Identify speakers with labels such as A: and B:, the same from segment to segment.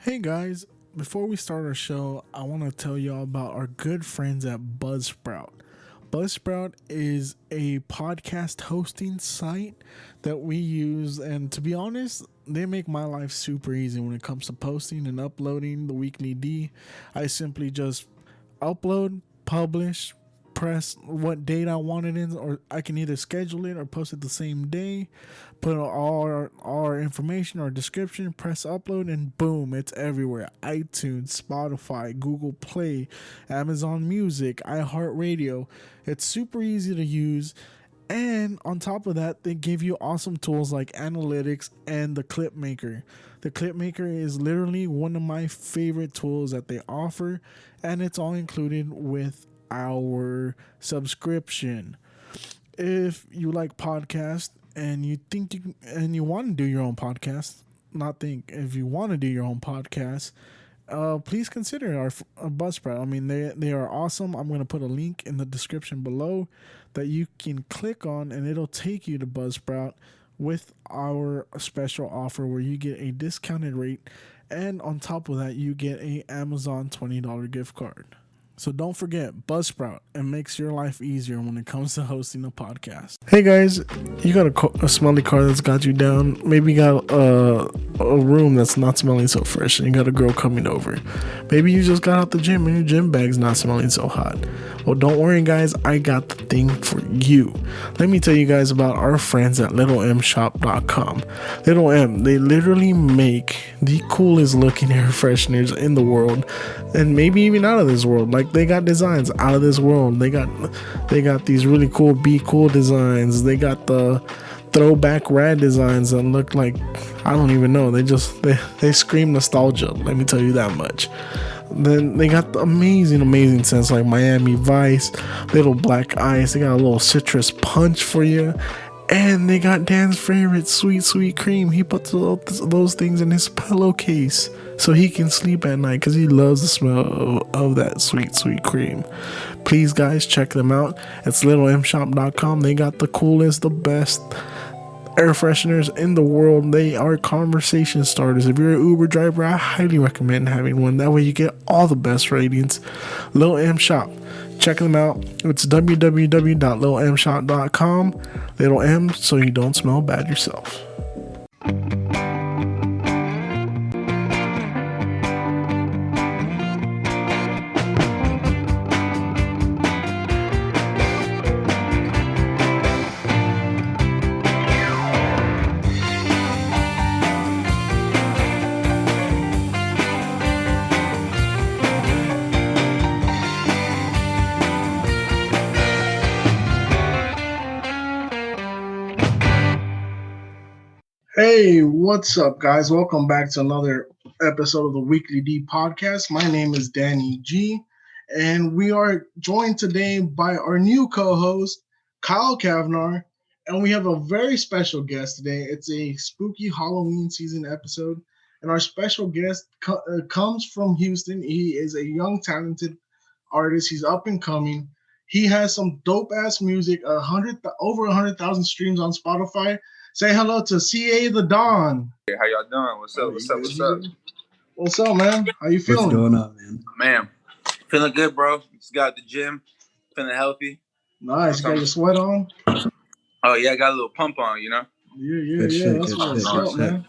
A: Hey guys, before we start our show, I want to tell y'all about our good friends at Buzzsprout. Buzzsprout is a podcast hosting site that we use, and to be honest, they make my life super easy when it comes to posting and uploading the weekly D. I simply just upload, publish, press what date I want it in, or I can either schedule it or post it the same day, put all our information or description, press upload, and boom, it's everywhere. iTunes, Spotify, Google Play, Amazon Music, iHeartRadio. It's super easy to use. And on top of that, they give you awesome tools like analytics and the clip maker. The clip maker is literally one of my favorite tools that they offer, and it's all included with our subscription. If you like podcasts and you think you want to do your own podcast, not think, if you want to do your own podcast, please consider our Buzzsprout. I mean, they are awesome. I'm going to put a link in the description below that you can click on, and it'll take you to Buzzsprout with our special offer where you get a discounted rate, and on top of that, you get a Amazon $20 gift card. So don't forget Buzzsprout. It makes your life easier when it comes to hosting a podcast. Hey guys, you got a smelly car that's got you down. Maybe you got a room that's not smelling so fresh and you got a girl coming over. Maybe you just got out the gym and your gym bag's not smelling so hot. Well, don't worry guys, I got the thing for you. Let me tell you guys about our friends at littlemshop.com. Little M, they literally make the coolest looking air fresheners in the world, and maybe even out of this world. Like, they got designs out of this world. They got these really cool Be Cool designs. They got the throwback rad designs that look like, I don't even know. They scream nostalgia. Let me tell you that much. Then they got the amazing scents like Miami Vice, Little Black Ice. They got a little citrus punch for you. And they got Dan's favorite sweet cream. He puts those things in his pillowcase so he can sleep at night because he loves the smell of that sweet cream. Please, guys, check them out. It's littlemshop.com. They got the coolest, the best air fresheners in the world. They are conversation starters. If you're an Uber driver, I highly recommend having one. That way you get all the best ratings. Lil M Shop. Check them out. It's www.littlemshop.com. Little M, so you don't smell bad yourself. Hey, what's up, guys? Welcome back to another episode of the Weekly D podcast. My name is Danny G, and we are joined today by our new co-host, Kyle Kavnar, and we have a very special guest today. It's a spooky Halloween season episode, and our special guest comes from Houston. He is a young, talented artist. He's up and coming. He has some dope-ass music, over 100,000 streams on Spotify. Say hello to CA the Don.
B: Hey, how y'all doing? What's up?
A: What's up, man? How you feeling?
C: What's going on, man?
B: Man, feeling good, bro. Just got at the gym, feeling healthy.
A: Nice. You got your sweat on?
B: Oh, yeah, I got a little pump on, you know?
A: Yeah. That's what's up, man.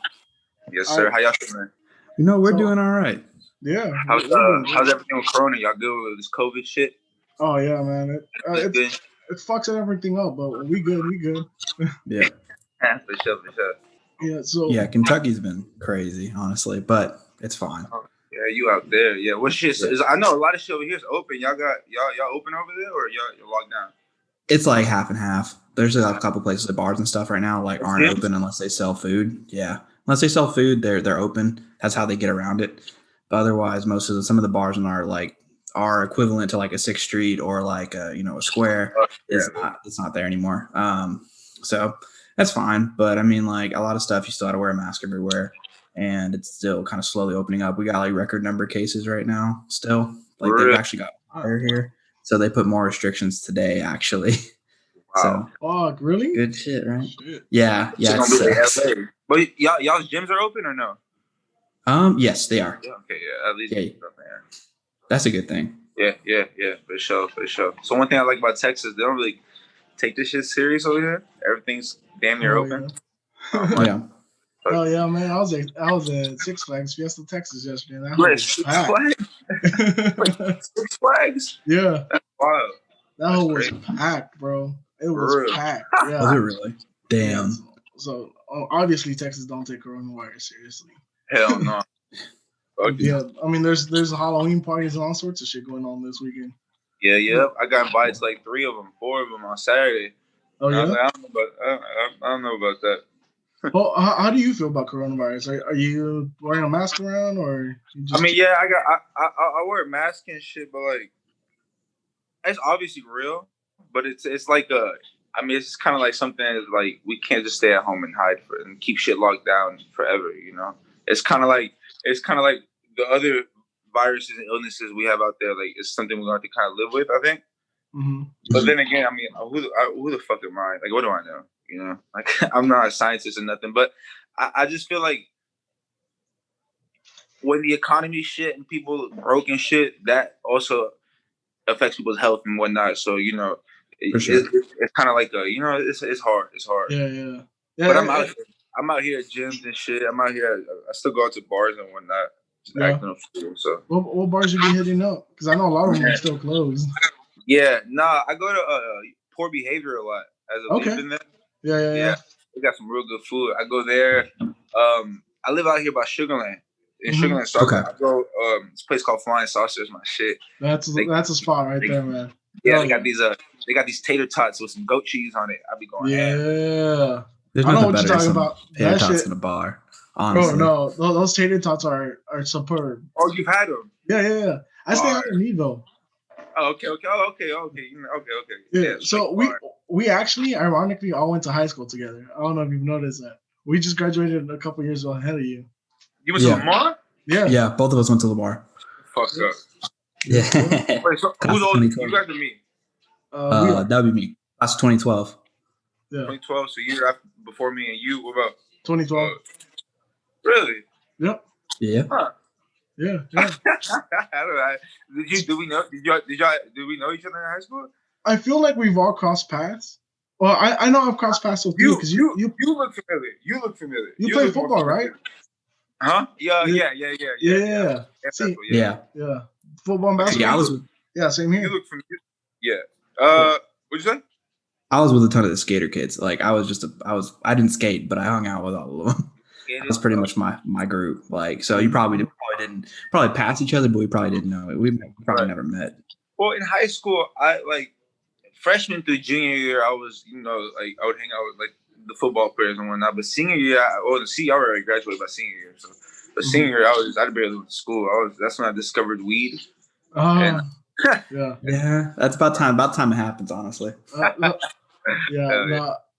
B: Yes, sir. How y'all feeling?
C: You know, we're doing all right.
A: Yeah.
B: How's everything with Corona? Y'all good with this COVID shit?
A: Oh, yeah, man. It fucks everything up, but we good.
C: Yeah.
B: For sure.
A: Yeah,
C: Kentucky's been crazy, honestly, but it's fine.
B: Oh, yeah, you out there. Yeah, what shit? Yeah. I know a lot of shit over here is open. Y'all open over there, or y'all locked down?
C: It's like half and half. There's a couple places, like bars and stuff right now, like aren't open unless they sell food. Yeah, unless they sell food, they're open. That's how they get around it. But otherwise, some of the bars in are equivalent to like a 6th Street or like a square. It's not there anymore. So that's fine. But I mean, like a lot of stuff, you still got to wear a mask everywhere, and it's still kind of slowly opening up. We got like record number cases right now still. Like they've actually got fire here. So they put more restrictions today, actually.
B: Wow.
A: So, really?
C: Good shit, right?
A: Shit.
C: Yeah.
B: But y'all's gyms are open or no?
C: Yes, they are.
B: Yeah. Okay. Yeah. At least.
C: Yeah, that's a good thing.
B: Yeah. For sure. So one thing I like about Texas, they don't really take this shit serious over here. Everything's damn near open.
C: Yeah.
A: Oh yeah, man! I was at Six Flags Fiesta, Texas yesterday. That whole
B: Wait,
A: was
B: Six
A: packed.
B: Flags? Wait, Six Flags?
A: Yeah,
B: That's wild.
A: that
B: That's
A: whole was
B: crazy.
A: packed, bro. It was
B: For real.
A: packed.
C: Was
A: Yeah,
C: it really? Damn.
A: yeah. So obviously Texas don't take coronavirus seriously.
B: Hell no. Fuck
A: Yeah, I mean, there's Halloween parties and all sorts of shit going on this weekend.
B: Yeah. I got invited to like 4 of them on Saturday.
A: Oh
B: And I was
A: yeah.
B: like, I don't know about that.
A: Well, how do you feel about coronavirus? Are you wearing a mask around, or you
B: I
A: just?
B: mean, yeah, I wear a mask and shit, but like it's obviously real, but it's like I mean, it's kind of like something that's like we can't just stay at home and hide and keep shit locked down forever. You know, it's kind of like the other viruses and illnesses we have out there. Like it's something we're going to kind of live with, I think.
A: Mm-hmm.
B: But then again, I mean, who the fuck am I? Like, what do I know? You know, like I'm not a scientist or nothing, but I just feel like when the economy shit and people broke and shit, that also affects people's health and whatnot. So you know,
C: For sure.
B: it's kind of like it's hard. It's hard.
A: Yeah.
B: But I'm out here. I'm out here at gyms and shit. I'm out here. I still go out to bars and whatnot, just acting up school. So
A: what bars you be hitting up? Because I know a lot of them are still closed.
B: yeah, nah, I go to Poor Behavior a lot as a leap in there.
A: Yeah.
B: They got some real good food. I go there. I live out here by Sugarland. In Sugarland, so I go this place called Flying Saucer is my shit.
A: That's a spot right there, man.
B: Yeah, they got these tater tots with some goat cheese on it. I be going ham.
C: There's
A: I know
C: nothing
A: what
C: better
A: you're
C: than
A: talking
C: some
A: about.
C: tater
A: That
C: tots
A: shit
C: in a bar. Honestly.
A: Bro, no, those tater tots are superb.
B: Oh, you've had them?
A: Yeah. I stay out in Meadville.
B: Oh, okay. Okay.
A: Yeah. So we actually, ironically, all went to high school together. I don't know if you've noticed that. We just graduated a couple years ahead of you.
B: You went to Lamar?
A: Yeah.
C: Yeah, both of us went to Lamar.
B: Fuck up.
C: Yeah.
B: Wait, so who's older? You guys or me?
C: That would be me. That's 2012.
A: Yeah.
B: 2012, so year after, before me and you. What about
A: 2012?
B: Really?
A: Yep.
C: Yeah.
B: Huh.
A: Yeah.
B: I don't know. Did we know each other in high school?
A: I feel like we've all crossed paths. Well, I know I've crossed paths with you because you
B: look familiar. You look familiar.
A: You play football, right?
B: Huh? Yeah.
A: See,
C: yeah.
A: Football and basketball.
C: Yeah,
A: same here.
B: You look familiar. Yeah. What'd you say?
C: I was with a ton of the skater kids. Like I didn't skate, but I hung out with all of them. That was pretty much my group. Like, so you probably didn't pass each other, but we probably didn't know it. We probably never met.
B: Well, in high school, I like freshman through junior year, I was, like I would hang out with like the football players and whatnot. But senior year, I already graduated by senior year. So, but senior year, I barely went to school. That's when I discovered weed.
A: Yeah.
C: That's about time. About time it happens, honestly.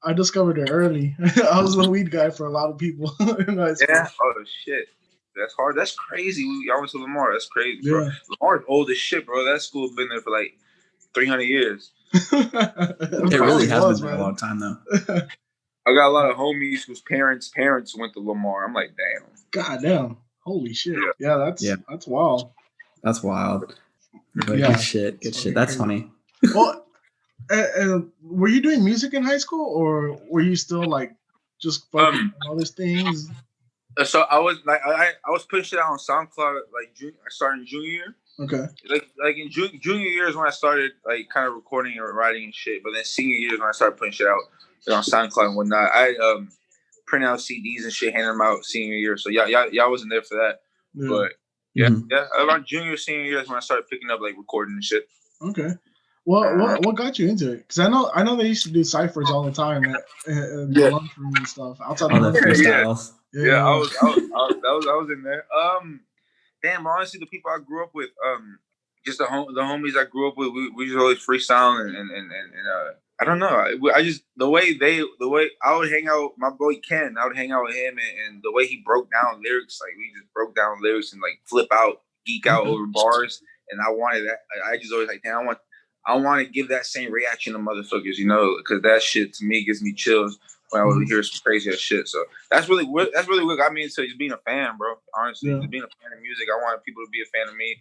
A: I discovered it early. I was the weed guy for a lot of people in high school.
B: Yeah. Oh shit. That's hard. That's crazy. I went to Lamar. That's crazy, bro. Lamar's old as shit, bro. That school been there for like 300 years.
C: It really has been for a long time, though.
B: I got a lot of homies whose parents went to Lamar. I'm like, damn.
A: God damn. Holy shit. Yeah, that's wild.
C: That's wild. But good shit. That's funny.
A: Well, were you doing music in high school, or were you still like just fucking other things?
B: So I was like, I was putting shit out on SoundCloud like I started in junior year.
A: Okay.
B: Like in junior year is when I started like kind of recording or writing and shit. But then senior year is when I started putting shit out on SoundCloud and whatnot. I print out CDs and shit, hand them out senior year. So y'all wasn't there for that. Yeah. But yeah, around junior senior year is when I started picking up like recording and shit.
A: Okay. Well, what got you into it? Because I know they used to do ciphers all the time at the lunchroom and stuff outside of the
C: freestyles.
B: Yeah, I was in there. Damn, honestly, the people I grew up with, just the homies I grew up with, we just always freestyle and I don't know. I just the way I would hang out with my boy Ken, I would hang out with him and the way he broke down lyrics, like we just broke down lyrics and like flip out, geek out over bars, and I wanted that. I just always like, damn, I want to give that same reaction to motherfuckers, because that shit to me gives me chills when I would hear some crazy ass shit. So that's really what got me into just being a fan, bro. Honestly, just being a fan of music. I wanted people to be a fan of me.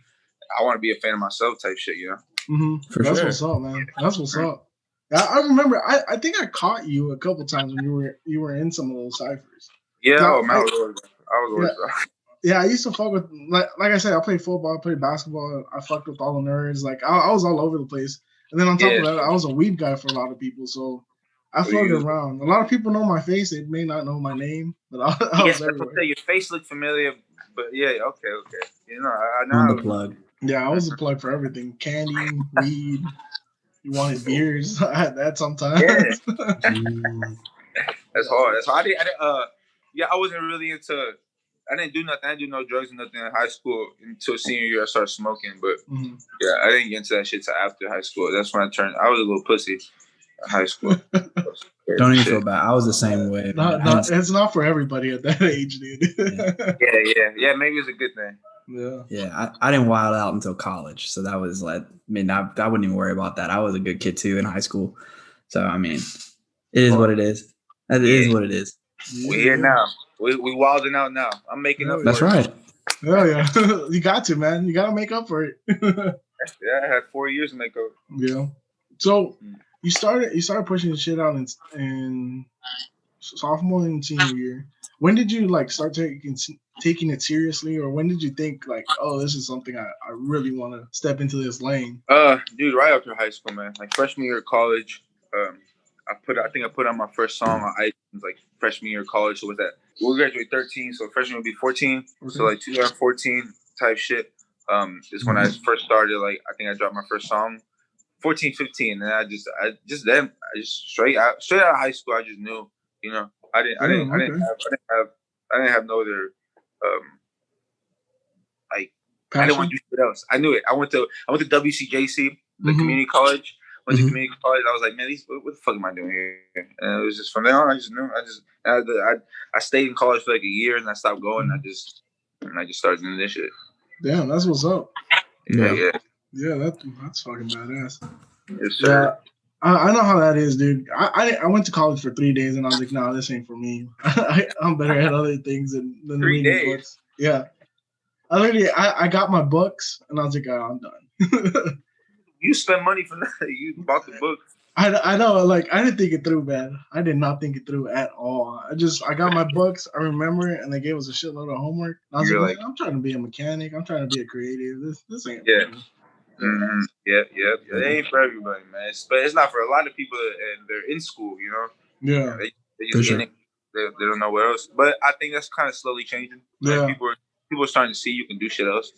B: I want to be a fan of myself, type shit. You know.
C: For
A: That's
C: sure.
A: what's up, man. That's what's up. I remember. I think I caught you a couple times when you were in some of those ciphers.
B: Yeah,
A: Now,
B: man, I was always.
A: Yeah, I used to fuck with like I said, I played football, I played basketball. I fucked with all the nerds. Like I was all over the place. And then on top of that, I was a weed guy for a lot of people. So I floated around. A lot of people know my face. They may not know my name, but I was everywhere.
B: Your face looked familiar, but yeah, okay. You know, I know.
C: On the plug.
A: Yeah, I was a plug for everything. Candy, weed. You wanted beers. I had that sometimes.
B: Yeah. That's hard. That's hard. I wasn't really into. I didn't do nothing. I didn't do no drugs or nothing in high school until senior year. I started smoking, but yeah, I didn't get into that shit till after high school. That's when I was a little pussy in high school.
C: Don't even feel bad. I was the same way.
A: It's not for everybody at that age, dude.
B: Yeah. Maybe it's a good thing.
C: Yeah. I didn't wild out until college, so that was like. I mean, I wouldn't even worry about that. I was a good kid too in high school, so I mean, it is what it is. It is what it is.
B: We're here now. We wilding out now. I'm making up.
C: That's right.
A: Oh yeah, you got to, man. You got to make up for it.
B: Yeah, I had 4 years to make up.
A: Yeah. So you started pushing the shit out in sophomore and senior year. When did you like start taking it seriously, or when did you think like, oh, this is something I really want to step into this lane?
B: Dude, right after high school, man. Like freshman year of college. I think I put on my first song on iTunes like freshman year of college. So with that, we'll graduate 13, so freshman would be 14. Okay. So like 2014 type shit. Is when I first started. Like I think I dropped my first song, 14, 15, and I just straight out of high school, I just knew, you know, I didn't have no other like passion? I didn't want to do shit else. I knew it. I went to WCJC, the community college. Went to community college. I was like, man, what the fuck am I doing here? And it was just from there on. I just knew. I stayed in college for like a year, and I stopped going. I just started doing this shit.
A: Damn, that's what's up.
B: Yeah.
A: That's fucking badass.
B: Yes, sir.
A: Yeah, I know how that is, dude. I went to college for 3 days, and I was like, nah, this ain't for me. I'm better at other things than
B: 3 days.
A: Books. Yeah. I got my books, and I was like, oh, I'm done.
B: You spent money for that. You bought the book.
A: I know. Like I didn't think it through, man. I did not think it through at all. I got my books. I remember it, and they gave us a shitload of homework. I was like, I'm trying to be a mechanic. I'm trying to be a creative. This ain't.
B: Yeah. Mm-hmm. Yeah. It ain't for everybody, man. But it's not for a lot of people, and they're in school. You know.
A: Yeah.
B: They just in it. They don't know where else. But I think that's kind of slowly changing.
A: Yeah.
B: Like, people are starting to see you can do shit else.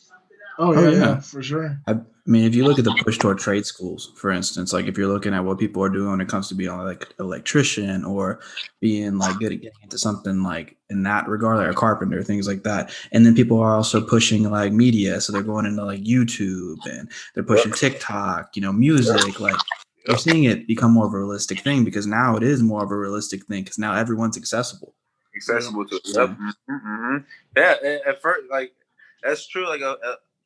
A: Oh yeah, for sure.
C: I mean, if you look at the push toward trade schools, for instance, like if you're looking at what people are doing when it comes to being like electrician or being like good at getting into something like in that regard, like a carpenter, things like that. And then people are also pushing like media. So they're going into like YouTube and they're pushing TikTok, music. Like you're seeing it become more of a realistic thing because now it is more of a realistic thing because now everyone's accessible.
B: To it. Yep. Yeah. At first, like that's true. Like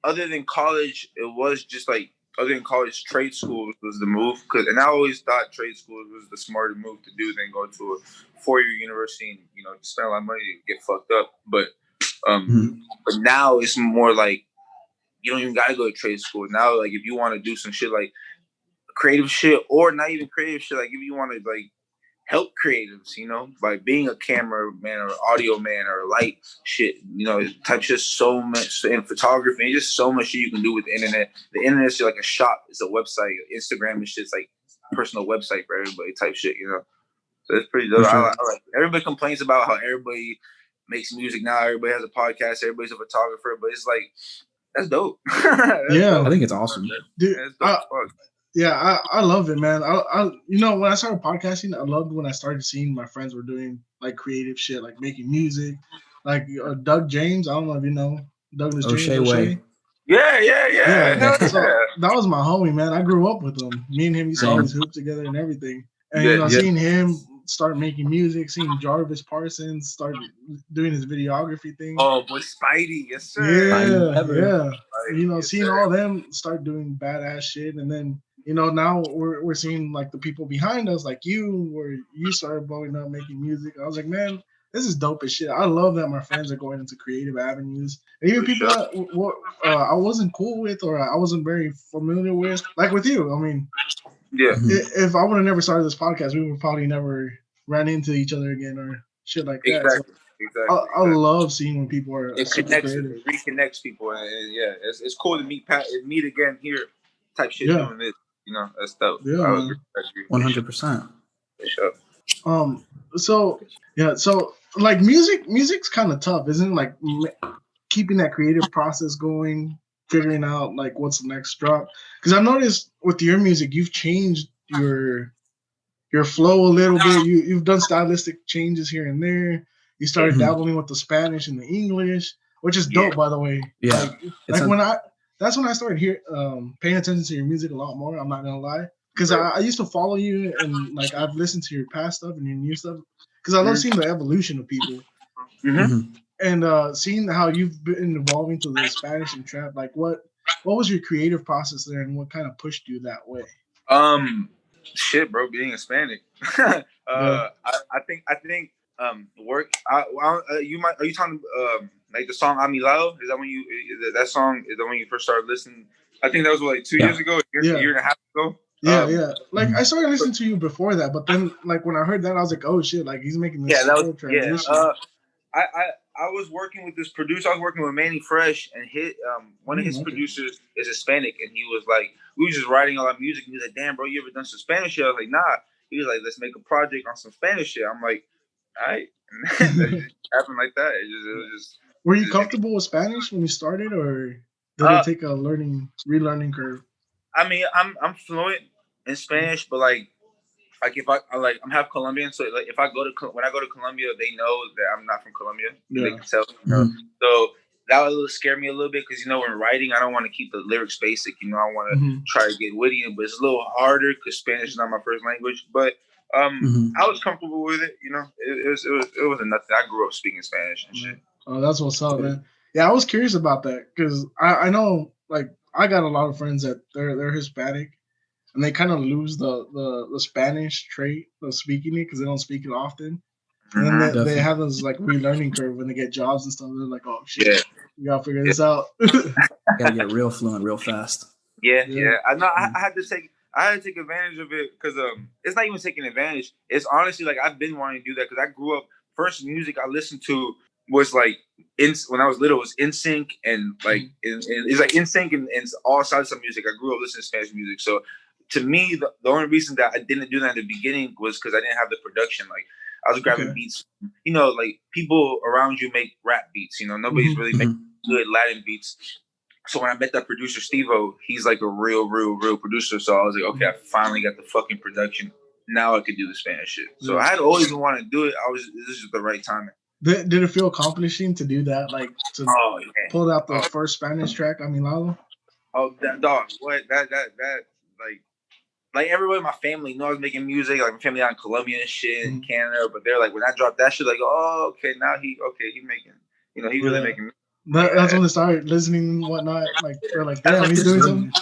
B: other than college, it was just like other than college, trade school was the move. And I always thought trade school was the smarter move to do than go to a 4-year university and spend a lot of money to get fucked up. But but now it's more like you don't even gotta go to trade school now. Like if you want to do some shit like creative shit or not even creative shit, like if you want to like help creatives, by being a cameraman or audio man or light shit, type shit so much in photography and just so much shit you can do with the internet. The internet's like a shop, it's a website. Instagram and shit's like a personal website for everybody type shit, So it's pretty dope. Sure. I like everybody complains about how everybody makes music now, everybody has a podcast, everybody's a photographer, but it's like that's dope.
A: That's dope.
C: I think it's awesome.
A: Dude, yeah, I love it, man. I when I started podcasting, I loved when I started seeing my friends were doing like creative shit, like making music, like Doug James. I don't know if you know Douglas James.
C: O'Shea.
B: Yeah.
A: So that was my homie, man. I grew up with him. Me and him used to always hoop together and everything. And seeing him start making music, seeing Jarvis Parsons start doing his videography thing.
B: Oh, boy, Spidey, yes sir.
A: Yeah. Seeing all them start doing badass shit, and then now we're seeing like the people behind us, like you, where you started blowing up making music. I was like, man, this is dope as shit. I love that my friends are going into creative avenues, and even
B: For
A: people
B: sure.
A: that I wasn't cool with or I wasn't very familiar with, like with you. I mean,
B: Yeah.
A: if I would have never started this podcast, we would probably never ran into each other again or shit like that. So
B: Exactly. Exactly.
A: I
B: Exactly.
A: love seeing when people are
B: It
A: super
B: connects, it
A: creative.
B: reconnects people, and yeah, it's cool to meet again here, type shit
A: Yeah,
B: doing this. That's dope.
A: yeah,
B: I agree.
A: man.
B: I agree for sure.
C: 100%.
B: For sure.
A: Um, so yeah, so like music's kind of tough, isn't it? Like keeping that creative process going, figuring out like what's the next drop. Because I've noticed with your music, you've changed your flow a little bit. You've done stylistic changes here and there. You started
C: Mhm.
A: dabbling with the Spanish and the English, which is
B: Yeah.
A: dope, by the way.
C: Yeah. It's
A: Like
C: a,
A: when I that's when I started paying attention to your music a lot more. I'm not gonna lie, because
B: Right.
A: I used to follow you and like I've listened to your past stuff and your new stuff because I love
B: Mm-hmm.
A: seeing the evolution of people
B: Mm-hmm.
C: mhm.
A: and seeing how you've been evolving to the Spanish and trap. Like what was your creative process there and what kind of pushed you that way?
B: Um, shit, bro, being Hispanic.
A: Yeah,
B: I think work. You might. Are you talking like the song "A Mi Lado"? Is that when you that song? Is that when you first started listening? I think that was like 2 years
C: Yeah.
B: ago, a
A: yeah.
B: year and a half ago.
A: Yeah, yeah. Like I
C: Mhm.
A: started listening to you before that, but then like when I heard that, I was like, oh shit! Like he's making
B: Yeah,
A: this
B: that was
A: whole
B: yeah.
A: transition.
B: I was working with this producer. I was working with Manny Fresh, and one of his
A: Okay.
B: producers is Hispanic, and he was like, we were just writing all our music, and he was like, "Damn, bro, you ever done some Spanish shit?" I was like, "Nah." He was like, "Let's make a project on some Spanish shit." I'm like, "All right," and that just happened like that.
A: Were
B: It
A: you
B: just
A: comfortable with Spanish when you started, or did it
B: uh,
A: take a relearning curve?
B: I mean, I'm fluent in Spanish, but like if I'm half Colombian, so like if I go to when I go to Colombia, they know that I'm not from Colombia, and they
A: Yeah.
B: can tell.
C: Mhm.
B: So that would scare me a little bit because when writing, I don't want to keep the lyrics basic. I want to
A: Hmm.
B: try to get witty, but it's a little harder because Spanish is not my first language. But
C: Mhm.
B: I was comfortable with it. It wasn't nothing. I grew up speaking Spanish and shit.
A: Oh, that's what's up, man. Yeah, I was curious about that because I know like I got a lot of friends that they're Hispanic and they kind of lose the Spanish trait of speaking it because they don't speak it often. And then
B: Mm-hmm.
A: they
C: Definitely.
A: have this like relearning curve when they get jobs and stuff. They're like, oh shit,
B: Yeah,
A: we gotta figure
B: yeah.
A: this out.
C: Got to get real fluent real fast.
B: Yeah,
A: Yeah.
B: yeah. I know.
C: Mhm.
B: I had to take advantage of it because it's not even taking advantage. It's honestly like I've been wanting to do that because I grew up. First music I listened to was like when I was little. It was NSYNC and like it's like NSYNC and all salsa music. I grew up listening to Spanish music. So to me, the only reason that I didn't do that in the beginning was because I didn't have the production. Like I was grabbing
A: Okay.
B: beats. Like people around you make rap beats. Nobody's
A: Hmm.
B: really making
C: Mhm.
B: good Latin beats. So when I met that producer Steve-O, he's like a real producer. So I was like, okay, I finally got the fucking production. Now I could do the Spanish shit. So
A: Yeah.
B: I had always been wanting to do it. This is the right timing.
A: Did it feel accomplishing to do that? Like to
B: Oh yeah.
A: pull out the
B: Oh,
A: first Spanish track, I mean, Lalo?
B: that dog. What that like everybody in my family knew I was making music. Like my family out in Colombia and shit and
A: Mhm.
B: Canada. But they're like when I dropped that shit, like, oh okay, now he making he really
A: Yeah.
B: making music.
A: That's
B: Yeah.
A: when they started listening and whatnot. Like they're like,
B: That's
A: damn,
B: when
A: he's doing
B: this
A: something.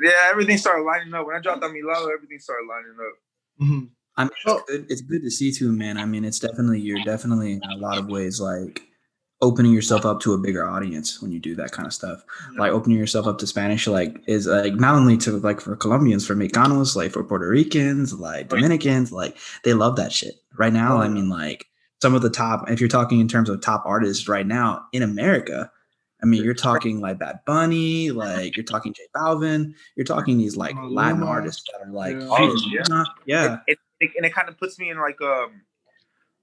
B: yeah, everything started lining up. When I dropped on Milano, everything started lining up.
A: Hmm.
C: I mean, it's
A: So
C: good. It's good to see too, man. I mean, you're definitely in a lot of ways like opening yourself up to a bigger audience when you do that kind of stuff. Like opening yourself up to Spanish, like is like not only to like for Colombians, for Mexicanos, like for Puerto Ricans, like Dominicans, like they love that shit. Right now,
A: oh
C: I
A: yeah.
C: mean, like some of the top, if you're talking in terms of top artists right now in America, I mean, you're talking like Bad Bunny, like you're talking J Balvin, you're talking these like Latin
A: Luma.
C: artists that are like
A: Yeah.
C: shit.
B: Yeah.
C: Yeah.
B: And it kind of puts me in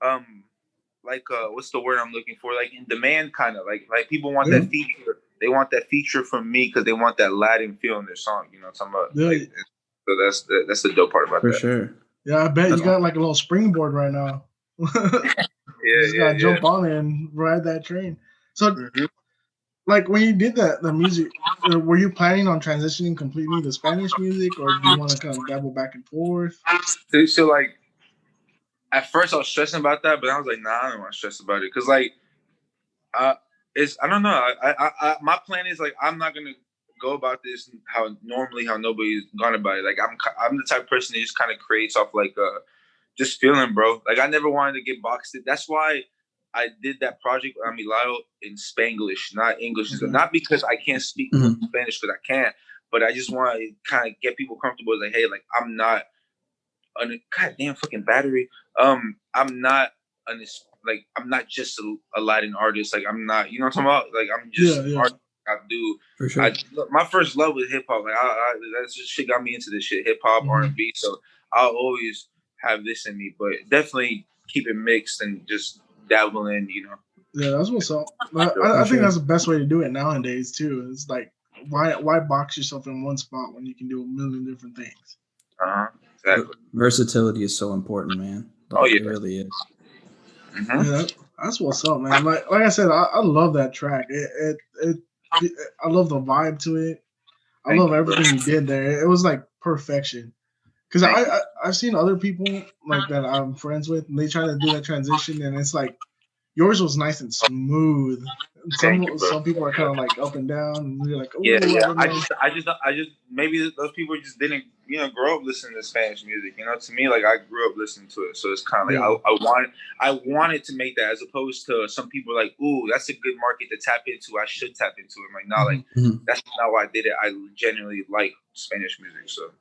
B: um what's the word I'm looking for? Like in demand, kind of like people want
A: Yeah.
B: that feature. They want that feature from me because they want that Latin feel in their song. You know what I'm talking about?
A: Yeah.
B: Like so that's the dope part about
C: For
B: that.
C: sure.
A: Yeah, I bet
C: That's
A: you
C: all.
A: got like a little springboard right now. You just gotta
B: Yeah.
A: jump on it and ride that train. So,
B: Mm-hmm.
A: like, when you did that, the music, were you planning on transitioning completely to Spanish music, or do you want to kind of dabble back and forth?
B: So like at first I was stressing about that, but I was like, nah, I don't want to stress about it because like it's I don't know. My plan is like I'm not gonna go about this how nobody's gone about it. Like I'm the type of person that just kind of creates off like just feeling, bro. Like I never wanted to get boxed in. That's why I did that project with Amilado in Spanglish, not English.
A: Okay.
B: Not because I can't speak Spanish, because I can't, but I just want to kind of get people comfortable. Like, hey, like I'm not goddamn fucking battery. I'm not I'm not just a Latin artist. Like I'm not, you know what I'm talking about? Like I'm just an artist. I do.
C: For sure.
B: My first love was hip hop. Like that's just shit got me into this shit, hip hop, R&B. So I'll always have this in me, but definitely keep it mixed and just dabble in, you know.
A: Yeah, that's what's up. I think that's the best way to do it nowadays too. It's like why box yourself in one spot when you can do a million different things.
B: Exactly.
C: Versatility is so important, man. Like, it really is.
A: Yeah, that's what's up, man. Like I said, I love that track. I love the vibe to it. I love everything you did there. It was like perfection. Because I've seen other people like that I'm friends with, and they try to do that transition, and it's like yours was nice and smooth. Some people are kind of like up and down, and you're like, oh,
B: yeah. I just maybe those people just didn't, you know, grow up listening to Spanish music. You know, to me, like I grew up listening to it, so it's kind of like I wanted to make that, as opposed to some people like, ooh, that's a good market to tap into. I should tap into it. I'm like, nah, like that's not why I did it. I genuinely like Spanish music, so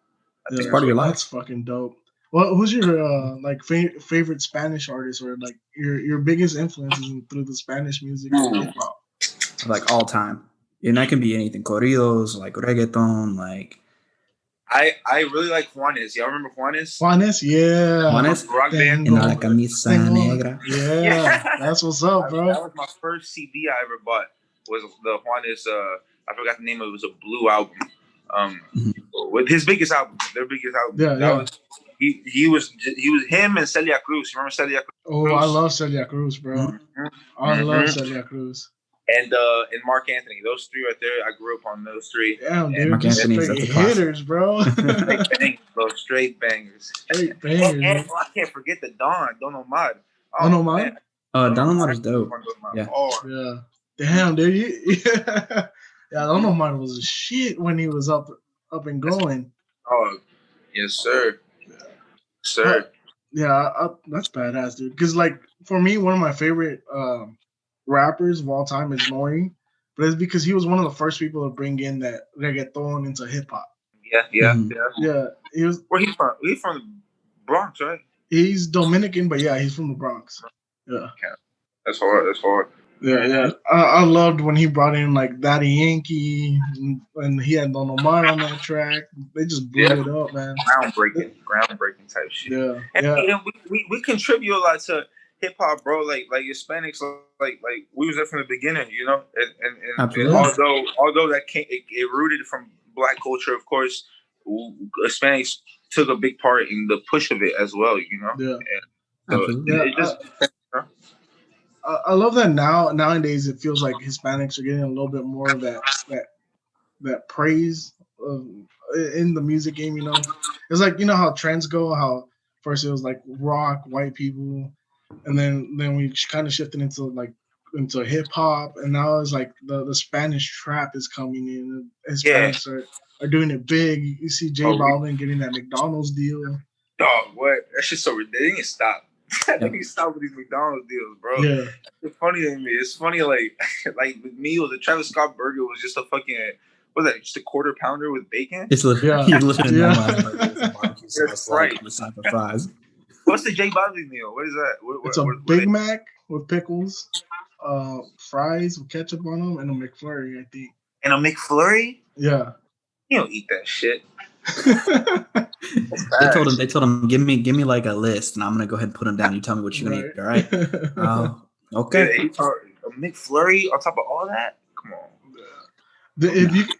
B: I think
C: part of your life.
A: That's fucking dope. Well, who's your like favorite Spanish artist, or like your biggest influences through the Spanish music or hip hop?
C: Like all time, and that can be anything. Corridos, like reggaeton, like.
B: I really like Juanes. Y'all remember Juanes?
A: Juanes, yeah.
B: Juanes, rock band.
C: En la camisa negra.
A: Yeah, that's what's up, bro.
B: That was my first CD I ever bought. Was the Juanes? I forgot the name of it. It was a blue album. With his biggest album, their biggest album.
A: Yeah.
B: He was him and Celia Cruz. You remember Celia Cruz?
A: Oh, I love Celia Cruz, bro. I love Celia Cruz.
B: And Mark Anthony. Those three right there. I grew up on those three.
A: Damn, dude,
C: Mark
A: just
C: Anthony's
A: straight hitters, bro.
B: Straight bangers.
A: Straight bangers.
B: And I can't forget the Don Omar.
A: Don Omar?
C: Don Omar is dope.
A: Yeah. Damn, dude. Yeah, Don Omar was a shit when he was up and going.
B: Oh, yes, sir. Sir.
A: That's badass, dude. Because, like, for me, one of my favorite rappers of all time is Nori, but it's because he was one of the first people to bring in that reggaeton into hip hop.
B: Yeah.
A: He was.
B: Where he from? He's from the Bronx, right?
A: He's Dominican, but yeah, he's from the Bronx. Yeah.
B: That's hard.
A: Yeah. I loved when he brought in like Daddy Yankee, and he had Don Omar on that track. They just blew it up, man.
B: Groundbreaking type shit.
A: Yeah.
B: And we contribute a lot to hip hop, bro. Like Hispanics, like we was there from the beginning, you know. And although that it rooted from Black culture, of course, Hispanics took a big part in the push of it as well, you know.
A: Yeah.
B: And so
A: I love that nowadays it feels like Hispanics are getting a little bit more of that praise in the music game, you know. It's like, you know how trends go, how first it was like rock, white people, and then we kind of shifted into hip hop, and now it's like the Spanish trap is coming in. Hispanics are doing it big. You see J Balvin getting that McDonald's deal.
B: Dog, what? That shit's so ridiculous. They need to stop. They need to stop with these McDonald's deals, bro.
A: Yeah.
B: It's funny to me. It's funny, like with me, the Travis Scott burger was just a fucking, what was that, just a quarter pounder with bacon?
C: It's literally
B: That's right.
C: Fries.
B: What's the J Balvin meal? What is that?
A: It's a Big Mac with pickles, fries with ketchup on them, and a McFlurry, I think.
B: And a McFlurry?
A: Yeah.
B: You don't eat that shit.
C: They told him, give me like a list, and I'm gonna go ahead and put them down. You tell me what you're gonna eat, all right? Okay.
B: A McFlurry on top of all that? Come on.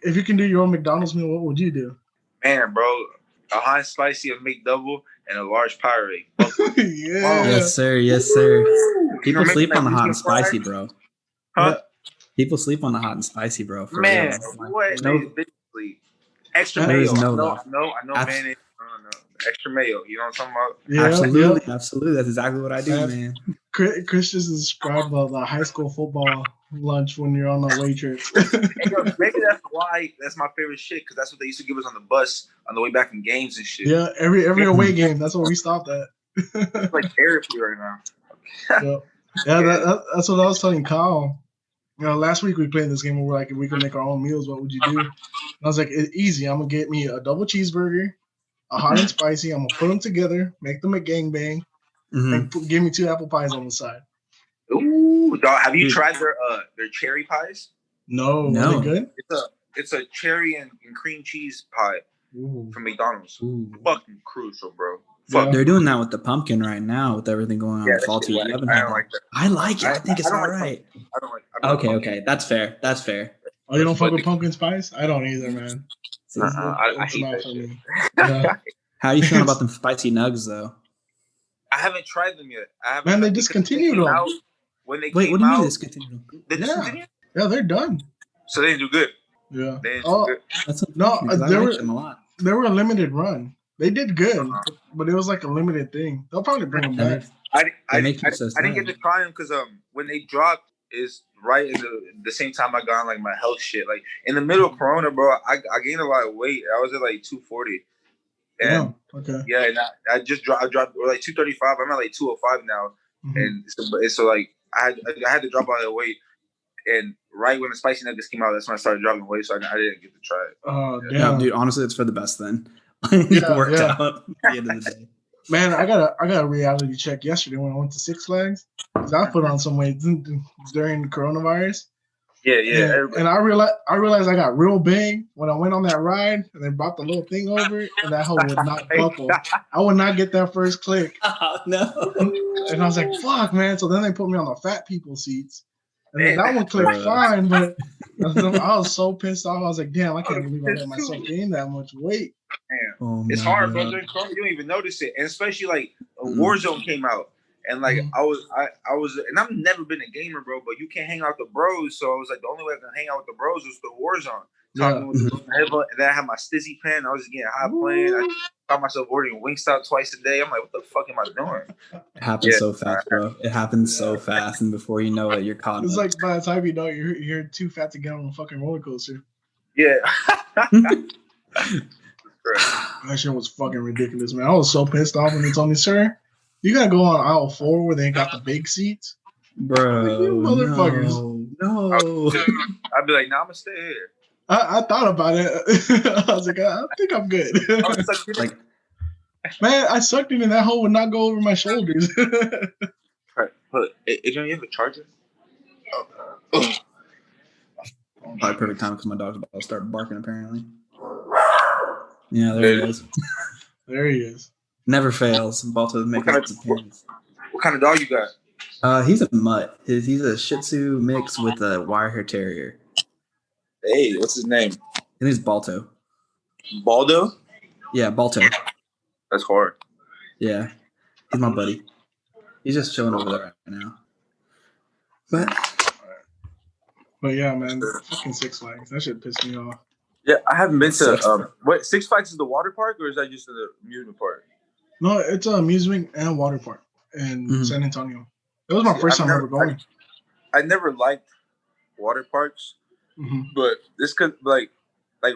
A: If you can do your own McDonald's meal, what would you do?
B: Man, bro, a hot spicy, a McDouble, and a large Powerade.
A: Yeah.
C: Yes, sir. People sleep on the hot and spicy, bro.
B: Huh?
C: People sleep on the hot and spicy, bro.
B: Man, what? Extra mayo. No, I know mayonnaise. extra mayo. You know what I'm talking about?
A: Yeah,
C: absolutely,
A: yeah.
C: absolutely. That's exactly what I do, man.
A: Chris just described the high school football lunch when you're on away trips.
B: Hey, yo, maybe that's why that's my favorite shit because that's what they used to give us on the bus on the way back from games and shit.
A: Yeah, every away game, that's what we stopped at.
B: It's like therapy right now.
A: Yeah, that's what I was telling Kyle. You know, last week we played this game where we're like, if we could make our own meals, what would you do? And I was like, it's easy. I'm gonna get me a double cheeseburger, a hot and spicy. I'm gonna put them together, make them a gangbang, and give me 2 apple pies on the side.
B: Ooh, dog, have you tried their cherry pies?
A: No. Are they good?
B: It's a cherry and cream cheese pie from McDonald's. Fucking crucial, bro.
C: Yeah. They're doing that with the pumpkin right now with everything going on with fall to 11.
B: I don't like that.
C: I like it. I think it's all right.
B: I don't like
C: okay. That's fair.
A: Oh, you don't fuck with pumpkin spice? I don't either, man.
B: I hate that shit.
A: Yeah.
C: How are you feeling about them spicy nugs, though?
B: I haven't tried them yet.
A: Man, they discontinued them.
B: When they
C: Wait, what do you mean discontinued?
B: They discontinued?
A: Yeah, they're done.
B: So they didn't do good.
A: Yeah.
B: They didn't do good.
C: That's
A: no,
C: I like them a lot.
A: They were a limited run. They did good, but it was like a limited thing. They'll probably bring them back.
B: I didn't get to try them because when they dropped is right in the same time I got on like my health shit. Like in the middle of Corona, bro, I gained a lot of weight. I was at like 240. And and I just dropped like 235. I'm at like 205 now. And so like I had to drop all that weight. And right when the spicy nuggets came out, that's when I started dropping weight. So I didn't get to try it.
A: Oh, damn.
C: Yeah, dude, honestly, it's for the best then. It worked out at the end of the day.
A: Man, I got a reality check yesterday when I went to Six Flags. Cause I put on some weight during coronavirus.
B: Yeah.
A: And I realized I got real big when I went on that ride and they brought the little thing over it, and that hoe would not buckle. I would not get that first click.
C: Oh, no.
A: And I was like, fuck, man. So then they put me on the fat people seats. And then that one clicked fine, but I was so pissed off. I was like, damn, I can't believe I let myself gain that much weight.
B: Damn. It's hard, bro. During Corona, you don't even notice it. And especially like Warzone came out. And like I was, and I've never been a gamer, bro. But you can't hang out with the bros, so I was like, the only way I can hang out with the bros was the Warzone. Talking with the and then I had my stizzy pen. I was just getting high playing. I found myself ordering Wingstop twice a day. I'm like, what the fuck am I doing?
C: It happens so fast, bro. It happens so fast, and before you know it, you're caught.
A: It's like by the time you know you're too fat to get on a fucking roller coaster.
B: Yeah.
A: That shit was fucking ridiculous, man. I was so pissed off when they told me, sir, you gotta go on aisle 4 where they got the big seats.
C: Bro,
A: you motherfuckers.
C: No.
B: I'd be like, nah, I'm gonna stay here.
A: I thought about it. I was like, I think I'm good.
B: Like,
A: man, I sucked it and that hole would not go over my shoulders.
B: But Adrian, you have a charger?
C: Probably perfect time because my dog's about to start barking, apparently. Yeah, there he is.
A: There he is.
C: Never fails. Balto makes his appearance.
B: What kind of dog you got?
C: He's a mutt. He's a Shih Tzu mix with a wire hair terrier.
B: Hey, what's his name?
C: His name's Balto.
B: Baldo?
C: Yeah, Balto.
B: That's hard.
C: Yeah, he's my buddy. He's just chilling over there right now.
A: But yeah, man, fucking Six Flags. That shit pissed me off.
B: Yeah, I haven't been to what Six Flags is the water park or is that just the amusement park?
A: No, it's an amusement and water park in San Antonio. It was my first time ever going.
B: I never liked water parks, but this could like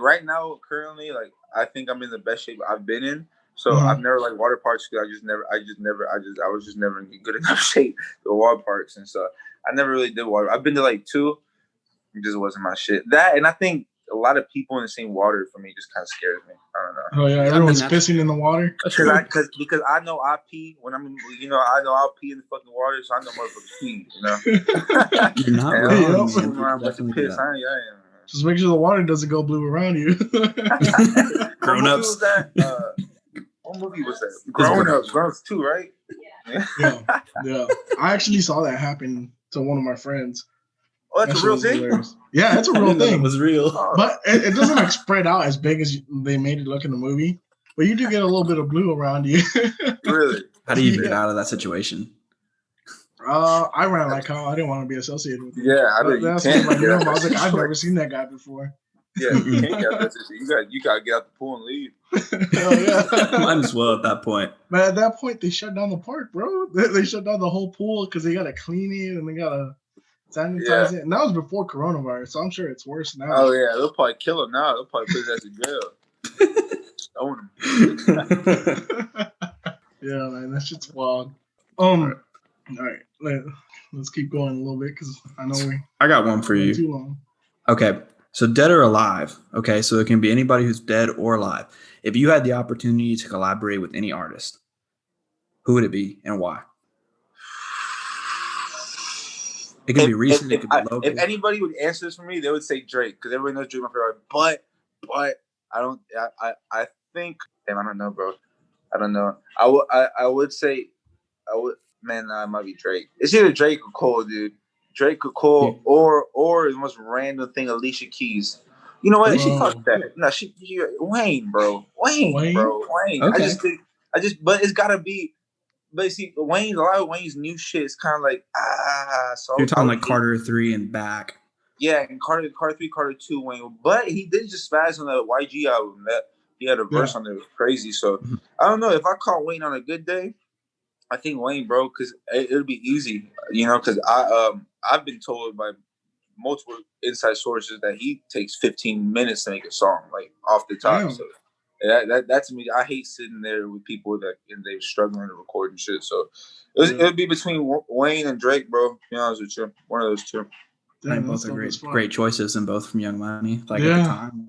B: right now currently like I think I'm in the best shape I've been in. So I've never liked water parks because I was just never in good enough shape for water parks and stuff. I never really did water. I've been to like 2. It just wasn't my shit. That and I think a lot of people in the same water for me just kind of scares me. I don't know.
A: Oh yeah, everyone's pissing in the water.
B: Because I know I pee when I'm I know I'll pee in the fucking water, so I know motherfuckers pee.
C: You're not wrong.
A: Just make sure the water doesn't go blue around you.
C: Grown ups.
B: What movie was that? Grown Ups 2, right?
A: Yeah. I actually saw that happen to one of my friends.
B: Oh, that's a real thing?
A: Hilarious. Yeah, it's a real thing.
C: It was real.
A: But it doesn't like spread out as big as they made it look in the movie. But you do get a little bit of blue around you.
B: Really?
C: How do you get out of that situation?
A: I ran like how I didn't want to be associated with him.
B: Yeah, I mean,
A: I was like, I've never seen that guy before.
B: Yeah, you can't get out that shit. You gotta get out the pool and leave.
A: Hell yeah.
C: Might as well at that point.
A: But at that point, they shut down the park, bro. They shut down the whole pool because they gotta clean it and they gotta sanitize it. And that was before coronavirus, so I'm sure it's worse now.
B: Oh yeah, they'll probably kill him now. They'll probably put his ass in jail. Own him.
A: Yeah, man, that shit's wild. All right, let's keep going a little bit because I know
C: I got one for you.
A: Too long.
C: Okay, so dead or alive. Okay, so it can be anybody who's dead or alive. If you had the opportunity to collaborate with any artist, who would it be and why? It could be recent. It could be local.
B: If anybody would answer this for me, they would say Drake because everybody knows Drake my favorite. But I don't. I think. Damn, I don't know, bro. I don't know. I would say. Man, it might be Drake. It's either Drake or Cole, dude. Drake or Cole, or the most random thing, Alicia Keys. You know what? Fuck that. No, Wayne, bro. Wayne.
C: Okay.
B: But it's gotta be. But see, a lot of Wayne's new shit is kind of like So
C: you're talking like Carter 3 and back.
B: Yeah, and Carter 3, Carter 2, Wayne. But he did just spaz on the YG album. That he had a verse on there, it was crazy. So I don't know if I caught Wayne on a good day. I think Wayne, bro, because it'll be easy, because I've been told by multiple inside sources that he takes 15 minutes to make a song, like off the top. Damn. So that to me, I hate sitting there with people that they're struggling to record and shit. So it'll be between Wayne and Drake, bro. To be honest with you, one of those two.
C: Damn, both are great choices, and both from Young Money. Like at the time,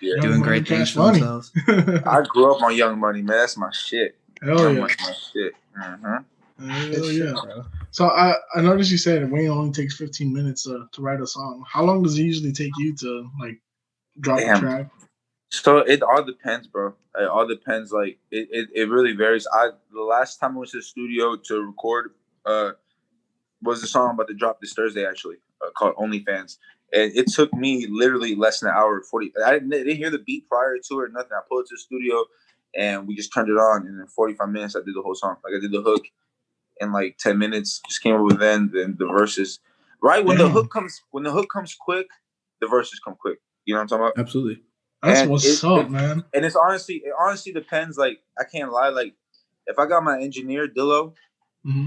C: doing great things for themselves.
B: I grew up on Young Money, man. That's my shit.
A: Hell yeah.
B: My shit.
A: Hell yeah. So I noticed you said Wayne only takes 15 minutes to write a song. How long does it usually take you to drop a track?
B: So it all depends, bro. It all depends. Like it really varies. The last time I went to the studio to record was the song I'm about to drop this Thursday, actually, called OnlyFans. And it took me literally less than an hour 40. I didn't hear the beat prior to it or nothing. I pulled it to the studio and we just turned it on. And in 45 minutes, I did the whole song. Like I did the hook in like 10 minutes. Just came up with then the verses. Right when the hook comes quick, the verses come quick. You know what I'm talking about?
C: Absolutely.
A: That's what's up, man.
B: And it honestly depends. Like I can't lie. Like if I got my engineer Dillo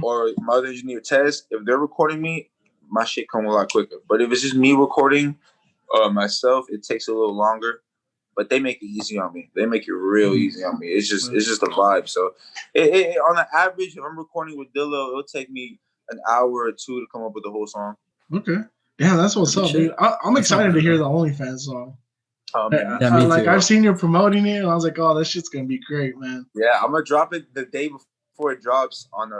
B: or my other engineer Tez, if they're recording me, my shit come a lot quicker. But if it's just me recording myself, it takes a little longer. But they make it easy on me. They make it real easy on me. It's just a vibe. So on the average, if I'm recording with Dillo, it'll take me an hour or two to come up with the whole song.
A: Okay. Yeah, that's what's up, dude. I'm excited to hear the OnlyFans song.
C: Me too.
A: I've seen you promoting it, and I was like, "Oh, that shit's gonna be great, man."
B: Yeah, I'm gonna drop it the day before it drops on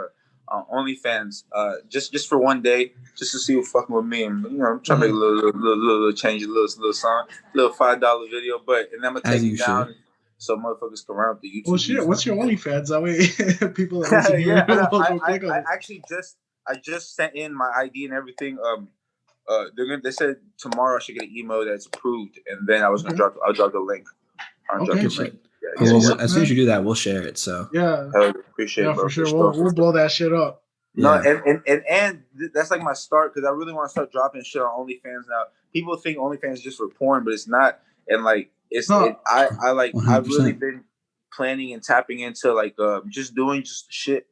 B: OnlyFans, just for one day, just to see who's fucking with me, and I'm trying to make a little change, a little song, little $5 video, and then I'm gonna take it down so motherfuckers can run up the YouTube.
A: Well, shit, what's your OnlyFans? That way, people that listen here
B: I actually just sent in my ID and everything. They said tomorrow I should get an email that's approved, and then I'll drop the link. Drop the link.
C: Yeah, well, as soon as you do that, we'll share it. So
B: appreciate it, bro.
A: For sure. We'll blow that shit up.
B: No, and that's like my start because I really want to start dropping shit on OnlyFans now. People think OnlyFans is just for porn, but it's not. And like I've really been planning and tapping into just doing shit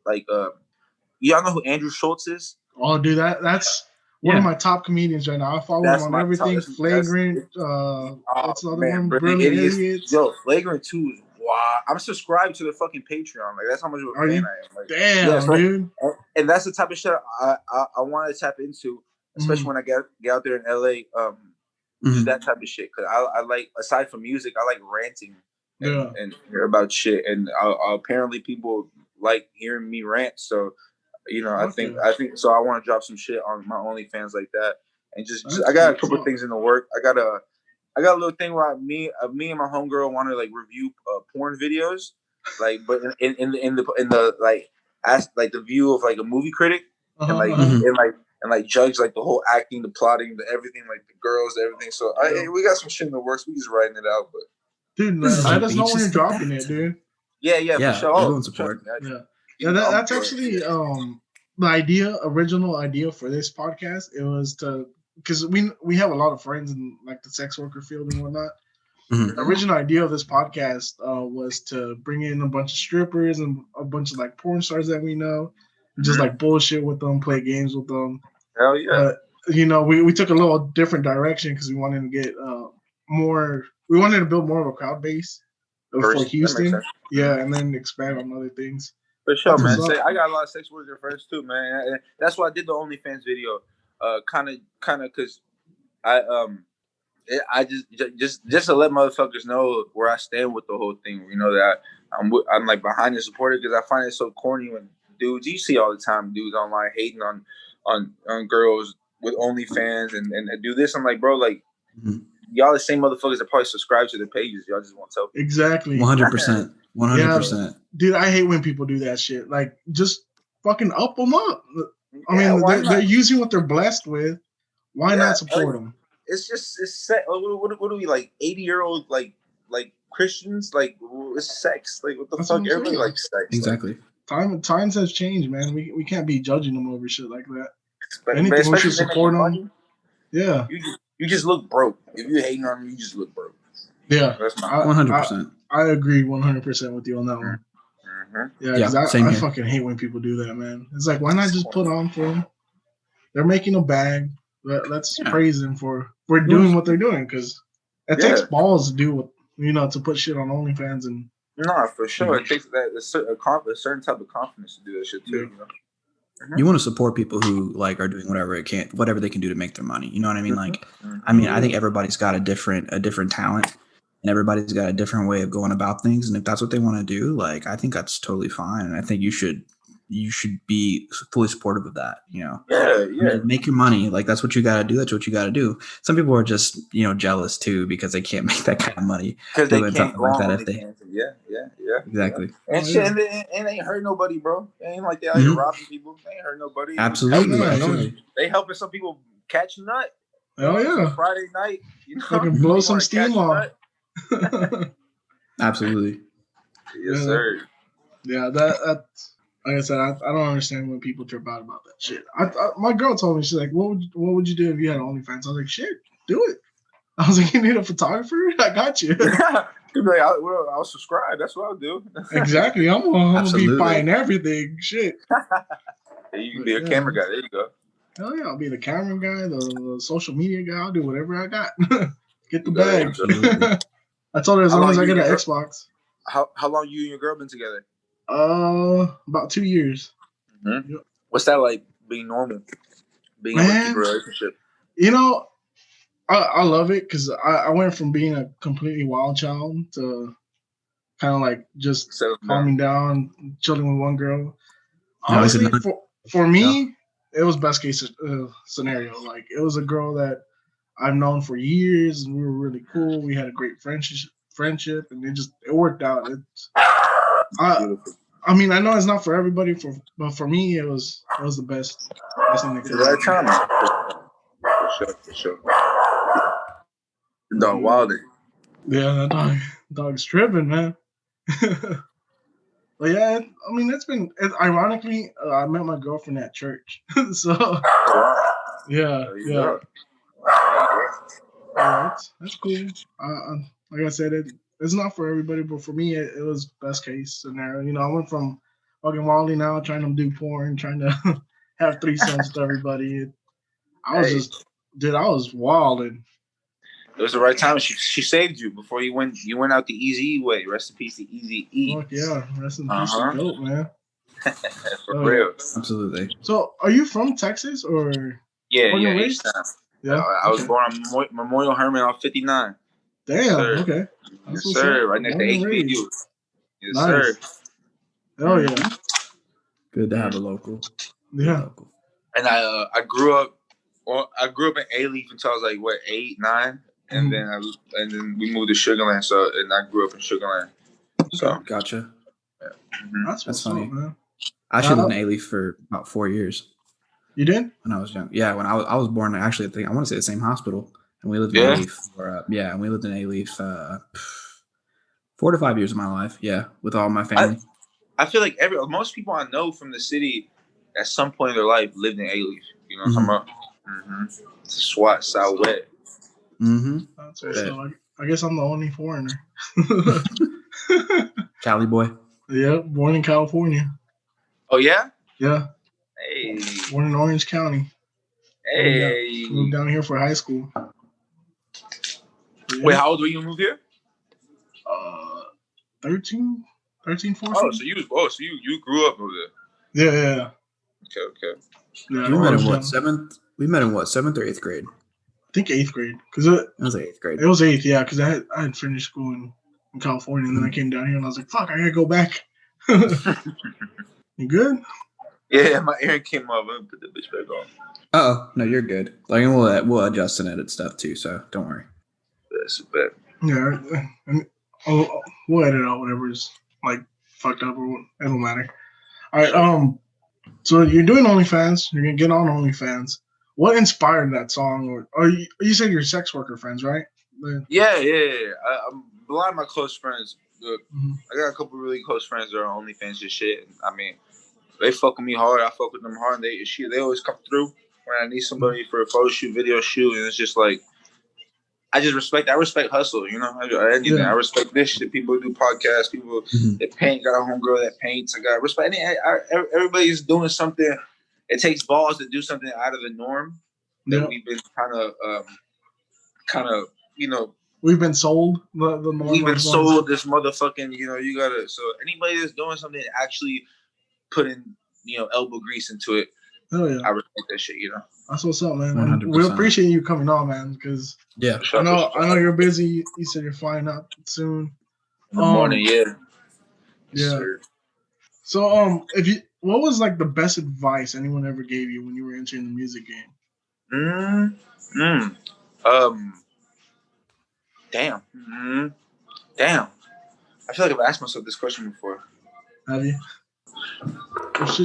B: y'all know who Andrew Schultz is?
A: Oh, dude, that's one of my top comedians right now. I follow him on everything. Flagrant. What's the other one? Brilliant Idiots.
B: Yo, Flagrant 2 is wow. I'm subscribed to their fucking Patreon. Like that's how much of a fan I am. Like,
A: damn, dude.
B: And that's the type of shit I want to tap into, especially when I get out there in LA. Just that type of shit. Because I like, aside from music, I like ranting and hear about shit. And apparently people like hearing me rant. So. I think so. I want to drop some shit on my OnlyFans like that, and just I got a couple of things in the work. I got a little thing where me and my homegirl want to review porn videos, but in the as the view of a movie critic, and judge the whole acting, the plotting, the everything, the girls, everything. So we got some shit in the works. We just writing it out, but
A: dude, let us know when you're dropping it, dude.
B: Yeah, for sure.
C: Everyone support.
A: Yeah, that's actually the original idea for this podcast. It was to because we have a lot of friends in like the sex worker field and whatnot.
C: Mhm.
A: The original idea of this podcast was to bring in a bunch of strippers and a bunch of like porn stars that we know, and just like bullshit with them, play games with them.
B: Hell yeah.
A: But we took a little different direction because we wanted to get more. We wanted to build more of a crowd base for
B: That makes
A: Houston.
B: sense.
A: Yeah, and then expand on other things.
B: For sure,
A: That's
B: man.
A: what's up.
B: I got a lot of sex worker friends too, man. And that's why I did the OnlyFans video. Kind of, because I just to let motherfuckers know where I stand with the whole thing. You know that I'm like behind the supporter because I find it so corny when dudes you see all the time dudes online hating on girls with OnlyFans and do this. I'm like, bro, like y'all the same motherfuckers that probably subscribe to their pages. Y'all just won't tell people.
A: Exactly.
C: 100%. 100%.
A: Dude, I hate when people do that shit. Like, just fucking up them up. I
B: Yeah,
A: mean, they're using what they're blessed with. Why not support them?
B: It's sex. What are we like 80-year-old like Christians? Like it's sex. Like what the
A: That's
B: fuck?
A: what I'm
B: Everybody
A: saying.
B: likes sex.
C: Exactly.
A: Times has changed, man. We can't be judging them over shit like that.
B: But
A: Anything we should support them.
B: money,
A: Yeah.
B: You just look broke. If you hating on them, you just look broke.
A: Yeah.
B: That's my
C: 100%.
A: I agree 100% with you on that one. Yeah, because I fucking hate when people do that, man. It's like, why not just put on for them? They're making a bag. Let's praise them for doing what they're doing, because it takes balls to do what to put shit on OnlyFans and.
B: No, for sure. It takes a certain type of confidence to do that shit too.
A: Yeah.
C: You want to support people who like are doing whatever they can do to make their money. You know what I mean? Like, I think everybody's got a different talent, and everybody's got a different way of going about things. And if that's what they want to do, like, I think that's totally fine. And I think you should be fully supportive of that. Make your money. Like, that's what you got to do. That's what you got to do. Some people are just jealous too because they can't make that kind of money
B: because they can't
C: something like that. If they exactly.
B: And shit, and they ain't hurt nobody, bro. They ain't like they out here robbing people. They ain't hurt nobody.
C: Absolutely.
B: They helping some people catch a nut.
A: Oh yeah.
B: Friday night,
A: fucking blow some steam off.
C: Absolutely.
B: Yes, sir.
A: Yeah, that. Like I said, I don't understand when people trip out about that shit. My girl told me, she's like, "What would you do if you had OnlyFans?" I was like, "Shit, do it." I was like, "You need a photographer? I got you."
B: You'd be like, I'll subscribe. That's what I'll do.
A: Exactly. I'm gonna be buying everything. Shit.
B: You can be a camera guy. There you go.
A: Hell yeah, I'll be the camera guy, the social media guy. I'll do whatever I got. Get the bag. I told her as long as I get an Xbox.
B: How long you and your girl been together?
A: About 2 years.
B: Mm-hmm. Yep. What's that like? Being normal, being able to keep a relationship.
A: I love it because I went from being a completely wild child to kind of like just calming down, chilling with one girl. Honestly, for me, it was best case scenario. Like, it was a girl that I've known for years, and we were really cool. We had a great friendship, and it worked out. I mean, I know it's not for everybody, but for me, it was the best thing that could happen.
B: For sure. Dog Wilder.
A: Yeah, that dog's tripping, man. But yeah, I mean, ironically, I met my girlfriend at church. So yeah. That's cool. Like I said, it's not for everybody, but for me, it was best case scenario. I went from fucking wilding out, trying to do porn, trying to have threesomes with everybody. I was wilding.
B: It was the right time. She saved you before you went. You went out the easy way. Rest in peace, the easy E.
A: Fuck yeah, rest in peace, the goat, man.
B: For real,
C: absolutely.
A: So, are you from Texas or?
B: Yeah, H-Town. Yeah, I was born on Memorial Herman on 59.
A: Damn. Okay.
B: Yes, sir. Right next to HBU. Yes, sir.
A: Oh yeah.
C: Good to have a local.
A: Yeah.
B: And I grew up. Well, I grew up in A-Leaf until I was like 8, 9, and then we moved to Sugarland. And I grew up in Sugarland. So
C: gotcha.
B: Yeah.
A: That's
C: funny.
A: Up, man.
C: I actually lived in A-Leaf for about 4 years.
A: You did?
C: When I was young. Yeah, when I was born, actually, I want to say the same hospital, and we lived in A-Leaf. And we lived in A-Leaf 4 to 5 years of my life. Yeah, with all my family.
B: I feel like most people I know from the city at some point in their life lived in A-Leaf. You know what I'm talking about? Mm-hmm. It's a SWAT Southwest.
C: Mm-hmm.
A: That's what's up. I guess I'm the only foreigner.
C: Cali boy.
A: Yeah, born in California.
B: Oh yeah.
A: Yeah.
B: Hey.
A: Born in Orange County.
B: Hey.
A: Moved down here for high school.
B: Wait, how old were you moved here?
A: 13, 14.
B: Oh, so you grew up over there.
A: Yeah.
B: Okay.
A: Yeah,
C: We met in what, seventh? We met in what, 7th or 8th grade?
A: I think 8th grade. Because it
C: was 8th grade.
A: It was 8th, yeah, because I had finished school in California, and then I came down here, and I was like, fuck, I gotta go back. You good?
B: Yeah, my earring came off. I'm gonna put the bitch back on.
C: Oh no, you're good. Like, and we'll adjust and edit stuff too, so don't worry.
B: That's bad.
A: Yeah, and we'll edit out whatever's like fucked up, or it don't matter. All right, so you're doing OnlyFans. You're gonna get on OnlyFans. What inspired that song? Or you said you're sex worker friends, right?
B: Yeah. I'm a lot of my close friends. Look, I got a couple really close friends that are on OnlyFans and shit. I mean, they fuck with me hard. I fuck with them hard. And they always come through when I need somebody for a photo shoot, video shoot, and it's just like I respect hustle. You know, anything. I respect this shit. People do podcasts. People that paint. Got a homegirl that paints. I got respect. Everybody's doing something. It takes balls to do something out of the norm that we've been kind of, you know.
A: We've been sold the norm.
B: We've been sold this motherfucking. You know, you gotta. So anybody that's doing something actually putting, elbow grease into it.
A: Oh yeah,
B: I respect that shit. You know.
A: That's what's up, man. 100%. We appreciate you coming on, man. Because I know you're busy. You said you're flying out soon.
B: In the morning, yeah.
A: Sir. So, what was like the best advice anyone ever gave you when you were entering the music game?
B: Damn. Damn. I feel like I've asked myself this question before.
A: Have you?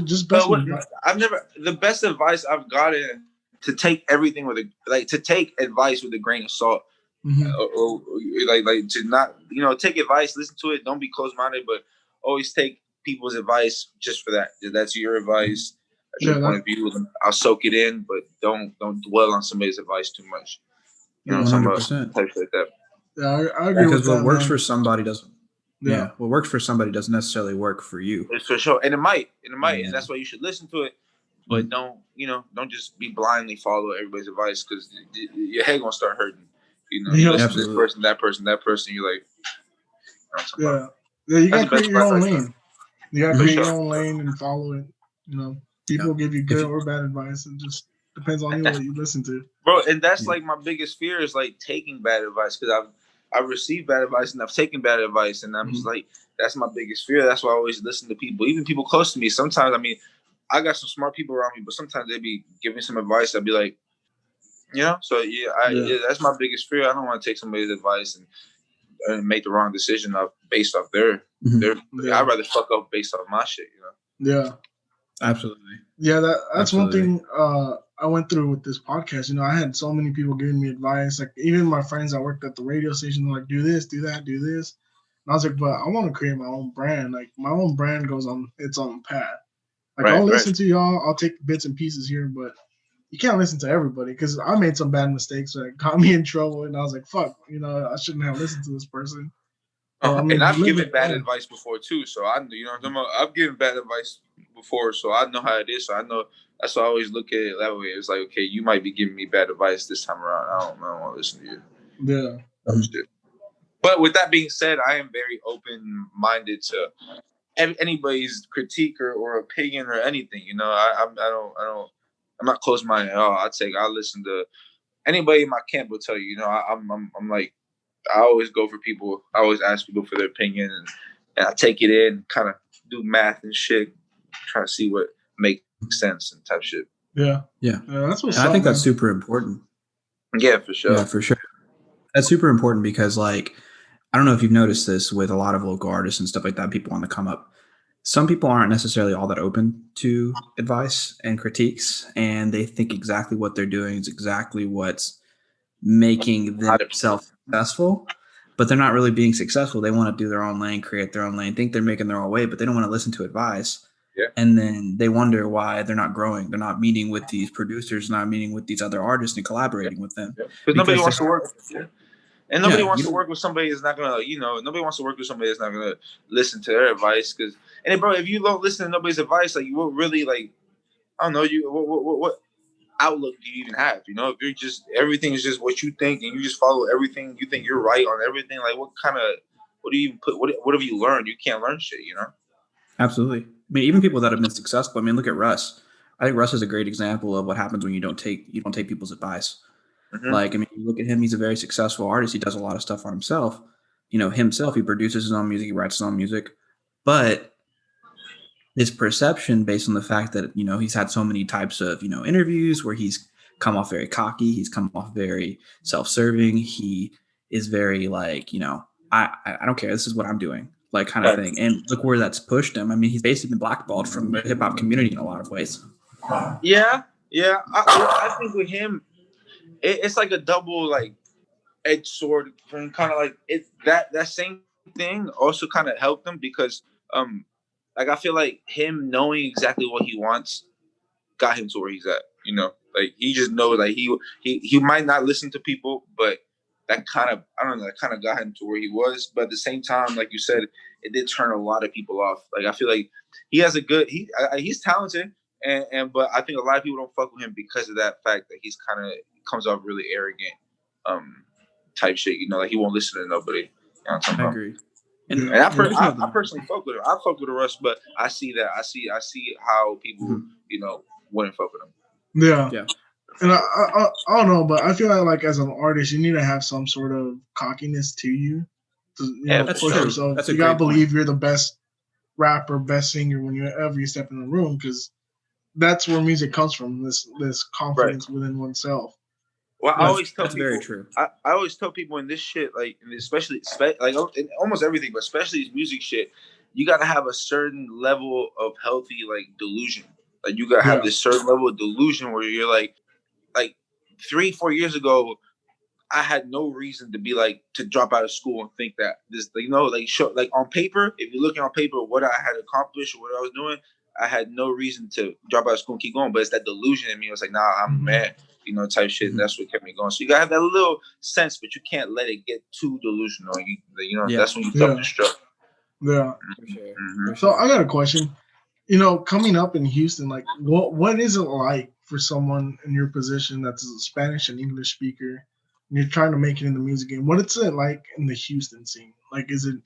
A: Just
B: best the best advice I've gotten to take everything to take advice with a grain of salt, or to not, take advice, listen to it, don't be closed-minded, but always take people's advice just for that. That's your advice, that's your point of view. I'll soak it in, but don't dwell on somebody's advice too much.
C: 100%.
B: Types like that.
A: Yeah, I agree with that.
C: Because what works for somebody doesn't. Yeah, what works for somebody doesn't necessarily work for you.
B: It's for sure, and it might, and that's why you should listen to it. But don't just be blindly follow everybody's advice, because your head gonna start hurting. You listen to this person, that person. You're like,
A: you gotta create your own lane. You gotta create your own lane and follow it. People give you good or bad advice. It just depends on you what you listen to,
B: bro. And that's like my biggest fear is like taking bad advice, because I've received bad advice and I've taken bad advice, and I'm just like, that's my biggest fear. That's why I always listen to people, even people close to me. Sometimes, I got some smart people around me, but sometimes they be giving some advice. I'd be like, so that's my biggest fear. I don't want to take somebody's advice and make the wrong decision based off their. I'd rather fuck up based off my shit.
A: Yeah,
C: absolutely.
A: Yeah, that's absolutely. One thing I went through with this podcast. I had so many people giving me advice. Like even my friends that worked at the radio station, they're like, do this, do that, do this. And I was like, but I want to create my own brand. Like my own brand goes on its own path. Like I'll listen to y'all. I'll take bits and pieces here, but you can't listen to everybody, because I made some bad mistakes that got me in trouble. And I was like, fuck, I shouldn't have listened to this person.
B: And I've given bad advice before too. So I've given bad advice before, so I know how it is. So I know. That's why I always look at it that way. It's like, okay, you might be giving me bad advice this time around. I don't want to listen to you.
A: Yeah.
B: But with that being said, I am very open-minded to anybody's critique or opinion or anything. I'm not close-minded at all. I'll listen to anybody in my camp will tell you. I'm like, I always go for people. I always ask people for their opinion, and I take it in, kind of do math and shit, try to see what makes sense and type shit.
A: Yeah. That's what
C: I think that's super important.
B: Yeah, for sure.
C: Yeah, for sure. That's super important because, like, I don't know if you've noticed this with a lot of local artists and stuff like that. People want to come up. Some people aren't necessarily all that open to advice and critiques, and they think exactly what they're doing is exactly what's making themselves successful, but they're not really being successful. They want to do their own lane, create their own lane, think they're making their own way, but they don't want to listen to advice.
B: Yeah.
C: And then they wonder why they're not growing. They're not meeting with these producers, not meeting with these other artists and collaborating with them.
B: Because nobody wants to work. And nobody wants to
C: don't-
B: work with somebody that's not gonna, nobody wants to work with somebody that's not gonna listen to their advice. Because, and bro, if you don't listen to nobody's advice, like, you will really, like, I don't know, what outlook do you even have? If you're just, everything is just what you think, and you just follow everything, you think you're right on everything. Like, what do you even put? What have you learned? You can't learn shit.
C: Absolutely. I mean, even people that have been successful. I mean, look at Russ. I think Russ is a great example of what happens when you don't take people's advice.
B: Mm-hmm.
C: Like, I mean, you look at him, he's a very successful artist. He does a lot of stuff on himself. Himself, he produces his own music, he writes his own music. But his perception based on the fact that, he's had so many types of, interviews where he's come off very cocky, he's come off very self-serving. He is very like, I don't care. This is what I'm doing, like, kind of thing. And look where that's pushed him. I mean, he's basically been blackballed from the hip hop community in a lot of ways.
B: Yeah. I think with him, it's like a double, like, edged sword, kind of like it. That same thing also kind of helped him because, like, I feel like him knowing exactly what he wants got him to where he's at. Like, he just knows, like, he might not listen to people, but that kind of, I don't know, that kind of got him to where he was. But at the same time, like you said, it did turn a lot of people off. Like, I feel like he has a good, he's talented, but I think a lot of people don't fuck with him because of that fact that he's kind of comes off really arrogant, type shit. Like, he won't listen to nobody.
C: I agree.
B: And I personally fuck with him. I fuck with the Russ, but I see that. I see how people, wouldn't fuck with him.
A: Yeah. And I don't know, but I feel like as an artist, you need to have some sort of cockiness to you.
C: That's
A: push
C: true.
A: yourself.
C: That's
A: you gotta believe you're the best rapper, best singer whenever you step in the room, because that's where music comes from. This confidence within oneself.
B: Well, I always tell
C: that's
B: people,
C: very true.
B: I always tell people in this shit, like, especially like in almost everything, but especially music shit, you got to have a certain level of healthy, like, delusion. Like, you got to have this certain level of delusion where you're like 3-4 years ago, I had no reason to be like, to drop out of school and think that this, like on paper, if you're looking on paper, what I had accomplished or what I was doing, I had no reason to drop out of school and keep going. But it's that delusion in me. It was like, nah, I'm mad, type shit. And that's what kept me going. So you gotta have that little sense, but you can't let it get too delusional. That's when you self-destruct.
A: Yeah.
C: For sure.
B: Mm-hmm.
A: So I got a question. Coming up in Houston, like, what is it like for someone in your position that's a Spanish and English speaker, and you're trying to make it in the music game? What is it like in the Houston scene? Like, is it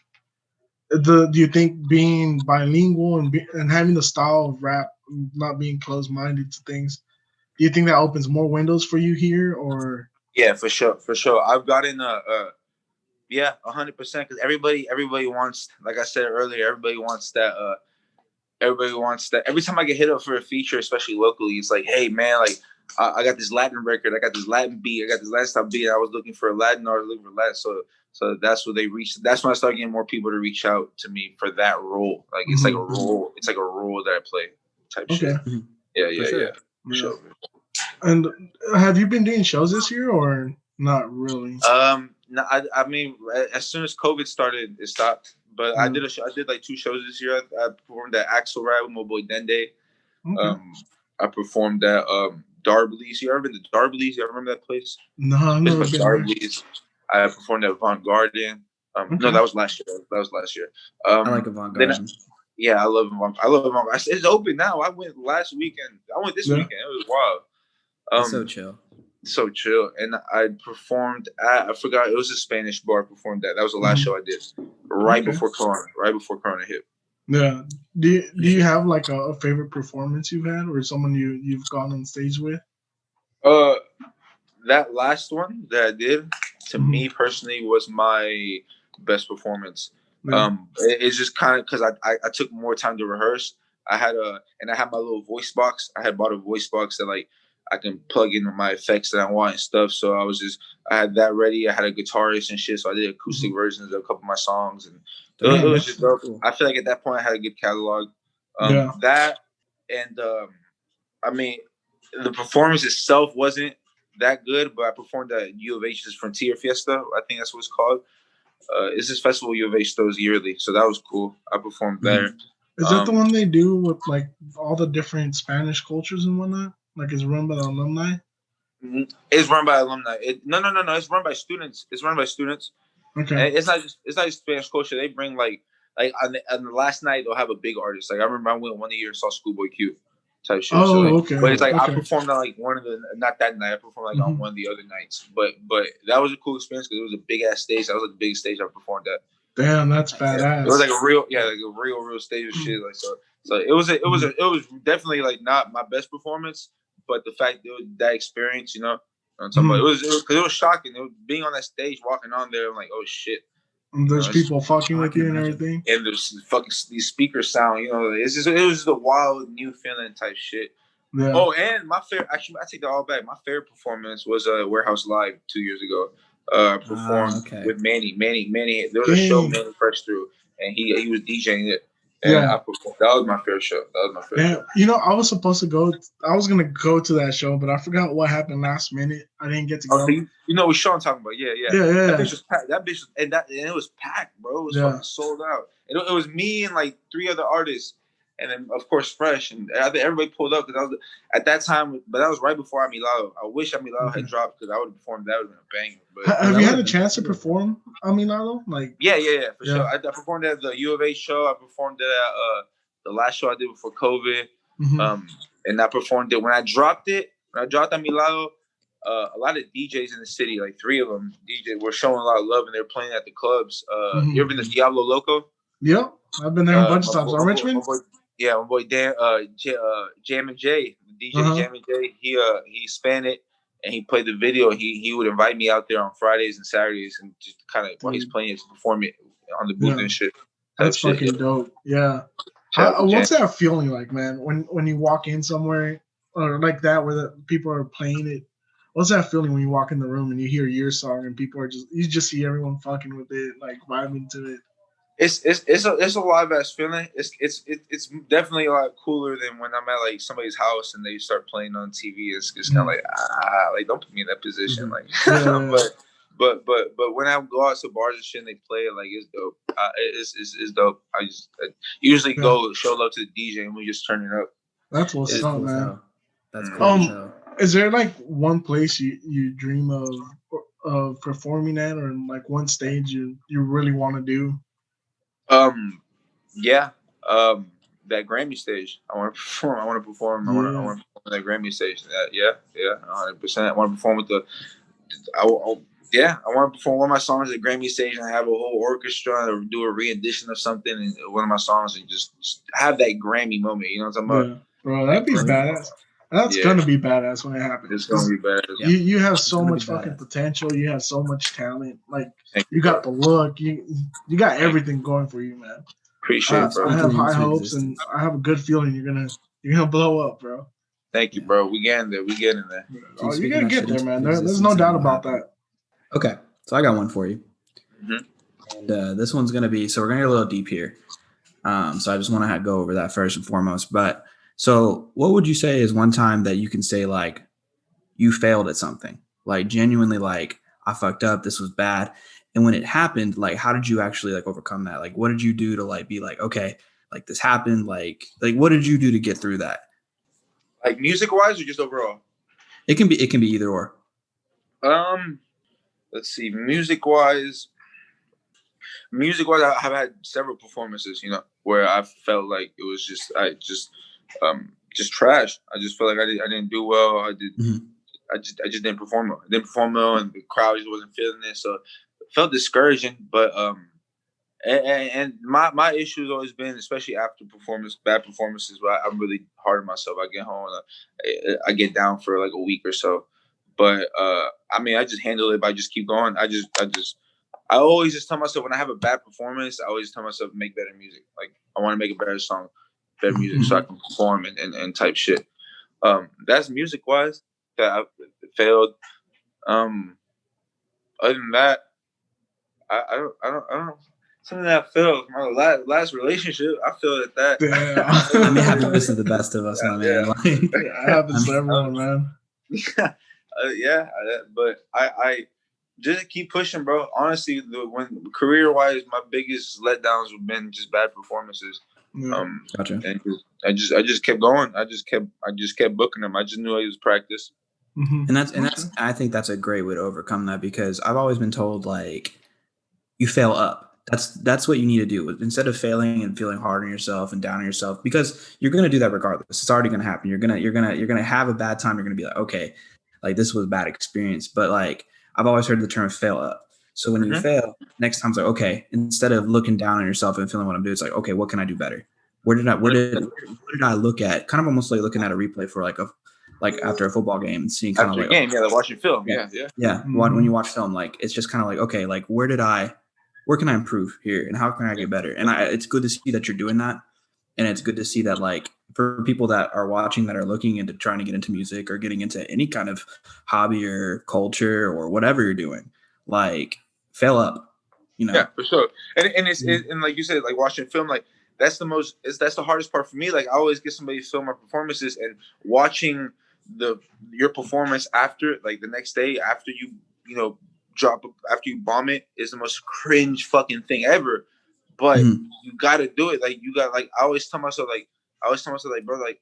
A: do you think being bilingual and having the style of rap, not being closed-minded to things, do you think that opens more windows for you here, or?
B: Yeah, for sure. I've gotten 100%, because everybody wants, like I said earlier, everybody wants that. Every time I get hit up for a feature, especially locally, it's like, hey man, like, I got this Latin record, I got this Latin beat, I got this Latin style beat. I was looking for a Latin artist, looking for Latin. So that's what they reached. That's when I started getting more people to reach out to me for that role. Like, it's like a role. It's like a role that I play, type shit. Yeah. For sure.
A: And have you been doing shows this year or not really?
B: No, I mean, as soon as COVID started, it stopped. But I did like 2 shows this year. I performed at Axel Ride with my boy Dende.
A: Okay.
B: I performed at Darby's. You ever been to Darby's? You remember that place?
A: No, I've never been.
B: Darby's. I performed at Avant Garden. No, that was last year.
C: I like Avant Garden.
B: Yeah, I love Avant. It's open now. I went last weekend. I went this weekend. It was wild.
C: It's so chill.
B: So chill. And I performed at, I forgot, it was a Spanish bar I performed at. That was the last show I did. Right before Corona hit.
A: Yeah. Do you have like a favorite performance you've had, or someone you've gone on stage with?
B: That last one that I did, to me personally, was my best performance. It's just kind of because I took more time to rehearse. I had my little voice box. I had bought a voice box that, like, I can plug in my effects that I want and stuff. So I had that ready. I had a guitarist and shit. So I did acoustic versions of a couple of my songs, and it was just dope. Cool. I feel like at that point I had a good catalog. That and I mean, the performance itself wasn't that good, but I performed at U of H's Frontier Fiesta. I think that's what it's called. It's this festival U of H throws yearly, so that was cool. I performed there.
A: Is that the one they do with like all the different Spanish cultures and whatnot? Like it's run by the alumni?
B: It's run by alumni. No. It's run by students. It's run by students.
A: Okay.
B: And it's not just Spanish culture. They bring like on the last night they'll have a big artist. Like I remember I went one year and saw Schoolboy Q type shit.
A: Oh,
B: so, like,
A: okay.
B: But it's like
A: okay.
B: I performed on like one of the not that night. I performed like on one of the other nights. But that was a cool experience because it was a big ass stage. That was like the biggest stage I performed at.
A: Damn, that's badass.
B: It was like a real stage of shit. Like so it was definitely like not my best performance, but the fact that experience, you know, I'm talking about, it was shocking. It was being on that stage, walking on there, I'm like, oh shit.
A: And there's people fucking with you and everything.
B: And there's fucking these speakers sound, you know, it was just a wild new feeling type shit. Yeah. Oh, and my favorite, actually, I take that all back. My favorite performance was Warehouse Live 2 years ago. Performed with Manny. There was a show Manny first through, and he was DJing it. And I performed. That was my favorite show.
A: Show. You know, I was supposed to go. I was gonna go to that show, but I forgot what happened last minute. I didn't get to go.
B: So you know what Sean talking about? Yeah. That bitch was packed. And it was packed, bro. It was fucking sold out. It was me and like 3 other artists. And then, of course, Fresh. And I think everybody pulled up because I was at that time, but that was right before Amilado. I wish Amilado had dropped because I would have performed. That would have been a banger. But
A: have you had a chance to perform Amilado? Like,
B: yeah, for sure. I performed at the U of A show. I performed at the last show I did before COVID. And I performed it when I dropped Amilado. A lot of DJs in the city, like 3 of them, were showing a lot of love, and they're playing at the clubs. You ever been to Diablo Loco?
A: Yep, I've been there a bunch of times. On Richmond.
B: My boy Dan, Jam and J, DJ Jam and J, he spanned it and he played the video. He would invite me out there on Fridays and Saturdays and just kind of while he's playing it to perform it on the booth and shit.
A: That's fucking dope. Yeah. What's that feeling like, man? When you walk in somewhere or like that where the people are playing it? What's that feeling when you walk in the room and you hear your song and people are you just see everyone fucking with it, like vibing to it?
B: It's a live ass feeling. It's definitely a lot cooler than when I'm at like somebody's house and they start playing on TV. It's kind of like don't put me in that position. Like, but when I go out to bars and shit and they play it, like it's dope. It's dope. I usually go show love to the DJ and we just turn it up.
A: That's what's up,
C: cool,
A: man.
C: That's cool.
A: Is there like one place you dream of performing at, or like one stage you really want to do?
B: That Grammy stage. I want to perform. I want to perform on that Grammy stage. 100%. I want to perform with I want to perform one of my songs at Grammy stage and have a whole orchestra or do a re-edition of something in one of my songs and just have that Grammy moment. You know what I'm talking about?
A: Bro, that'd be badass. That's gonna be badass when it happens.
B: It's gonna be badass.
A: You have so much fucking potential. You have so much talent. Like you got the look. You got everything going for you, man.
B: Appreciate it, bro.
A: I have high hopes and I have a good feeling you're gonna blow up, bro.
B: Thank you, bro. We getting there.
A: Oh, you're gonna get there, man. There's no doubt about that.
C: Okay, so I got one for you. And this one's gonna be, so we're gonna get a little deep here. So I just want to go over that first and foremost. But so what would you say is one time that you can say like you failed at something, like genuinely, like I fucked up, this was bad, and when it happened, like how did you actually like overcome that? Like what did you do to like be like, okay, like this happened, like what did you do to get through that?
B: Like music wise or just overall?
C: It can be either or.
B: Let's see, music wise, I have had several performances, you know, where I felt like it was just trash. I just felt like I didn't do well. I just didn't perform well. I didn't perform well, and the crowd just wasn't feeling it. So it felt discouraging. But and my issue has always been, especially after bad performances, where I'm really hard on myself. I get home, and I get down for like a week or so. But I mean, I just handle it by just keep going. I always just tell myself when I have a bad performance, I always tell myself make better music. Like I want to make a better song, better music, so I can perform and type shit. That's music wise that I failed. Other than that, I don't. Something that I failed. My last relationship, I failed at that.
A: Damn.
C: I mean, happens to the best of us, my man. Like,
A: it happens to everyone, man.
B: But I just keep pushing, bro. Honestly, when career-wise, my biggest letdowns have been just bad performances.
C: Gotcha.
B: And I just kept going. I just kept booking them. I just knew it was practice.
C: And that's I think that's a great way to overcome that, because I've always been told like you fail up. That's what you need to do. Instead of failing and feeling hard on yourself and down on yourself, because you're gonna do that regardless. It's already gonna happen. You're gonna have a bad time. You're gonna be like, okay, like this was a bad experience. But like I've always heard the term fail up. So when you fail, next time it's like, okay, instead of looking down on yourself and feeling what I'm doing, it's like, okay, what can I do better? What did I look at? Kind of almost like looking at a replay for like after a football game and seeing kind
B: After
C: of
B: a
C: like
B: game, like watching film. Yeah.
C: When you watch film, like it's just kind of like, okay, like where can I improve here and how can I get better? And it's good to see that you're doing that. And it's good to see that, like, for people that are watching, that are looking into trying to get into music or getting into any kind of hobby or culture or whatever you're doing, like fail up,
B: Yeah, for sure. And and like you said, like watching film, like that's the hardest part for me. Like I always get somebody to film my performances, and watching your performance after, like the next day after you drop, after you bomb it, is the most cringe fucking thing ever. But you gotta do it. Like you got, like I always tell myself, like, bro, like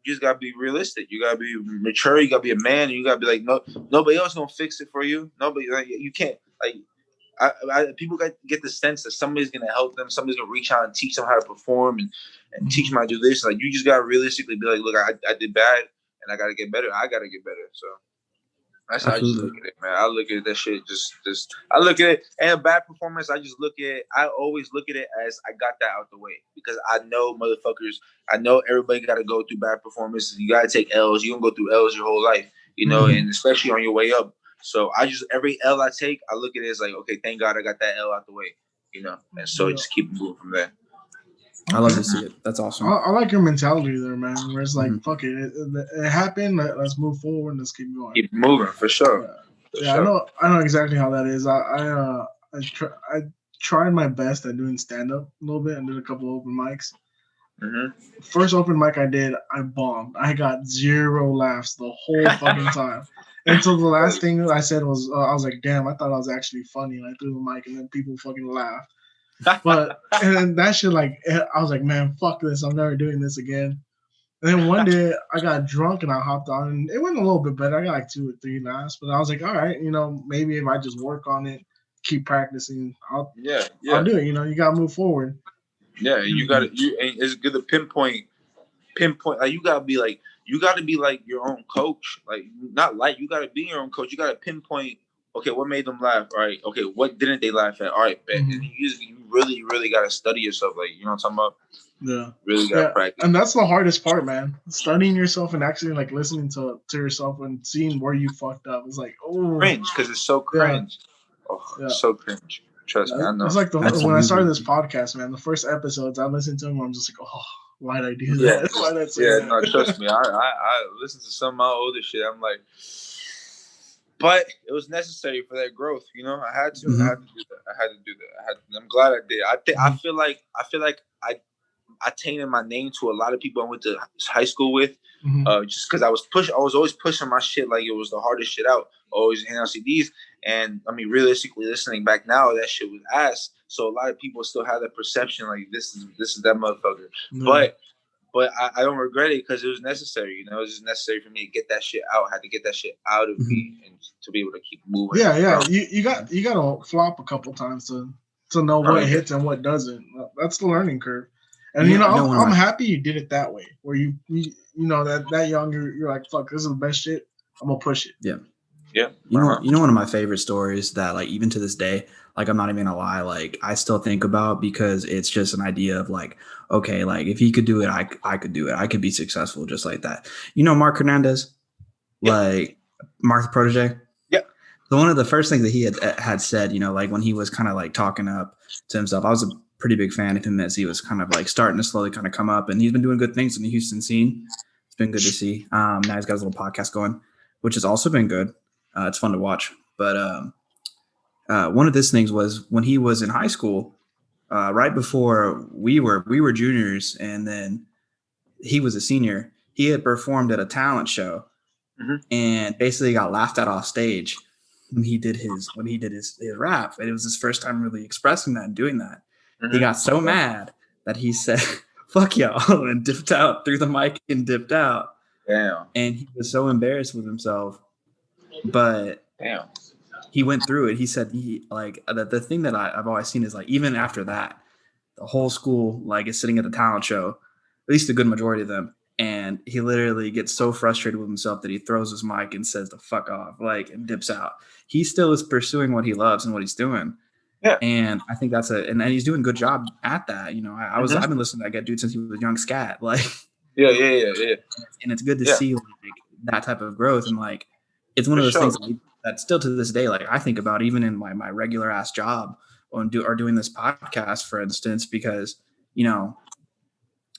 B: you just gotta be realistic. You gotta be mature. You gotta be a man. And you gotta be like, no, nobody else gonna fix it for you. Nobody, like you can't, like. People get the sense that somebody's gonna help them. Somebody's gonna reach out and teach them how to perform and teach them how to do this. Like you just gotta realistically be like, look, I did bad and I gotta get better. I gotta get better. So that's how I just look at it, man. I look at that shit just I look at it, and a bad performance, I always look at it as I got that out the way, because I know motherfuckers, I know everybody gotta go through bad performances. You gotta take L's. You're gonna go through L's your whole life, and especially on your way up. So every L I take, I look at it as like, okay, thank God I got that L out the way, and so just keep moving from there.
C: I love to see it. That's awesome.
A: I like your mentality there, man. Where it's like, fuck it, it happened. Let's move forward. Let's keep going.
B: Keep moving for sure.
A: Sure. I know exactly how that is. I tried my best at doing stand up a little bit and did a couple of open mics. First open mic I did, I bombed. I got 0 laughs the whole fucking time. Until the last thing I said was, I was like, damn, I thought I was actually funny. And I threw the mic, and then people fucking laughed. But and then that shit, like, I was like, man, fuck this. I'm never doing this again. And then one day I got drunk and I hopped on, and it went a little bit better. I got like 2 or 3 laughs, but I was like, all right, maybe if I just work on it, keep practicing, I'll do it. You gotta move forward.
B: Yeah, you got to. It's good to pinpoint. Like you gotta be like your own coach. Like you gotta be your own coach. You gotta pinpoint. Okay, what made them laugh? All right. Okay, what didn't they laugh at? All right, bet. And you really, really gotta study yourself. Like, you know what I'm talking about?
A: Yeah.
B: Really gotta practice.
A: And that's the hardest part, man. Studying yourself and actually like listening to yourself and seeing where you fucked up. It's like, oh,
B: cringe, because it's so cringe. Yeah. It's so cringe. Trust me, I know.
A: It's like when I started this podcast, man. The first episodes, I listened to them. I'm just like, oh, why'd I do that? Why'd I say that?
B: No, trust me. I listened to some of my older shit. I'm like, but it was necessary for that growth. I had to. I had to do that. I'm glad I did. I feel like I tainted my name to a lot of people I went to high school with, just because I was always pushing my shit like it was the hardest shit out. Always handing out CDs, and I mean, realistically, listening back now, that shit was ass. So a lot of people still have that perception, like this is that motherfucker. But I don't regret it, because it was necessary. It was just necessary for me to get that shit out. I had to get that shit out of me and to be able to keep moving.
A: Yeah. You got to flop a couple times to know what hits and what doesn't. That's the learning curve. And I'm happy you did it that way, where you that young, you're like, fuck, this is the best shit. I'm gonna push it.
C: Yeah. Yeah. You know one of my favorite stories that, like, even to this day, like, I'm not even gonna lie, like, I still think about, because it's just an idea of like, okay, like, if he could do it, I could do it. I could be successful just like that. Mark Hernandez, like Mark the Protege.
B: Yeah.
C: So one of the first things that he had said, like when he was kind of like talking up to himself, I was a pretty big fan of him as he was kind of like starting to slowly kind of come up, and he's been doing good things in the Houston scene. It's been good to see. Now he's got his little podcast going, which has also been good. It's fun to watch. But one of his things was when he was in high school, right before we were juniors, and then he was a senior. He had performed at a talent show, and basically got laughed at off stage when he did his rap. And it was his first time really expressing that and doing that. He got so mad that he said, fuck y'all, and dipped out, threw the mic and dipped out.
B: Damn.
C: And he was so embarrassed with himself. But
B: Damn.
C: he went through it. He said the thing that I've always seen is like, even after that, the whole school like is sitting at the talent show, at least a good majority of them. And he literally gets so frustrated with himself that he throws his mic and says the fuck off, like, and dips out. He still is pursuing what he loves and what he's doing.
B: Yeah.
C: And I think and he's doing a good job at that. You know, I've been listening to that dude since he was young scat. Like,
B: Yeah.
C: and it's good to see like that type of growth. And like, it's one of those things that still to this day, like I think about even in my regular ass job doing this podcast, for instance, because, you know,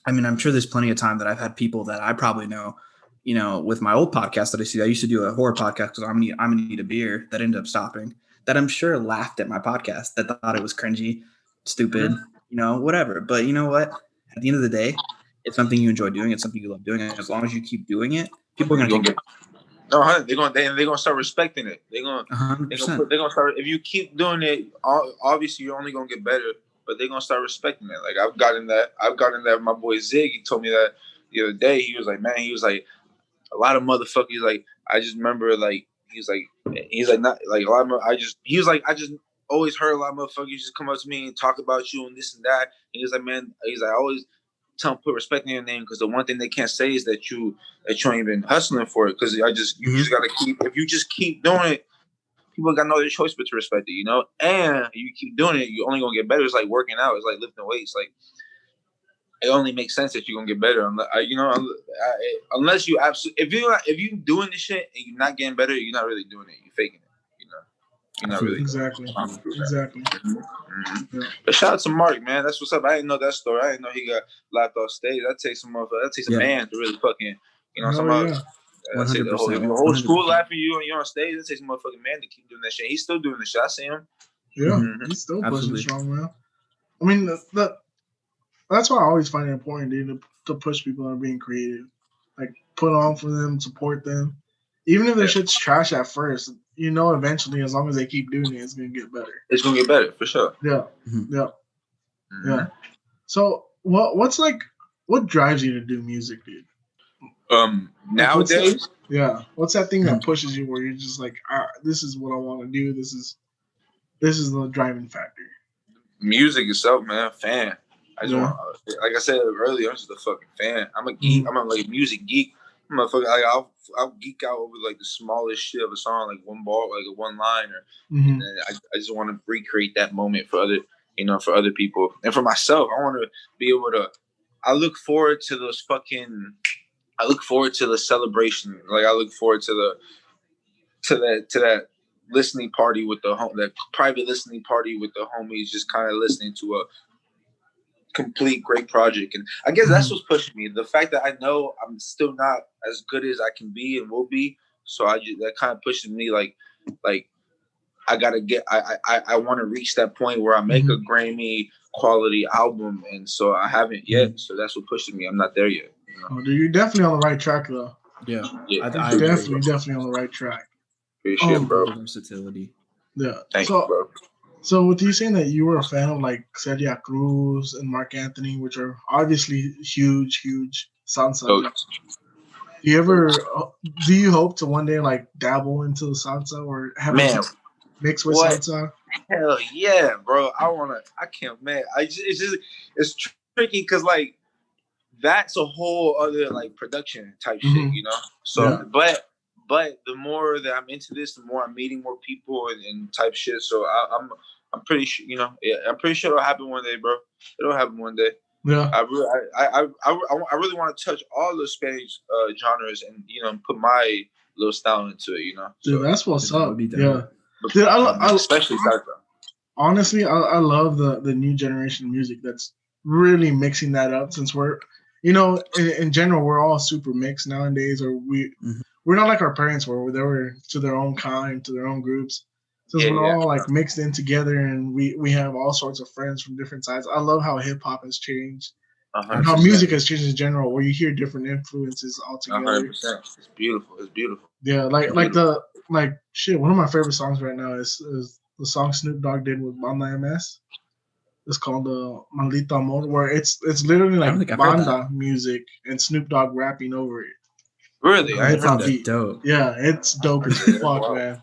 C: I mean, I'm sure there's plenty of time that I've had people that I probably know, you know, with my old podcast that I used to do a horror podcast because I'm gonna need a beer, that ended up stopping, that I'm sure laughed at my podcast, that thought it was cringy, stupid, you know, whatever. But you know what? At the end of the day, it's something you enjoy doing. It's something you love doing. And as long as you keep doing it, people are gonna take it.
B: No, they're gonna start respecting it. They're gonna start. If you keep doing it, obviously you're only gonna get better. But they're gonna start respecting it. Like I've gotten that. My boy Zig, he told me that the other day. He was like, man, a lot of motherfuckers. Like I just remember, like he's like not like a lot of. I just always heard a lot of motherfuckers just come up to me and talk about you and this and that. And he was like, man, I always tell them put respect in your name because the one thing they can't say is that you ain't been hustling for it because you just gotta keep. If you just keep doing it, people got no other choice but to respect it, you know? And you keep doing it, you're only going to get better. It's like working out. It's like lifting weights. Like, it only makes sense that you're going to get better. Unless you absolutely... If you're doing this shit and you're not getting better, you're not really doing it. You're faking it, you know? You're not really...
A: Exactly.
B: Mm-hmm. Yeah. But shout out to Mark, man. That's what's up. I didn't know that story. I didn't know he got laughed off stage. That takes a man to really fucking... You know what I'm talking about?
C: 100%.
B: The whole school laughing at you and you're on stage. It takes a motherfucking man to keep doing that shit. He's still doing the shit. I see him.
A: Yeah, he's still pushing strong, man. I mean, that's why I always find it important, dude, to push people that are being creative. Like, put on for them, support them. Even if their shit's trash at first, you know, eventually, as long as they keep doing it, it's going to get better.
B: It's going to get better, for sure.
A: Yeah, yeah. So, what drives you to do music, dude?
B: Nowadays,
A: what's that thing that pushes you where you're just like, this is what I want to do. This is the driving factor.
B: Music itself, man. Fan. I just want, like I said earlier, I'm just a fucking fan. I'm a geek. I'm a music geek. I'm a fucking like I'll geek out over like the smallest shit of a song, like one bar, like a one liner, and then I just want to recreate that moment for other people and for myself. I want to be able to. I look forward to the celebration. Like I look forward to that listening party with that private listening party with the homies, just kind of listening to a complete great project. And I guess that's what's pushing me. The fact that I know I'm still not as good as I can be and will be. So that kind of pushes me like I gotta I want to reach that point where I make a Grammy quality album, and so I haven't yet. So that's what pushes me. I'm not there yet. You know?
A: Oh, dude, you're definitely on the right track, though.
C: Yeah,
A: I definitely on the right track.
B: Appreciate, bro.
C: Versatility.
A: Yeah.
B: Thank you, bro.
A: So with you saying that you were a fan of like Celia Cruz and Mark Anthony, which are obviously huge salsa. Do you hope to one day like dabble into the salsa or have a mix with salsa?
B: Hell yeah, bro. I can't, man. It's tricky because like that's a whole other like production type shit, you know? So, but the more that I'm into this, the more I'm meeting more people and type shit. So I'm pretty sure, you know, I'm pretty sure it'll happen one day, bro. It'll happen one day.
A: Yeah.
B: I really want to touch all the Spanish genres and, you know, put my little style into it, you know.
A: Dude, so, that's what's up. Yeah. Dude,
B: especially salsa.
A: Honestly, I love the new generation music that's really mixing that up, since we're, you know, in general, we're all super mixed nowadays, or we're not like our parents were, where they were to their own kind, to their own groups. Since we're all like mixed in together, and we have all sorts of friends from different sides. I love how hip hop has changed, and how music has changed in general, where you hear different influences all together.
B: 100%. It's beautiful. It's beautiful.
A: Yeah, shit. One of my favorite songs right now is the song Snoop Dogg did with Mama MS. It's called Maldito Amor, where it's literally
C: I
A: like
C: don't think I've heard that.
A: banda music and Snoop Dogg rapping over it.
B: Really, I
A: Hip
B: ain't heard
A: hop
B: that.
C: That's
A: beat.
C: dope.
A: Yeah, it's dope as fuck,
B: Wow.
A: man.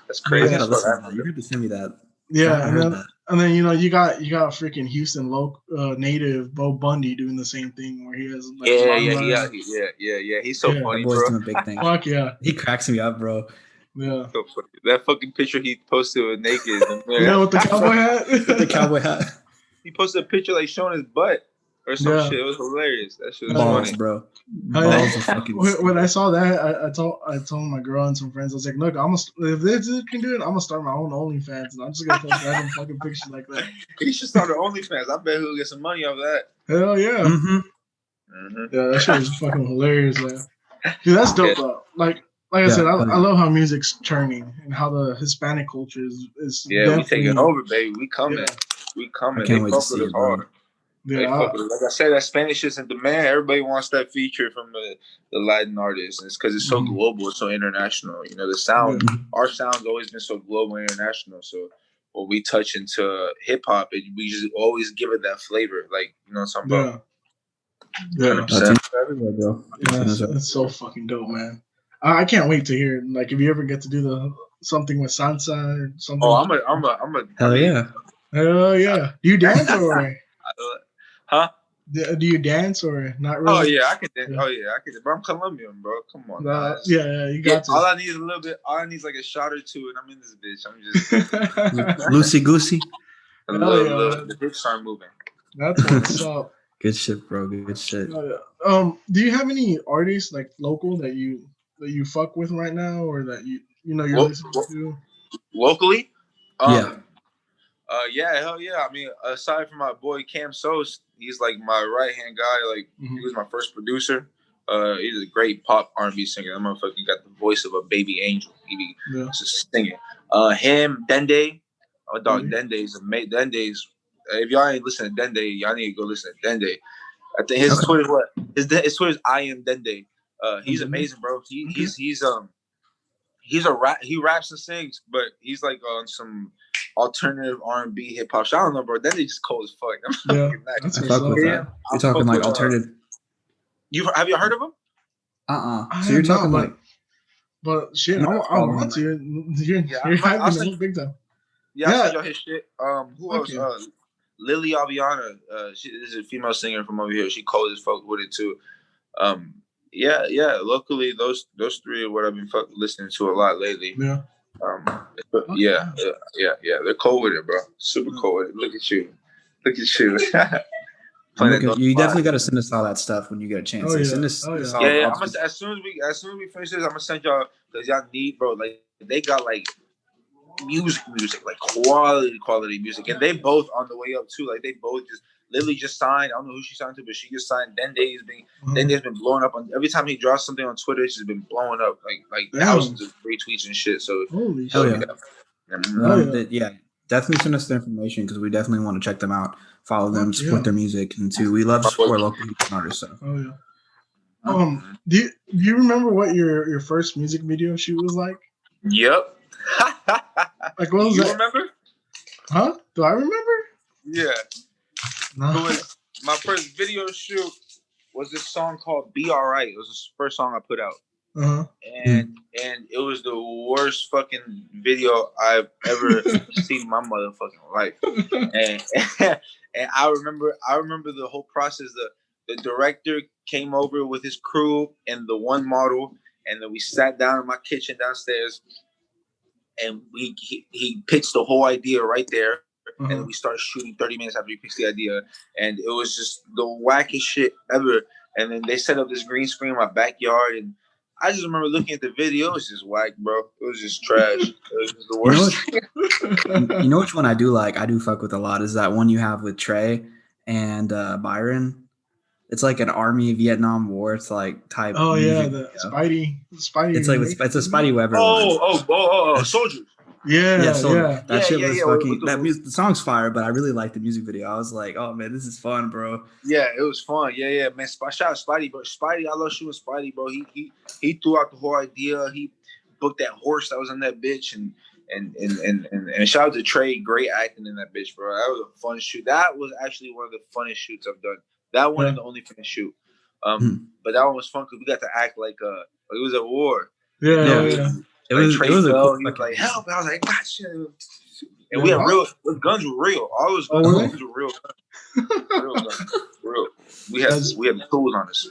B: That's
A: But
C: I
B: crazy.
A: yeah,
C: gotta
B: That's what
C: listen to
B: I
C: that. You have to send me that. I
A: yeah,
C: haven't heard that.
A: and then you got freaking Houston native Bo Bundy doing the same thing where he has like
B: Yeah,
A: long lines.
B: yeah. He's so
A: Yeah.
B: funny,
C: That boy's
B: bro.
C: doing big things.
A: Fuck yeah,
C: He cracks me up, bro.
A: yeah,
B: So funny. That fucking picture he posted with naked.
A: yeah, with the cowboy hat.
C: With the cowboy hat.
B: He posted a picture like showing his butt or some
A: Yeah.
B: shit. It was hilarious. That shit was
C: Balls,
B: funny.
C: bro.
A: Oh,
C: Balls
A: yeah.
C: of fucking
A: When I
C: steel.
A: saw that, I told my girl and some friends, I was like, look, if this dude can do it, I'm gonna start my own OnlyFans, and I'm just gonna post random fucking pictures like that.
B: He should start an OnlyFans. I bet he'll get some money off that.
A: Hell yeah,
C: Mm-hmm.
A: yeah, that shit was fucking hilarious, man. Dude, that's dope though. Like I
C: Yeah,
A: said, I
C: yeah.
A: love how music's turning and how the Hispanic culture is
B: Yeah, we
A: definitely
B: taking over, baby. We coming.
A: Yeah.
B: We coming.
C: I can't
B: They
C: wait to
B: fuck
C: see
B: with us
C: it, bro.
B: hard. They
A: Yeah,
B: fuck with us. Like I said, that Spanish is in demand. Everybody wants that feature from the Latin artists. And it's because it's so
A: Mhm.
B: global, it's so international. You know, the sound,
C: Yeah.
B: our sound's always been so global and international. So when we touch into hip hop, we just always give it that flavor. Like, you know what I'm talking about?
A: yeah.
B: 100%.
C: Latinos everywhere, bro.
A: Yeah,
C: Latinos everywhere.
A: it's so fucking dope, man. I can't wait to hear it. Like if you ever get to do the something with salsa or something.
B: Oh, I'm a.
C: Hell yeah.
A: Hell yeah. Do you dance or
B: Huh?
A: do you dance or not
B: Oh
A: really?
B: yeah, I can dance.
A: Yeah.
B: Oh yeah, I can. But I'm Colombian, bro. Come on, man.
A: Yeah, you got
B: All
A: to.
B: I need is a little bit. All I need is like a shot or two, and I'm in this bitch. I'm just
C: Loosey goosey.
B: a
A: Hell
B: little,
A: yeah,
B: little.
A: man.
B: The hips aren't moving.
A: That's what's up.
C: Good shit, bro. Good shit.
A: Oh, yeah. Do you have any artists like local that you fuck with right now, or that you're listening to?
B: Locally,
C: Yeah.
B: yeah, hell yeah. I mean, aside from my boy Cam Sos, he's like my right hand guy. Like he was my first producer. He's a great pop R&B singer. That motherfucker got the voice of a baby angel. He be just singing. Him, Dende. Oh, dog, Dende's amazing. Dende's. If y'all ain't listening to Dende, y'all need to go listen to Dende. I think his Twitter's what? His Twitter's I am Dende. He's amazing, bro. He's a rap. He raps and sings, but he's like on some alternative R&B hip hop. I don't know, bro. Dende just cold as fuck.
A: Yeah,
C: I fuck with that. You're talking like alternative.
B: Have you heard of him?
C: So you're talking like.
A: But shit, I want to. You're hyping him up big time.
B: Yeah, I'll send y'all his shit. Who else?
A: Yeah.
B: Lily Aviana. She is a female singer from over here. She cold as fuck with it too. Yeah. Locally, those three are what I've been listening to a lot lately.
A: Yeah.
B: Yeah. They're cold with it, bro. Super cold with it. Look at you.
C: You definitely got to send us all that stuff when you get a chance. Send us all.
B: Yeah. As soon as we finish this, I'm gonna send y'all because y'all need, bro. Like they got like music, like quality music, and they both on the way up too. Like they both just Lily just signed. I don't know who she signed to, but she just signed. Dende's been blowing up on every time he drops something on Twitter. It's just been blowing up like thousands of retweets and shit. So
A: holy
C: shit. Yeah, definitely send us the information because we definitely want to check them out, follow them, support their music, and too. We love to support local artists. So.
A: Oh yeah. Do you remember what your first music video shoot was like?
B: Yep.
A: Like what was
B: you
A: that?
B: Remember?
A: Huh? Do I remember?
B: Yeah.
A: No.
B: My first video shoot was this song called "Be Alright." It was the first song I put out. And it was the worst fucking video I've ever seen in my motherfucking life. And I remember the whole process. The director came over with his crew and the one model, and then we sat down in my kitchen downstairs, and he pitched the whole idea right there. And then we started shooting 30 minutes after he pitched the idea, and it was just the wackest shit ever. And then they set up this green screen in my backyard, and I just remember looking at the video. It was just whack, bro. It was just trash. It was just the worst.
C: You know which one I do like? I do fuck with a lot. Is that one you have with Trey and Byron? It's like an Army Vietnam War. It's like type.
A: Oh yeah, the Spidey.
C: It's like it's a Spidey Weber.
B: Soldiers.
A: Yeah.
C: That shit was fucking. The song's fire, but I really liked the music video. I was like, oh man, this is fun, bro.
B: Yeah, it was fun. Yeah, man. Shout out Spidey, bro. Spidey, I love shooting Spidey, bro. He threw out the whole idea. He booked that horse that was on that bitch, and And shout out to Trey, great acting in that bitch, bro. That was a fun shoot. That was actually one of the funnest shoots I've done. That one and the only funnest shoot. But that one was fun because we got to act like it was a war.
A: Yeah.
C: It was
B: Trey
C: a
B: fell,
C: cool
B: he was like, help. I was like, gotcha. And
A: Yeah,
B: we had the guns were real. All those guns were real guns. Real guns. Real. We had the tools on us.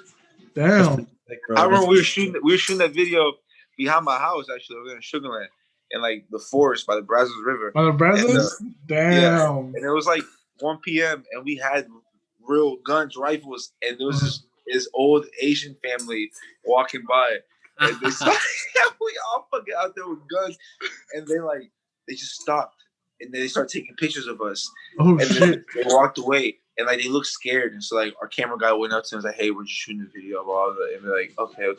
A: Damn.
B: I remember we were shooting that video behind my house, actually. We were in Sugar Land. In like the forest by the Brazos River.
A: By the Brazos? Damn.
B: Yeah. And it was like 1 p.m. and we had real guns, rifles, and there was this old Asian family walking by. And they saw we all fucking out there with guns. And they just stopped. And then they started taking pictures of us.
A: Oh,
B: and
A: shit.
B: Then they walked away. And like they looked scared. And so like our camera guy went up to them and was like, hey, we're just shooting a video of all of it. And they're like, okay.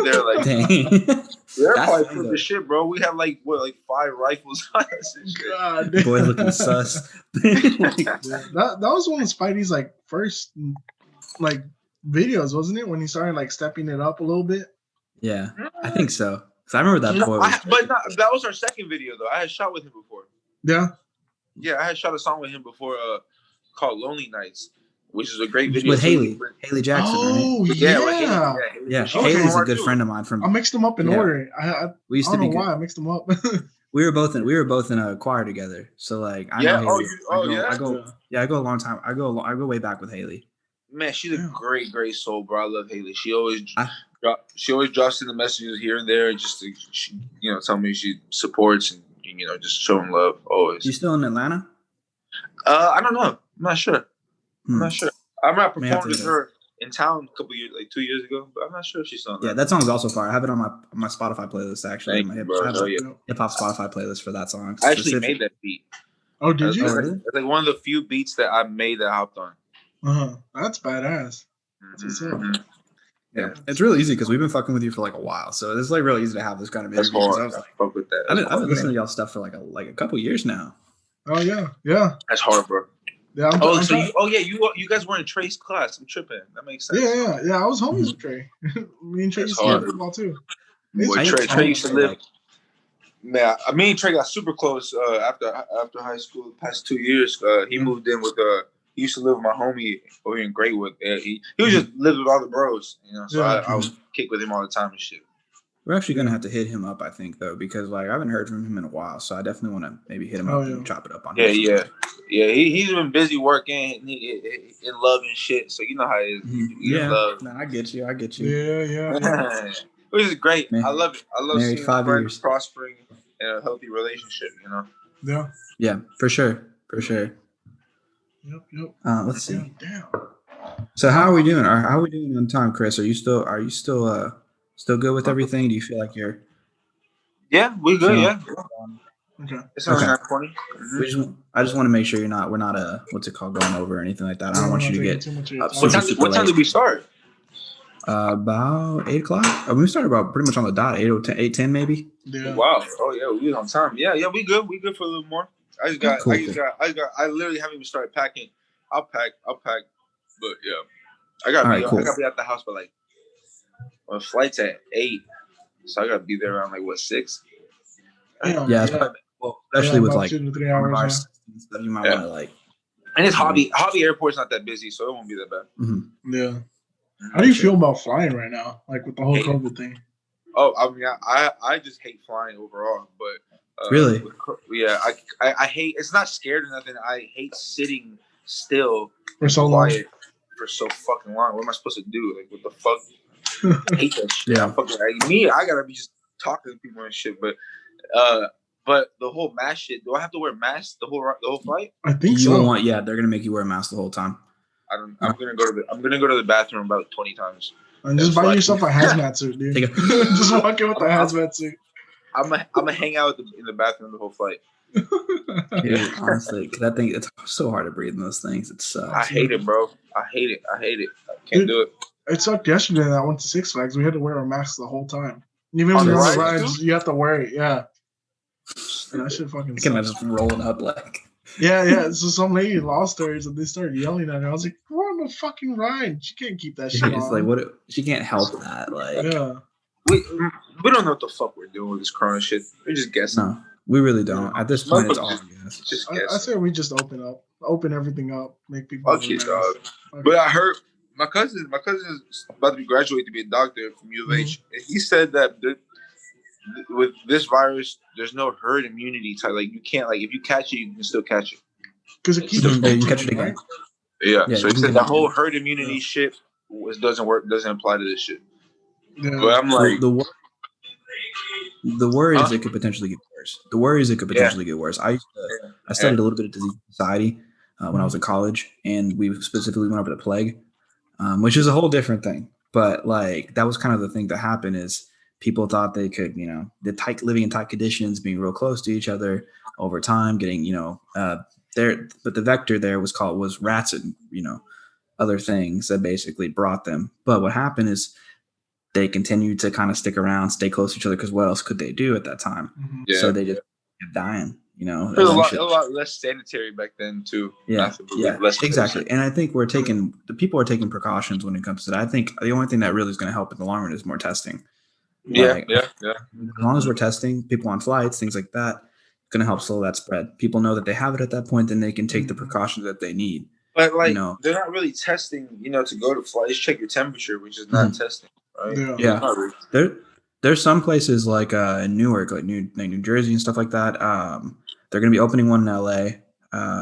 B: They're like,
C: dang.
B: They're probably cool as shit, bro. We have like 5 rifles on us and shit.
A: God,
C: boy looking sus.
A: that was one of Spidey's like first like videos, wasn't it? When he started like stepping it up a little bit.
C: Yeah, I think so. Cause I remember that boy.
B: That was our second video though. I had shot with him before.
A: Yeah,
B: I had shot a song with him before called "Lonely Nights," which is a great video
C: with Haley Jackson.
A: Oh,
C: right?
A: yeah.
C: Haley's a good friend of mine.
A: I mixed them up in order. I don't know why I mixed them up.
C: We were both in a choir together. So like I know Haley. I go a long time. I go way back with Haley.
B: Man, she's a great soul, bro. I love Haley. She always drops in the messages here and there, just to tell me she supports and just showing love always.
C: You still in Atlanta?
B: I don't know. I'm not sure. I'm not sure. I remember I performed with her in town a couple years, like 2 years ago, but I'm not sure if she's on that.
C: Yeah, that song's also fire. I have it on my Spotify playlist actually.
B: Thank
C: my
B: you, bro.
C: hip hop Spotify playlist for that song.
B: I actually made that beat.
A: Oh, did you?
B: It's like one of the few beats that I made that I hopped on.
A: That's badass. That's what's up.
C: Yeah, it's really easy because we've been fucking with you for like a while, so it's like really easy to have this kind of interview.
B: I was like, fuck with that.
C: I've been listening to y'all stuff for like a couple years now.
A: Oh yeah.
B: That's hard, bro.
A: Yeah.
B: You guys were in Trey's class. I'm tripping. That makes sense.
A: Yeah. I was homies with Trey. Me and Trey used to play football too.
B: Boy, Trey used to live. Man, me and Trey got super close after high school. The past 2 years, he moved in with he used to live with my homie over here in Graywood. He was just lived with all the bros, So I would kick with him all the time and shit.
C: We're actually gonna have to hit him up, I think, though, because like I haven't heard from him in a while, so I definitely want to maybe hit him up and chop it up on him.
B: Yeah. He's been busy working in love and shit, so you know how it is. Love.
C: No, I get you.
A: Yeah.
B: Which is great. Man. I love it. I love
C: Married
B: seeing
C: 5
B: friends
C: years.
B: prospering in a healthy relationship.
A: Yeah,
C: for sure.
A: Yep.
C: Let's see.
A: Damn.
C: So how are we doing? How are we doing on time, Chris? Are you still good with everything? Do you feel like you're?
B: Yeah, we're good. Yeah.
A: Okay.
B: It's only 9:20.
C: I just want to make sure we're not what's it called, going over or anything like that. I don't want you to get up.
B: What time did we start?
C: About 8 o'clock. We started about pretty much on the dot. 8:10 maybe.
A: Yeah.
B: Wow. Oh yeah, we was on time. Yeah, we good. We good for a little more. I literally haven't even started packing. I'll pack. But yeah, I gotta be at the house by like, flight's at 8, so I gotta be there around like 6.
C: Yeah. Well, especially with like
A: 2 to 3 hours.
C: Stuff, you might want to like.
B: And it's Hobby airport's not that busy, so it won't be that bad.
C: Mm-hmm.
A: Yeah. How do you feel about flying right now? Like with the whole COVID thing?
B: Oh, I mean, I just hate flying overall, but
C: really,
B: yeah, I hate. It's not scared or nothing. I hate sitting still
A: for so long.
B: For so fucking long. What am I supposed to do? Like, what the fuck? I hate that shit.
C: Yeah.
B: I gotta be just talking to people and shit. But the whole mask shit. Do I have to wear a mask the whole flight?
A: I think so.
C: They're gonna make you wear a mask the whole time.
B: I'm gonna go to the bathroom about 20 times.
A: And just buy yourself a hazmat suit, dude. Just walk in with the hazmat suit.
B: I'm gonna hang out in the bathroom the whole flight.
C: Yeah, honestly, because I think it's so hard to breathe in those things. It sucks.
B: I hate it, bro. I hate it. I can't do it.
A: It sucked yesterday that I went to Six Flags. We had to wear our masks the whole time. Even when you're on the rides, you have to wear it. Yeah. And that shit fucking sucks.
C: I can imagine rolling up like.
A: Yeah. So some lady lost hers and they started yelling at her. I was like, we're on the fucking ride. She can't keep that shit on.
C: It's like, what? She can't help that. Like,
A: yeah.
B: We don't know what the fuck we're doing with this corona shit. We're just guessing.
C: No. We really don't. At this point, it's all gas.
B: Just
A: I say we just open everything up, make people wear masks.
B: But I heard my cousin is about to be graduating to be a doctor from U of H, and he said that with this virus, there's no herd immunity type. Like you can't, like if you catch it, you can still catch it
A: because it keeps
C: you can catch it again.
B: Right? Yeah. So he said the whole herd immunity shit doesn't work, doesn't apply to this shit. Yeah. But I'm like,
C: the worry is it could potentially get worse. The worry is it could potentially get worse. I studied a little bit of disease society when I was in college, and we specifically went over the plague, which is a whole different thing. But like that was kind of the thing that happened is people thought they could, living in tight conditions, being real close to each other over time, getting, there. But the vector there was rats and other things that basically brought them. But what happened is they continued to kind of stick around, stay close to each other because what else could they do at that time? Yeah. So they just kept dying. It was
B: a lot less sanitary back then too.
C: Yeah, exactly. And I think people are taking precautions when it comes to that. I think the only thing that really is going to help in the long run is more testing.
B: Yeah.
C: As long as we're testing people on flights, things like that, it's going to help slow that spread. People know that they have it at that point, then they can take the precautions that they need.
B: But they're not really testing, to go to flights, check your temperature, which is not testing, right?
C: Yeah. There's some places like in Newark, like New Jersey and stuff like that. They're going to be opening one in LA.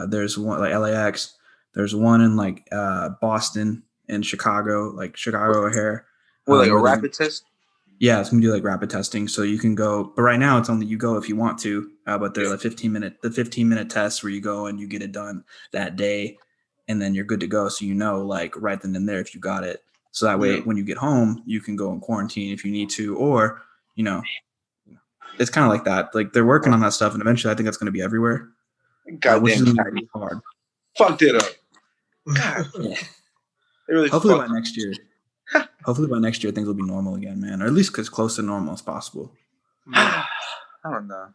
C: There's one like LAX. There's one in like Boston and Chicago, like Chicago O'Hare.
B: Well, like a rapid test?
C: Yeah, it's going to do like rapid testing. So you can go, but right now it's only you go if you want to. But they're like 15-minute tests where you go and you get it done that day. And then you're good to go. So like right then and there if you got it. So that way when you get home, you can go in quarantine if you need to, or, it's kind of like that. Like they're working on that stuff, and eventually I think that's going to be everywhere. Which is going to be hard.
B: Fucked it up. God.
C: Yeah. Really hopefully by next year. Hopefully by next year things will be normal again, man, or at least as close to normal as possible.
B: I don't know.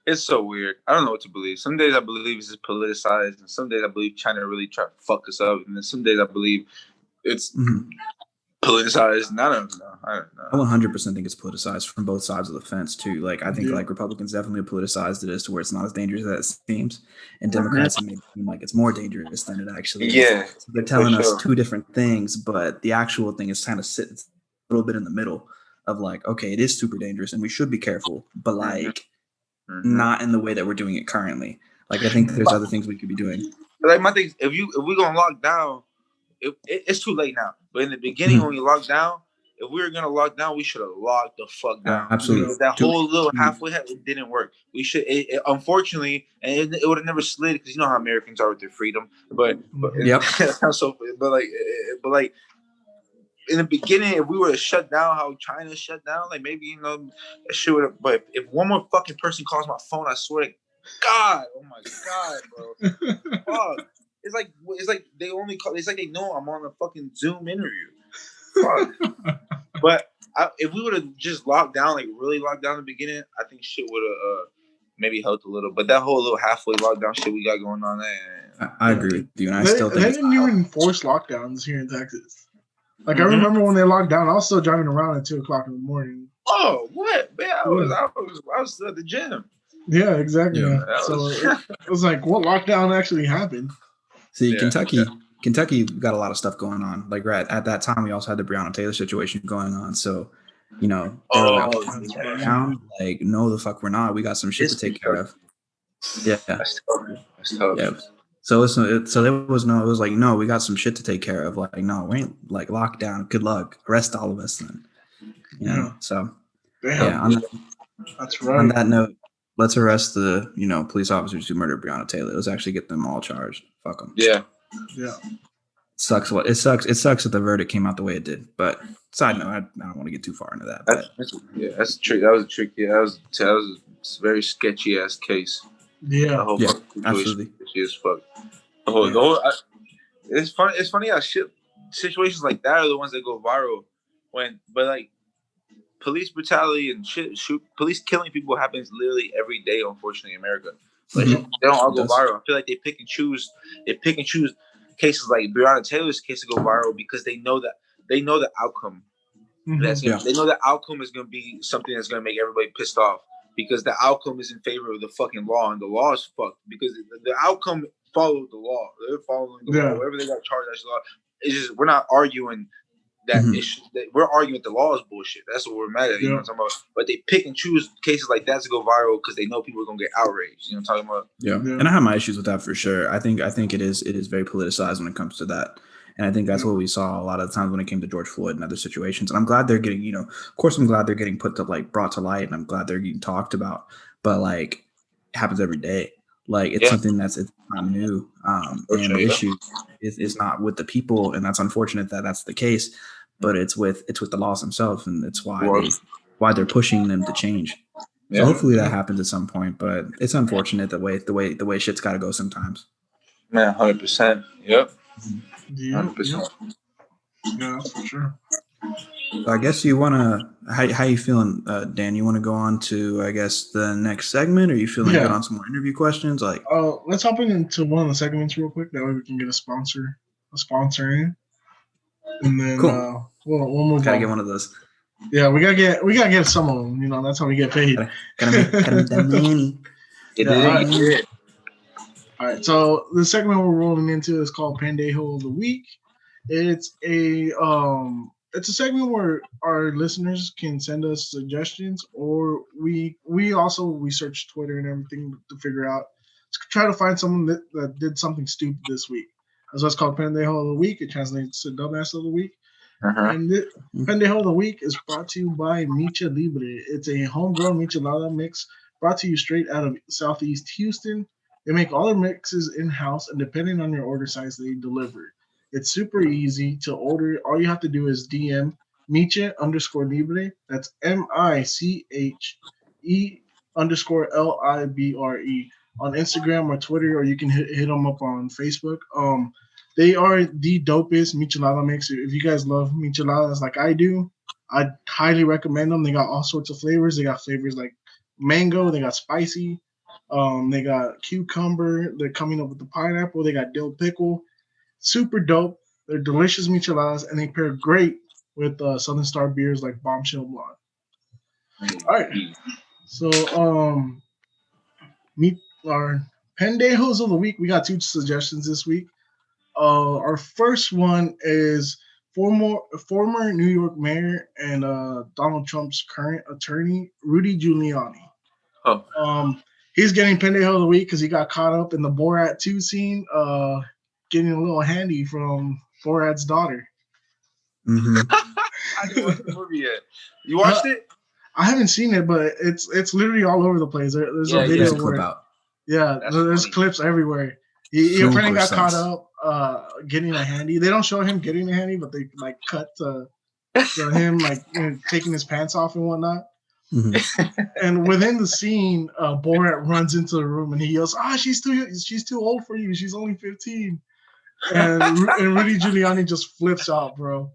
B: It's so weird. I don't know what to believe. Some days I believe it's just politicized, and some days I believe China really tried to fuck us up, and then some days I believe it's politicized. And I don't know.
C: I 100% think it's politicized from both sides of the fence too. Like I think like Republicans definitely politicized it as to where it's not as dangerous as it seems, and Democrats make it seem like it's more dangerous than it actually is.
B: Yeah,
C: so they're telling us two different things, but the actual thing is kind of sits a little bit in the middle of like, okay, it is super dangerous and we should be careful, but like not in the way that we're doing it currently. Like I think there's other things we could be doing.
B: Like my thing, if we're gonna lock down, it's too late now. But in the beginning, when we locked down, if we were gonna lock down, we should have locked the fuck down.
C: Absolutely.
B: That whole little halfway, it didn't work. We should, unfortunately, and it would have never slid because you know how Americans are with their freedom. But so, but like. In the beginning, if we were to shut down how China shut down, like maybe that shit would have. But if one more fucking person calls my phone, I swear to God, oh my God, bro, fuck. It's like they only call. It's like they know I'm on a fucking Zoom interview. Fuck. But if we would have just locked down, like really locked down in the beginning, I think shit would have maybe helped a little. But that whole little halfway lockdown shit we got going on there,
C: I agree with you, and I still think
A: they didn't even force lockdowns here in Texas. Like I remember when they locked down, I was still driving around at 2:00 in the morning.
B: Oh, what? Man, I was at the gym.
A: Yeah, exactly. Yeah. So it was like, what lockdown actually happened?
C: See, Kentucky got a lot of stuff going on. Like right at that time, we also had the Breonna Taylor situation going on. So, they were like, no, the fuck, we're not. We got some shit to take care of. Yeah, that's tough. Yeah. So there was no. It was like, no, we got some shit to take care of. Like, no, we ain't like locked down. Good luck. Arrest all of us then. So
A: that's right.
C: On that note, let's arrest the police officers who murdered Breonna Taylor. Let's actually get them all charged. Fuck them.
B: Yeah.
A: It
C: sucks. It sucks that the verdict came out the way it did. But side note, I don't want to get too far into that.
B: That's tricky. That was tricky. That was a very sketchy ass case.
A: Yeah.
C: Absolutely.
B: As fuck. It's funny how situations like that are the ones that go viral. But like police brutality and police killing people happens literally every day. Unfortunately, in America, but they don't all go viral. I feel like they pick and choose. Cases like Breonna Taylor's case to go viral because they know the outcome. They know the outcome is going to be something that's going to make everybody pissed off. because the outcome is in favor of the fucking law, and the law is fucked because the outcome followed the law. They're following the law. Whatever they got charged, that's the law. It's just we're not arguing that issue. That we're arguing that the law is bullshit. That's what we're mad at. You know what I'm talking about? But they pick and choose cases like that to go viral because they know people are gonna get outraged. You know what I'm talking about?
C: Yeah. And I have my issues with that for sure. I think it is very politicized when it comes to that. And I think that's what we saw a lot of the times when it came to George Floyd and other situations. And I'm glad they're getting, of course, I'm glad they're getting brought to light, and I'm glad they're getting talked about. But like, it happens every day. Like, it's something it's not new. And the issue is not with the people, and that's unfortunate that that's the case. But it's with the laws themselves, and it's why they're pushing them to change. So hopefully that happens at some point. But it's unfortunate the way shit's got to go sometimes.
B: Man, 100%. Yep.
A: 100%. Yeah, for sure.
C: So I guess you want to, how you feeling, Dan? You want to go on to, I guess, the next segment, or you feeling good on some more interview questions? Like,
A: let's hop into one of the segments real quick. That way we can get a sponsor in, and then
C: cool.
A: We'll move
C: gotta
A: on.
C: Get one of those.
A: Yeah, we gotta get some of them. That's how we get paid.
C: Gotta make that money.
A: All right. So the segment we're rolling into is called Pendejo of the Week. It's a segment where our listeners can send us suggestions, or we search Twitter and everything to figure out, to try to find someone that did something stupid this week. That's what's called Pendejo of the Week. It translates to Dumbass of the Week. And Pendejo of the Week is brought to you by Micha Libre. It's a homegrown michelada mix brought to you straight out of Southeast Houston. They make all their mixes in-house, and depending on your order size, they deliver. It's super easy to order. All you have to do is DM Miche_Libre. That's MICHE_LIBRE on Instagram or Twitter, or you can hit them up on Facebook. They are the dopest michelada mix. If you guys love micheladas like I do, I highly recommend them. They got all sorts of flavors. They got flavors like mango. They got spicy. They got cucumber. They're coming up with the pineapple. They got dill pickle. Super dope. They're delicious micheladas, and they pair great with Southern Star beers like Bombshell Blonde. All right. So, meet our pendejos of the week. We got 2 suggestions this week. Our first one is former New York mayor and Donald Trump's current attorney, Rudy Giuliani. He's getting pendejo of the week because he got caught up in the Borat 2 scene, getting a little handy from Borat's daughter.
B: I didn't watch the movie yet. You watched it?
A: I haven't seen it, but it's literally all over the place. There's a video
C: clip out.
A: Yeah, there's clips everywhere. He apparently got caught up getting a handy. They don't show him getting a handy, but they like cut to him like taking his pants off and whatnot. Mm-hmm. And within the scene, Borat runs into the room and he yells, she's too old for you. She's only 15. And Rudy Giuliani just flips out, bro.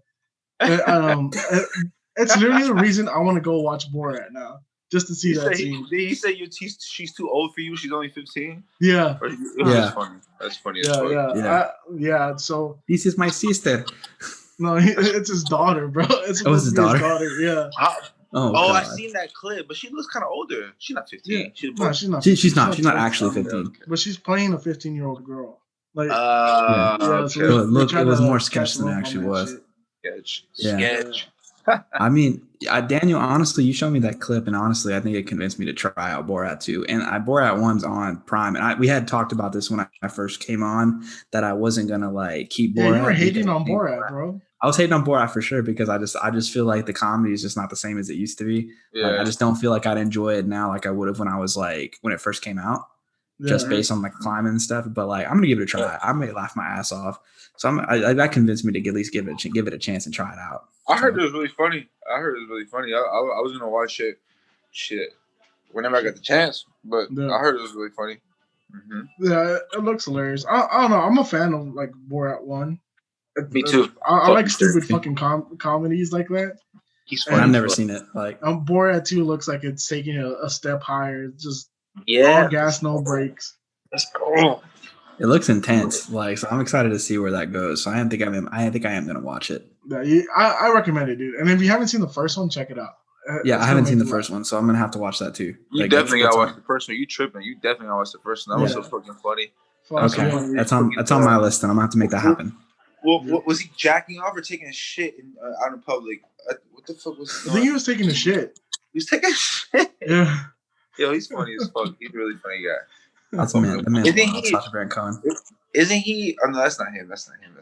A: It's literally the reason I want to go watch Borat now, just to see that scene.
B: Did he say she's too old for you? She's only 15.
A: Yeah.
B: That's funny. That's funny.
A: Yeah. So
C: this is my sister.
A: No, it's his daughter, bro. It's
C: his daughter.
A: Yeah.
B: I seen that clip, but she looks kind of older. She's not 15.
A: Yeah.
B: She's
C: not. She's not actually 15.
A: But she's playing a 15-year-old girl. Like,
C: so it was more sketch than it actually was.
B: Sketch.
C: I mean, Daniel, honestly, you showed me that clip, and honestly, I think it convinced me to try out Borat 2. And Borat 1's on Prime, and we had talked about this when I first came on, that I wasn't gonna like keep Borat.
A: Yeah, you were hating on Borat, bro.
C: I was hating on Borat for sure because I just feel like the comedy is just not the same as it used to be. Yeah. Like, I just don't feel like I'd enjoy it now like I would have when it first came out. Just based on like climbing and stuff, but like I'm gonna give it a try. I may laugh my ass off, so that convinced me to at least give it a chance and try it out.
B: I heard it was really funny. I was gonna watch it, whenever I got the chance, but I heard it was really funny. Mm-hmm.
A: Yeah, it looks hilarious. I don't know. I'm a fan of like Borat 1.
B: Me too.
A: I like stupid fucking comedies like that.
B: He's funny.
C: I've never seen it. Like
A: Borat 2 looks like it's taking a step higher. It's just all gas, no brakes.
B: That's cool.
C: It looks intense. Like, so I'm excited to see where that goes. So I think I am gonna watch it.
A: Yeah, I recommend it, dude. And if you haven't seen the first one, check it out.
C: Yeah, I haven't seen the first one, so I'm gonna have to watch that too.
B: You
C: Like,
B: definitely gotta watch the first one. You tripping? You definitely gotta watch the first one. That was so fucking funny.
C: Okay, that's on my list, and I'm gonna have to make that happen.
B: Well, was he jacking off or taking a shit out in public? What the fuck was he doing?
A: I think he was taking a shit.
B: He was taking a shit.
A: Yeah.
B: Yo, he's funny as fuck. He's a really funny guy.
C: That's man. Sacha Baron Cohen.
B: Isn't he? Oh no, that's not him. That's not him.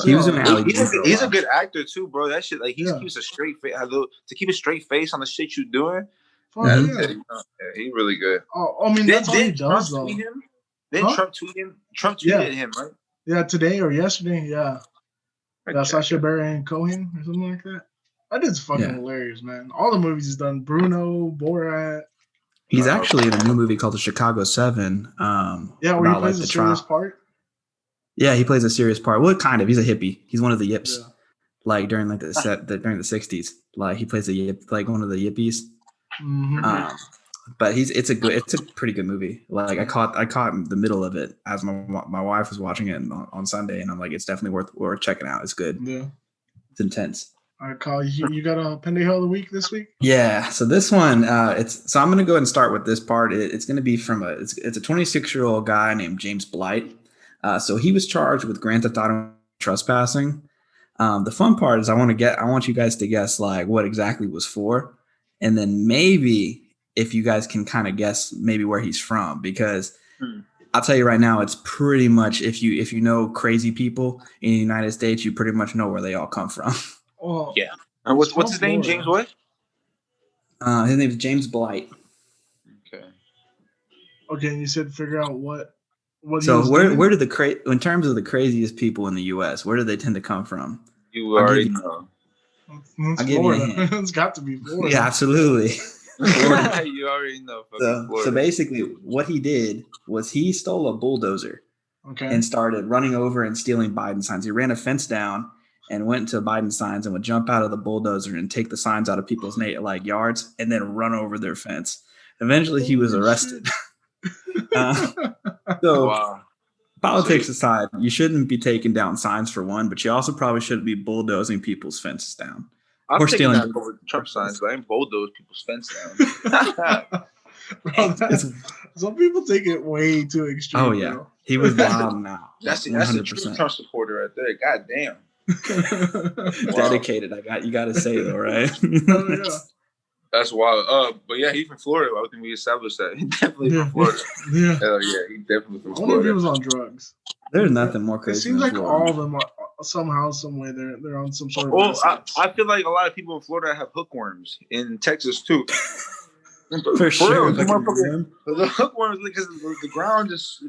C: He was in Alley.
B: He's a good actor too, bro. That shit, like, he keeps a straight face. To keep a straight face on the shit you doing. He's really good.
A: Oh, I mean, that's all he does, though.
B: Didn't Trump tweet him? Trump tweeted him, right?
A: Yeah, today or yesterday. Yeah. Sacha Baron Cohen or something like that. That is fucking hilarious, man. All the movies he's done. Bruno, Borat.
C: He's actually in a new movie called The Chicago 7.
A: Where he plays a serious part.
C: Yeah, he plays a serious part. Well, kind of. He's a hippie. He's one of the yips. Yeah. Like during like during the 60s. Like he plays a yip, like one of the yippies.
A: Mm-hmm.
C: But it's a pretty good movie. Like I caught the middle of it as my wife was watching it on Sunday, and I'm like, it's definitely worth checking out. It's good. Yeah. It's intense.
A: All right, Kyle, you got a Pendy of the Week this week?
C: Yeah. So this one, so I'm going to go ahead and start with this part. It's going to be from it's a 26-year-old guy named James Blight. So he was charged with grand theft auto trespassing. The fun part is I want you guys to guess like what exactly was for, and then maybe if you guys can kind of guess maybe where he's from, because I'll tell you right now, it's pretty much if you know crazy people in the United States, you pretty much know where they all come from.
A: Oh
B: yeah. And what's his name? James what?
C: His name is James Blight.
B: Okay.
A: Okay, and you said figure out what.
C: So where did in terms of the craziest people in the U.S., where do they tend to come from?
B: You already know.
A: I'll give you a hint. It's got to be Florida.
C: Yeah, absolutely.
B: You already know.
C: So basically, what he did was he stole a bulldozer, and started running over and stealing Biden signs. He ran a fence down and went to Biden signs and would jump out of the bulldozer and take the signs out of people's yards and then run over their fence. Eventually, he was arrested. Politics aside, you shouldn't be taking down signs for one, but you also probably shouldn't be bulldozing people's fences down.
B: I'm taking down Trump signs, but I ain't bulldoze people's fence down.
A: Bro, some people take it way too extreme.
C: Oh yeah, bro. He was wild now.
B: That's a true Trump supporter right there. God damn.
C: Dedicated. You got to say though, right?
A: Oh, yeah.
B: That's wild. But yeah, he's from Florida. I think we established that. He's definitely from Florida.
A: Yeah.
B: Hell yeah, he's definitely from Florida.
A: I wonder if he was on drugs.
C: There's nothing more crazy.
A: It seems like Florida. All of them are somehow, some way, they're on some sort of.
B: Well, I feel like a lot of people in Florida have hookworms. In Texas too.
C: For sure.
B: The hookworms, because the ground is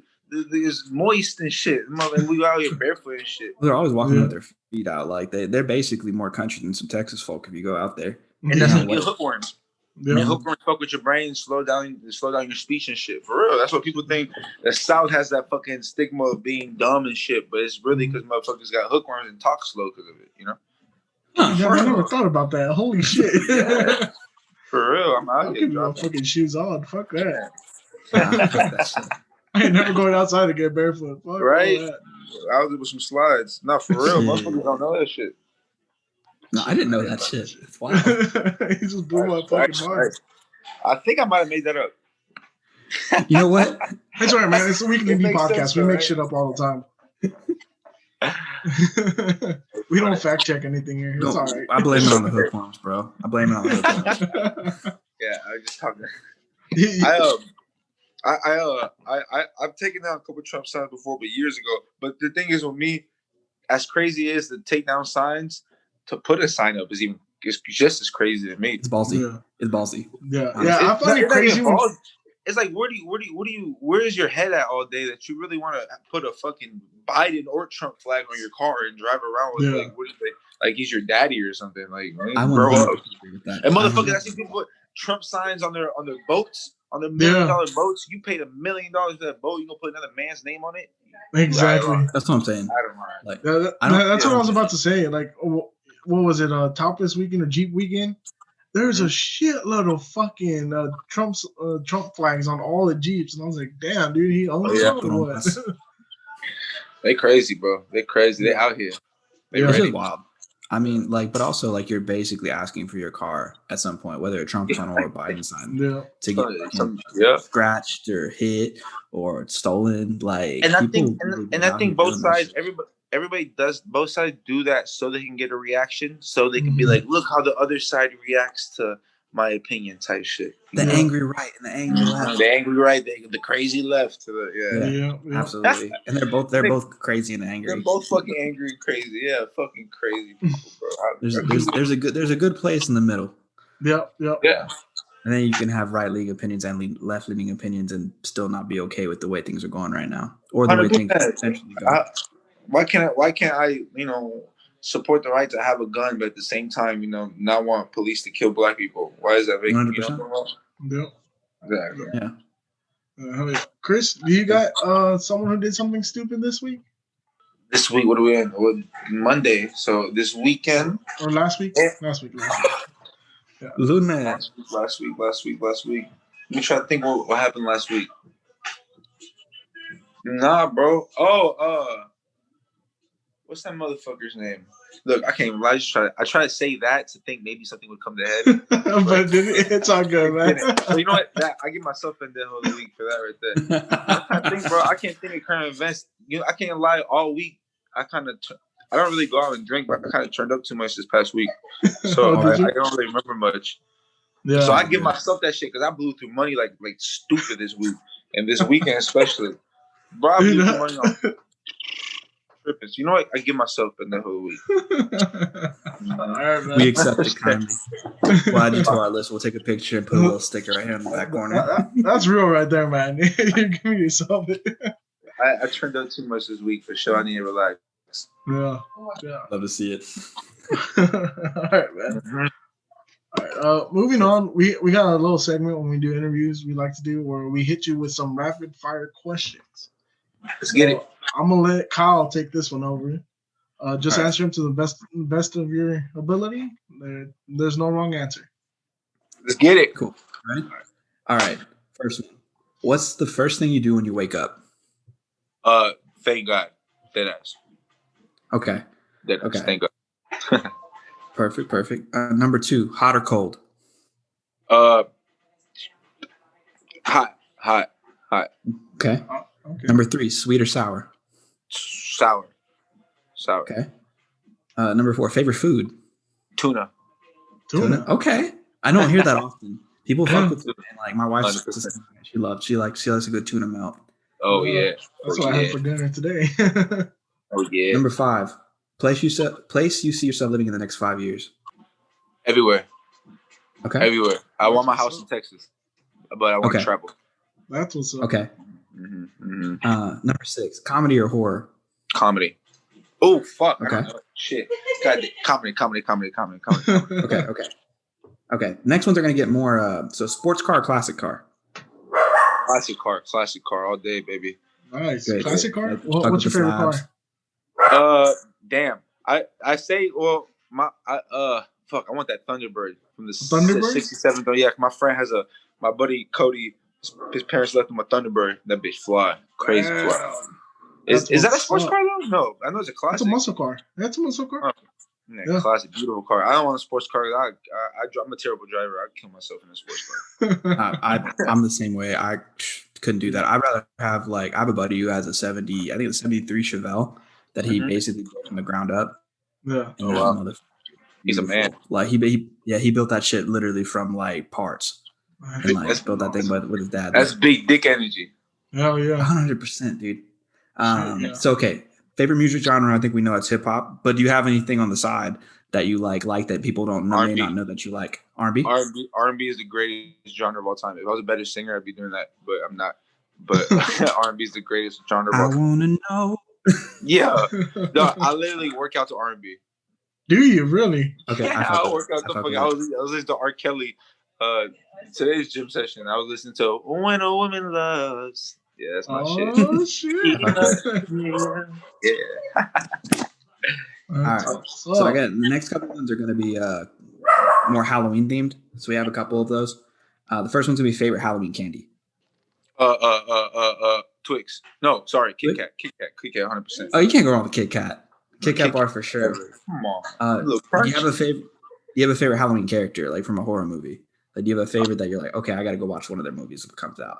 B: moist and shit. We out here barefoot and shit.
C: They're always walking with their feet out. Like they're basically more country than some Texas folk if you go out there.
B: And that's what get hookworms. Yeah. And hookworms fuck with your brain, slow down your speech and shit. For real. That's what people think. The South has that fucking stigma of being dumb and shit, but it's really because motherfuckers got hookworms and talk slow because of it, you know?
A: Yeah, I never thought about that. Holy shit.
B: Yeah. For real. I'm out here.
A: Keep my fucking shoes on. Fuck that. I ain't never going outside to get barefoot. Fuck
B: right? I was with some slides. No, for real. Motherfuckers don't know that shit.
C: No, I didn't know that shit. It's wild.
A: He just blew my fucking mind.
B: I think I might have made that up.
C: You know what?
A: That's all right, man. It's a Weekly Indie podcast. We make shit up all the time. We don't fact check anything here. It's all right.
C: I blame it on the hookworms, bro. I blame it on the hookworms.
B: Yeah, I was just talking. I've taken down a couple of Trump signs before, but years ago. But the thing is, with me, as crazy as to take down signs, to put a sign up is just as crazy to me.
C: It's ballsy. Yeah. It's ballsy.
A: Yeah, I find it crazy.
B: It's like where is your head at all day that you really want to put a fucking Biden or Trump flag on your car and drive around with like what is they like he's your daddy or something like grow up. And motherfuckers, I see people put Trump signs on their boats. On the $1 million boats, you paid $1 million for that boat. You gonna put another man's name on it?
A: Exactly.
C: That's what I'm saying.
B: I don't mind.
A: Like, that's what I was about to say. Like, what was it? Topless weekend or Jeep weekend? There's a shitload of fucking Trump flags on all the Jeeps, and I was like, damn, dude, he owns something. What?
B: They crazy, bro. They crazy. They out here.
C: It's just wild. I mean, like, but also like you're basically asking for your car at some point, whether Trump's on or Biden's on,
A: Yeah.
C: to get
B: Yeah.
C: scratched or hit or stolen. Like,
B: And I
C: people
B: think,
C: really be
B: and I
C: out here
B: think both
C: doing that
B: sides,
C: shit.
B: everybody does, both sides do that so they can get a reaction, so they can be
A: Mhm.
B: like, look how the other side reacts to my opinion type shit.
C: The
A: Yeah.
C: angry right and the angry left.
B: The angry right, the crazy left.
C: Yeah. Absolutely. And they're both crazy and
B: They're
C: angry.
B: both fucking angry and crazy. Yeah, fucking crazy people, bro.
C: There's a good place in the middle.
A: Yep.
B: Yeah.
C: And then you can have right leaning opinions and left leaning opinions and still not be okay with the way things are going right now, or the way things
B: 100%.
C: potentially go.
B: Why can't I, support the right to have a gun, but at the same time, not want police to kill black people? Why is that?
C: 100%.
A: Yep.
B: Exactly.
C: Yeah.
A: Chris, do you got someone who did something stupid this week
B: This week, what are we in? Monday. So this weekend.
A: or last week?
B: Yeah.
A: Last week. Yeah.
C: Luna.
B: Last week. Let me try to think what happened last week. Nah, bro. Oh, what's that motherfucker's name? Look, I can't even lie. I try to say that to think maybe something would come to head.
A: But it's all good, man.
B: But you know what? I give myself in the whole week for that right there. I think, bro. I can't think of current events. I can't lie. All week, I don't really go out and drink, but I kind of turned up too much this past week, so I don't really remember much.
A: Yeah.
B: So I give myself that shit because I blew through money like stupid this week and this weekend especially. Bro, I blew through money on trippers. You know what? I give myself in the whole week.
A: All right, man.
C: We accept it kindly. We'll add you to our list. We'll take a picture and put a little sticker right here in the back corner.
A: That's real right there, man. You're giving yourself it.
B: I turned up too much this week for sure. I need to relax.
A: Yeah.
C: Love to see it.
A: All right, man.
B: Mm-hmm.
A: All right. Moving on, we got a little segment when we do interviews we like to do where we hit you with some rapid fire questions.
B: Let's get it.
A: I'm gonna let Kyle take this one over. Just
C: All right.
A: answer them to the best of your ability. There's no wrong answer.
B: Let's get it.
C: Cool. Ready? All right. First one. What's the first thing you do when you wake up?
B: Thank God. Deadass.
C: Okay.
B: Deadass.
C: Okay.
B: Thank God.
C: Perfect. Number 2, hot or cold?
B: Hot.
C: Okay.
A: Okay.
C: Number 3, sweet or sour?
B: Sour.
C: Okay. Number 4, favorite food?
B: Tuna.
C: Okay. I don't hear that often. People fuck with tuna. And like my wife's
B: 100%.
C: she likes a good tuna melt.
B: Oh yeah.
A: That's what I had for dinner today.
B: Oh yeah.
C: Number 5, place you see yourself living in the next 5 years.
B: Everywhere.
C: Okay.
B: Everywhere. I want my house in Texas, but I want to travel.
A: That's what's up.
C: Okay.
B: Mm-hmm.
C: Number 6, comedy or horror?
B: Comedy. Oh fuck.
C: Okay.
B: I don't know. Shit. God, comedy.
C: Okay. Next ones are gonna get more. So sports car or classic car?
B: Classic car all day, baby.
A: Nice.
C: Great.
A: Classic car?
C: Like,
A: What's your favorite car?
B: Damn. I say, well, fuck, I want that Thunderbird from the
A: Thunderbird?
B: 67. Yeah, my buddy Cody, his parents left him a Thunderbird. That bitch fly. Crazy fly. Is that a sports car though? No, I know it's a classic.
A: It's a muscle car. That's a muscle car.
B: Yeah. Classic, beautiful car. I don't want a sports car. I'm a terrible driver. I'd kill myself in a sports car.
C: I'm the same way. I couldn't do that. I'd rather have I have a buddy who has a 73 Chevelle that he basically built from the ground up.
A: Yeah.
C: And wow.
B: He's a man.
C: Like he built that shit literally from like parts. And built that thing with his dad.
B: That's big dick energy.
A: Oh yeah.
C: 100%, dude. So okay. Favorite music genre, I think we know it's hip hop, but do you have anything on the side that you like that people may not know that you like? R&B?
B: R&B is the greatest genre of all time. If I was a better singer, I'd be doing that, but I'm not. But R&B is the greatest genre of all time.
C: I want to know.
B: Yeah. No, I literally work out to R&B.
A: Do you really?
C: Okay.
B: Yeah, I work out to fucking. I was listening to R. Kelly today's gym session. I was listening to When a Woman Loves. Yeah, that's my shit.
A: Oh shit!
B: Yeah.
C: All right. So I got the next couple ones are going to be more Halloween themed. So we have a couple of those. The first one's gonna be favorite Halloween candy.
B: Twix. No, sorry, Kit Kat. Kit Kat, 100%.
C: Oh, you can't go wrong with Kit Kat. Kit Kat bar for sure.
B: Come on.
C: Do you have a favorite? Do you have a favorite Halloween character, like from a horror movie? Like, do you have a favorite that you're like, okay, I got to go watch one of their movies if it comes out?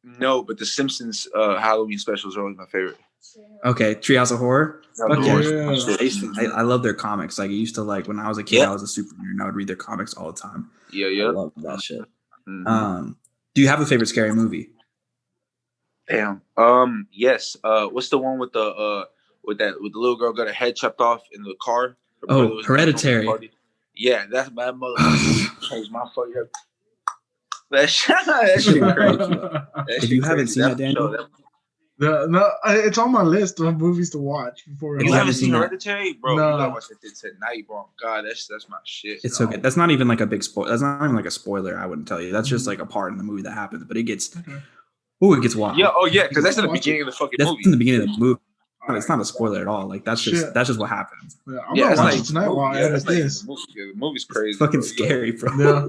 B: No, but the Simpsons Halloween specials are always my favorite.
C: Okay, Treehouse of Horror.
A: Yeah.
C: I love their comics. Like, I used to like when I was a kid, I was a super nerd. And I would read their comics all the time.
B: Yeah.
C: I love that shit. Do you have a favorite scary movie?
B: Damn. Yes. What's the one with the little girl got her head chopped off in the car?
C: Oh, Hereditary.
B: Yeah, that's my motherfucker. Changed my fucking head. That shit crazy.
C: If you haven't seen that, Daniel,
A: it's on my list of movies to watch before.
B: You haven't seen Hereditary, bro?
A: No.
B: You gotta watch that tonight, bro. God, that's my shit.
C: It's okay. That's not even like a big spoiler. That's not even like a spoiler. I wouldn't tell you. That's just like a part in the movie that happens. But it gets, it gets wild.
B: Yeah. Oh yeah, because that's in the beginning of the fucking movie.
C: That's in the beginning of the movie. It's not a spoiler at all. Like that's just what happens.
A: Yeah, I'm gonna watch it tonight while I edit this.
B: The movie's crazy.
C: It's fucking scary, bro.
A: Yeah.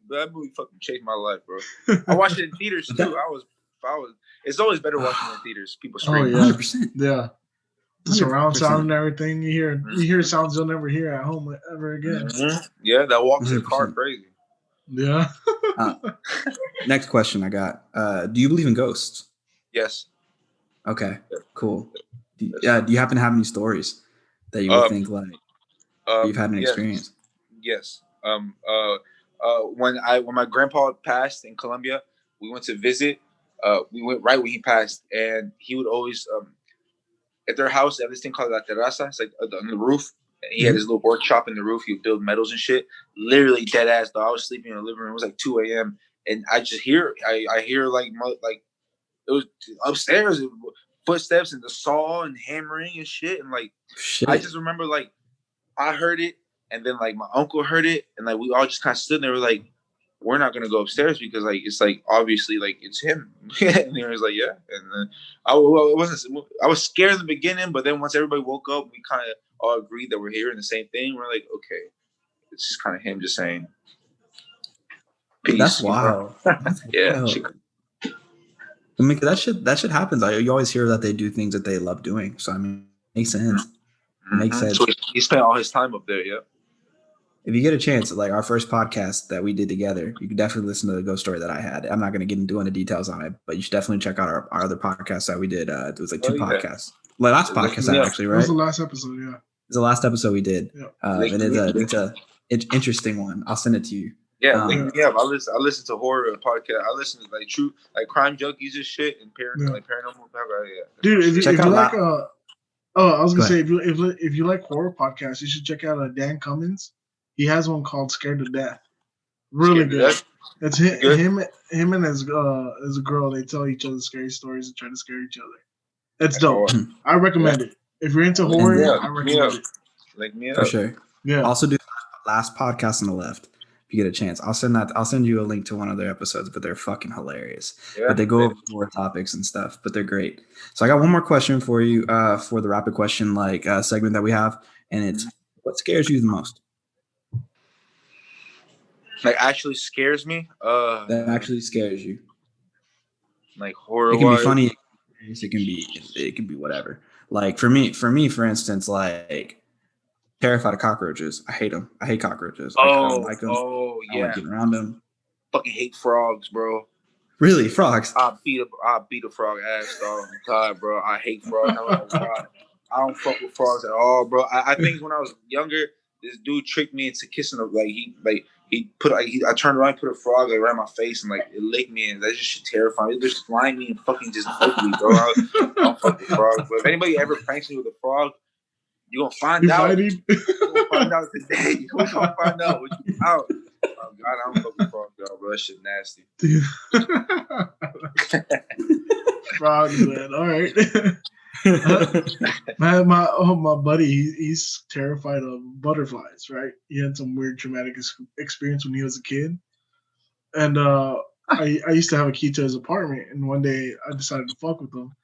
B: That movie fucking changed my life, bro. I watched it in theaters too. It's always better watching it in theaters. People screaming.
C: 100%.
A: Yeah. The surround sound and everything. You hear sounds you'll never hear at home ever again.
B: Mm-hmm. Yeah, that walks in the car crazy.
A: Yeah.
C: Next question I got. Do you believe in ghosts?
B: Yes.
C: Okay, cool. Do you happen to have any stories that you would think like you've had an experience?
B: Yes. When my grandpa passed in Colombia, we went to visit. We went right when he passed, and he would always at their house they have this thing called la terraza. It's like on the roof. And he had his little workshop in the roof. He would build metals and shit. Literally dead ass. Though I was sleeping in the living room. It was like 2 a.m. and I just hear I hear like it was upstairs, footsteps and the saw and hammering and shit. And like, I just remember like, I heard it. And then like my uncle heard it. And like, we all just kind of stood there. We're like, we're not going to go upstairs because like, it's like, obviously like it's him. And he was like, yeah. And then I was scared in the beginning, but then once everybody woke up, we kind of all agreed that we're hearing the same thing. We're like, okay, it's just kind of him just saying, peace.
C: That's wild.
B: Yeah.
C: Wild. I mean, that shit happens. You always hear that they do things that they love doing. So I mean, it makes sense. It makes sense.
B: So he spent all his time up there. Yeah.
C: If you get a chance, like our first podcast that we did together, you can definitely listen to the ghost story that I had. I'm not going to get into any details on it, but you should definitely check out our other podcast that we did. It was like two podcasts. Like last podcast actually, right?
A: It was the last episode. Yeah.
C: It was the last episode we did.
A: Yeah.
C: And it's a interesting one. I'll send it to you.
B: Yeah, I listen to horror podcast. I listen to like true crime junkies and shit and paranormal. Yeah.
A: Dude, if you like I was gonna say if you like horror podcasts, you should check out Dan Cummins. He has one called Scared to Death. Really good. It's him and his as a girl. They tell each other scary stories and try to scare each other. It's dope. I recommend it. If you're into horror, I recommend it.
B: Like me up.
C: For sure.
A: Yeah.
C: Also do the last podcast on the left. If you get a chance, I'll send you a link to one of their episodes, but they're fucking hilarious. Yeah, but they go over more topics and stuff, but they're great. So I got one more question for you for the rapid question segment that we have, and it's what scares you the most?
B: Like actually scares me?
C: That actually scares you.
B: Like horror.
C: It can be funny. It can be whatever. Like for me, for instance, like terrified of cockroaches. I hate them. I hate cockroaches. I don't like them.
B: Oh yeah.
C: I like getting around them.
B: Fucking hate frogs, bro.
C: Really, frogs?
B: I beat a frog ass, dog. God, bro. I hate frogs. I don't fuck with frogs at all, bro. I think when I was younger, this dude tricked me into kissing him. I turned around, put a frog around my face, and like it licked me, and that just shit terrifying. It just blind me and fucking just ugly, bro. I don't fuck with frogs. But if anybody ever pranks me with a frog, you gonna find out. You gonna find out today. You gonna find out what you out. Oh God, I don't fuck with frogs, bro. That shit nasty.
A: Frogs, man. All right. Man, my buddy, he's terrified of butterflies. Right? He had some weird traumatic experience when he was a kid, and I used to have a key to his apartment, and one day I decided to fuck with him.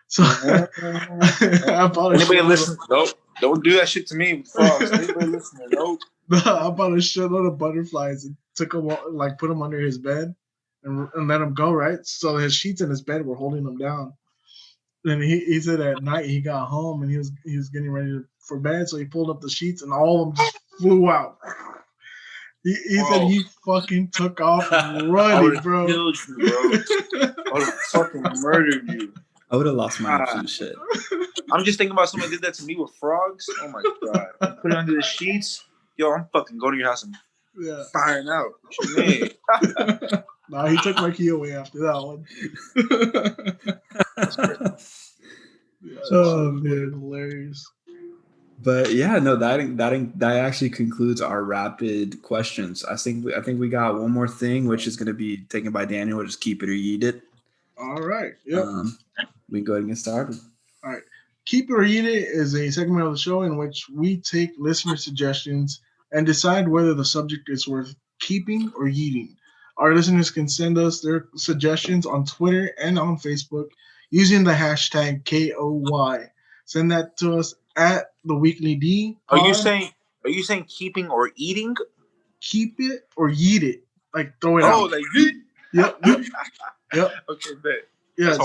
A: So I bought
B: anybody listen? Nope. Don't do that shit to me with frogs. Anybody listening? Nope.
A: I bought a shitload of butterflies and took them, put them under his bed and let him go, right? So his sheets in his bed were holding him down. And he said at night he got home and he was getting ready for bed, so he pulled up the sheets and all of them just flew out. He said he fucking took off running, bro.
B: Killed you, bro. I would have fucking murdered you.
C: I would have lost my absolute shit.
B: I'm just thinking about somebody did that to me with frogs. Oh my god! Put it under the sheets. Yo, I'm fucking going to your house and firing out. What you mean?
A: Nah, he took my key away after that one. Oh man, hilarious.
C: But yeah, no, that actually concludes our rapid questions. I think we got one more thing, which is going to be taken by Daniel. Just keep it or eat it.
A: All right. Yep.
C: We can go ahead and get started.
A: All right. Keep It or Eat It is a segment of the show in which we take listener suggestions and decide whether the subject is worth keeping or eating. Our listeners can send us their suggestions on Twitter and on Facebook using the hashtag KOY. Send that to us at the Weekly D.
B: Are you saying keeping or eating?
A: Keep it or eat it. Like throw it out.
B: Oh, like yeet?
A: Yep.
B: Okay, bet.
A: Yeah,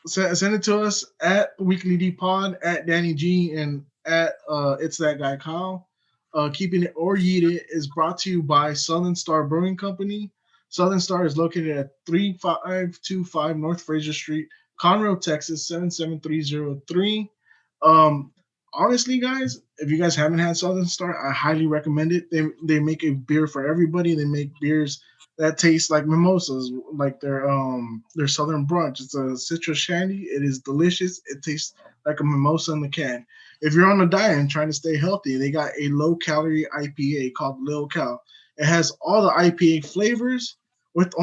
A: so send it to us at Weekly D Pod, at Danny G, and at It's That Guy Kyle. Keeping It or Eat It is brought to you by Southern Star Brewing Company. Southern Star is located at 3525 North Fraser Street, Conroe, Texas, 77303. Honestly, guys, if you guys haven't had Southern Star, I highly recommend it. They make a beer for everybody. They make beers that taste like mimosas, like their Southern Brunch. It's a citrus shandy. It is delicious. It tastes like a mimosa in the can. If you're on a diet and trying to stay healthy, they got a low-calorie IPA called Lil Cal. It has all the IPA flavors with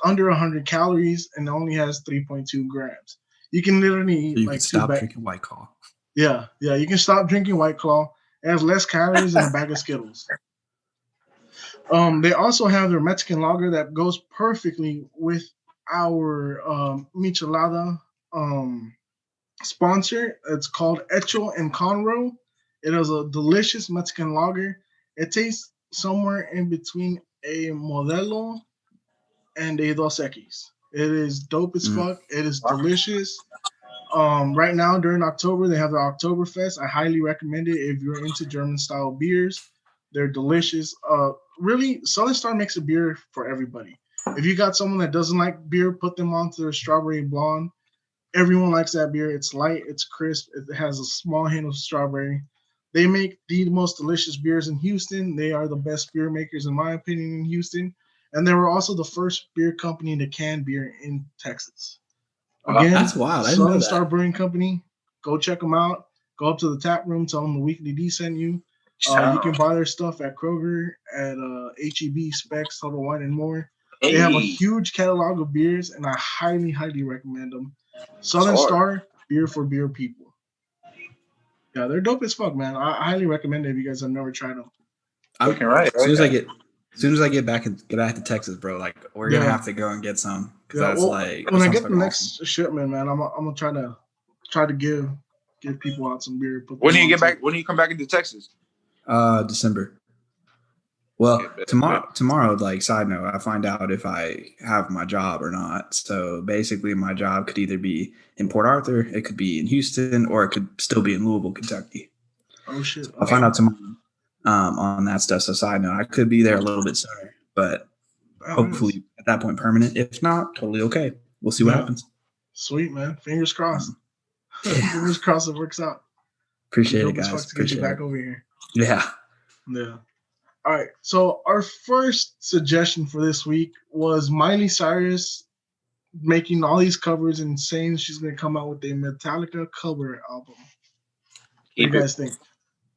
A: under 100 calories and only has 3.2 grams. You can literally eat
C: you can stop drinking White Claw.
A: Yeah, you can stop drinking White Claw. It has less calories than a bag of Skittles. They also have their Mexican lager that goes perfectly with our Michelada sponsor. It's called Hecho en Conroe. It is a delicious Mexican lager. It tastes somewhere in between a Modelo and a Dos Equis. It is dope as fuck. It is delicious. Right now during October, they have the Oktoberfest. I highly recommend it if you're into German style beers. They're delicious. Really, Southern Star makes a beer for everybody. If you got someone that doesn't like beer, put them onto their strawberry blonde. Everyone likes that beer. It's light, it's crisp, it has a small hint of strawberry. They make the most delicious beers in Houston. They are the best beer makers, in my opinion, in Houston. And they were also the first beer company to can beer in Texas. Again,
C: that's wild.
A: Southern Star Brewing Company. Go check them out. Go up to the tap room. Tell them the Weekly D sent you. You can buy their stuff at Kroger, at HEB, Specs, Total Wine, and more. They have a huge catalog of beers, and I highly, highly recommend them. Southern Star, beer for beer people. Yeah, they're dope as fuck, man. I highly recommend it if you guys have never tried them.
C: I'm right. As soon as I get back to Texas, bro, like we're gonna have to go and get some.
A: Yeah, when I get the next shipment, man, I'm gonna try to give people out some beer.
B: When do you get back? When do you come back into Texas?
C: December. Well, tomorrow, like side note, I find out if I have my job or not. So basically my job could either be in Port Arthur, it could be in Houston, or it could still be in Louisville, Kentucky.
A: Oh shit.
C: I'll find out tomorrow on that stuff. So side note, I could be there a little bit sooner, but hopefully at that point permanent. If not, totally okay. We'll see what happens.
A: Sweet, man. Fingers crossed. Fingers crossed it works out.
C: Appreciate it, guys.
A: To get you back over here.
C: Yeah.
A: All right. So our first suggestion for this week was Miley Cyrus making all these covers and saying she's going to come out with a Metallica cover album. What do you guys think?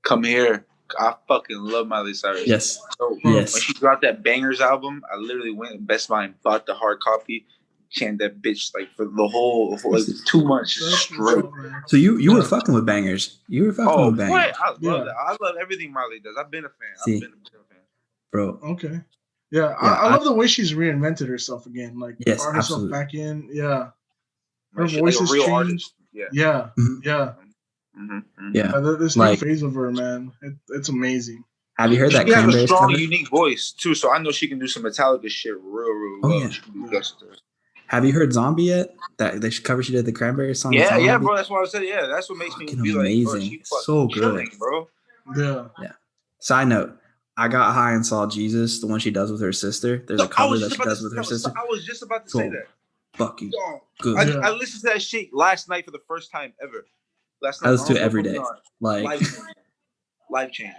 B: Come here. I fucking love Miley Cyrus.
C: Yes.
B: So, when she dropped that Bangers album, I literally went to Best Buy and bought the hard copy. Chant that bitch like for like 2 months straight.
C: So you were fucking with Bangers. You were fucking with Bangers.
B: What? I love that. I love everything Miley does. I've been a fan.
C: Bro.
A: Okay. Yeah, I love the way she's reinvented herself again. Like brought herself
C: absolutely.
A: back in. Yeah. Her
B: like
A: voice has changed.
B: Artist.
A: Yeah. This new
C: like,
A: phase of her, man. It's amazing.
C: Have you heard that?
B: She has a strong, unique voice too, so I know she can do some Metallica shit real
C: well.
B: Yeah.
C: Have you heard Zombie yet? That the cover she did the Cranberry song.
B: Yeah,
C: Zombie?
B: yeah, bro. That's what I said. Yeah, that's what makes me
C: Fucking
B: be like, bro,
C: amazing.
B: she fucking
C: So good.
B: killing, bro.
A: Yeah.
C: Yeah. Side note, I got high and saw Jesus, the one she does with her sister. There's a cover that she does with her sister.
B: I was just about to say that.
C: Fucking
B: Yo,
C: good.
B: I listened to that shit last night for the first time ever. Last night,
C: I listen to it every day. Like
B: life changing.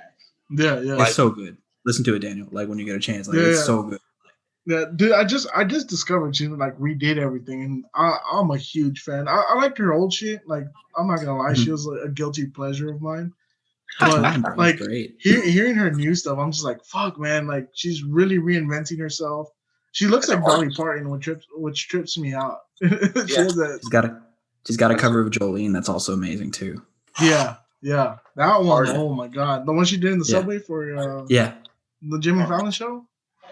A: Yeah, yeah.
C: It's so good. Listen to it, Daniel. Like when you get a chance. Like
A: Yeah,
C: it's
A: yeah.
C: so good.
A: Yeah, dude, I just discovered she like redid everything, and I'm a huge fan. I liked her old shit. Like I'm not gonna lie, she was like a guilty pleasure of mine. But like
C: great.
A: Hearing her new stuff, I'm just like, fuck, man. Like she's really reinventing herself. She looks like Dolly Parton, which trips me out. She's
C: got a cover of Jolene that's also amazing too.
A: Yeah, that one. Oh my god, the one she did in the subway for the Jimmy Fallon show.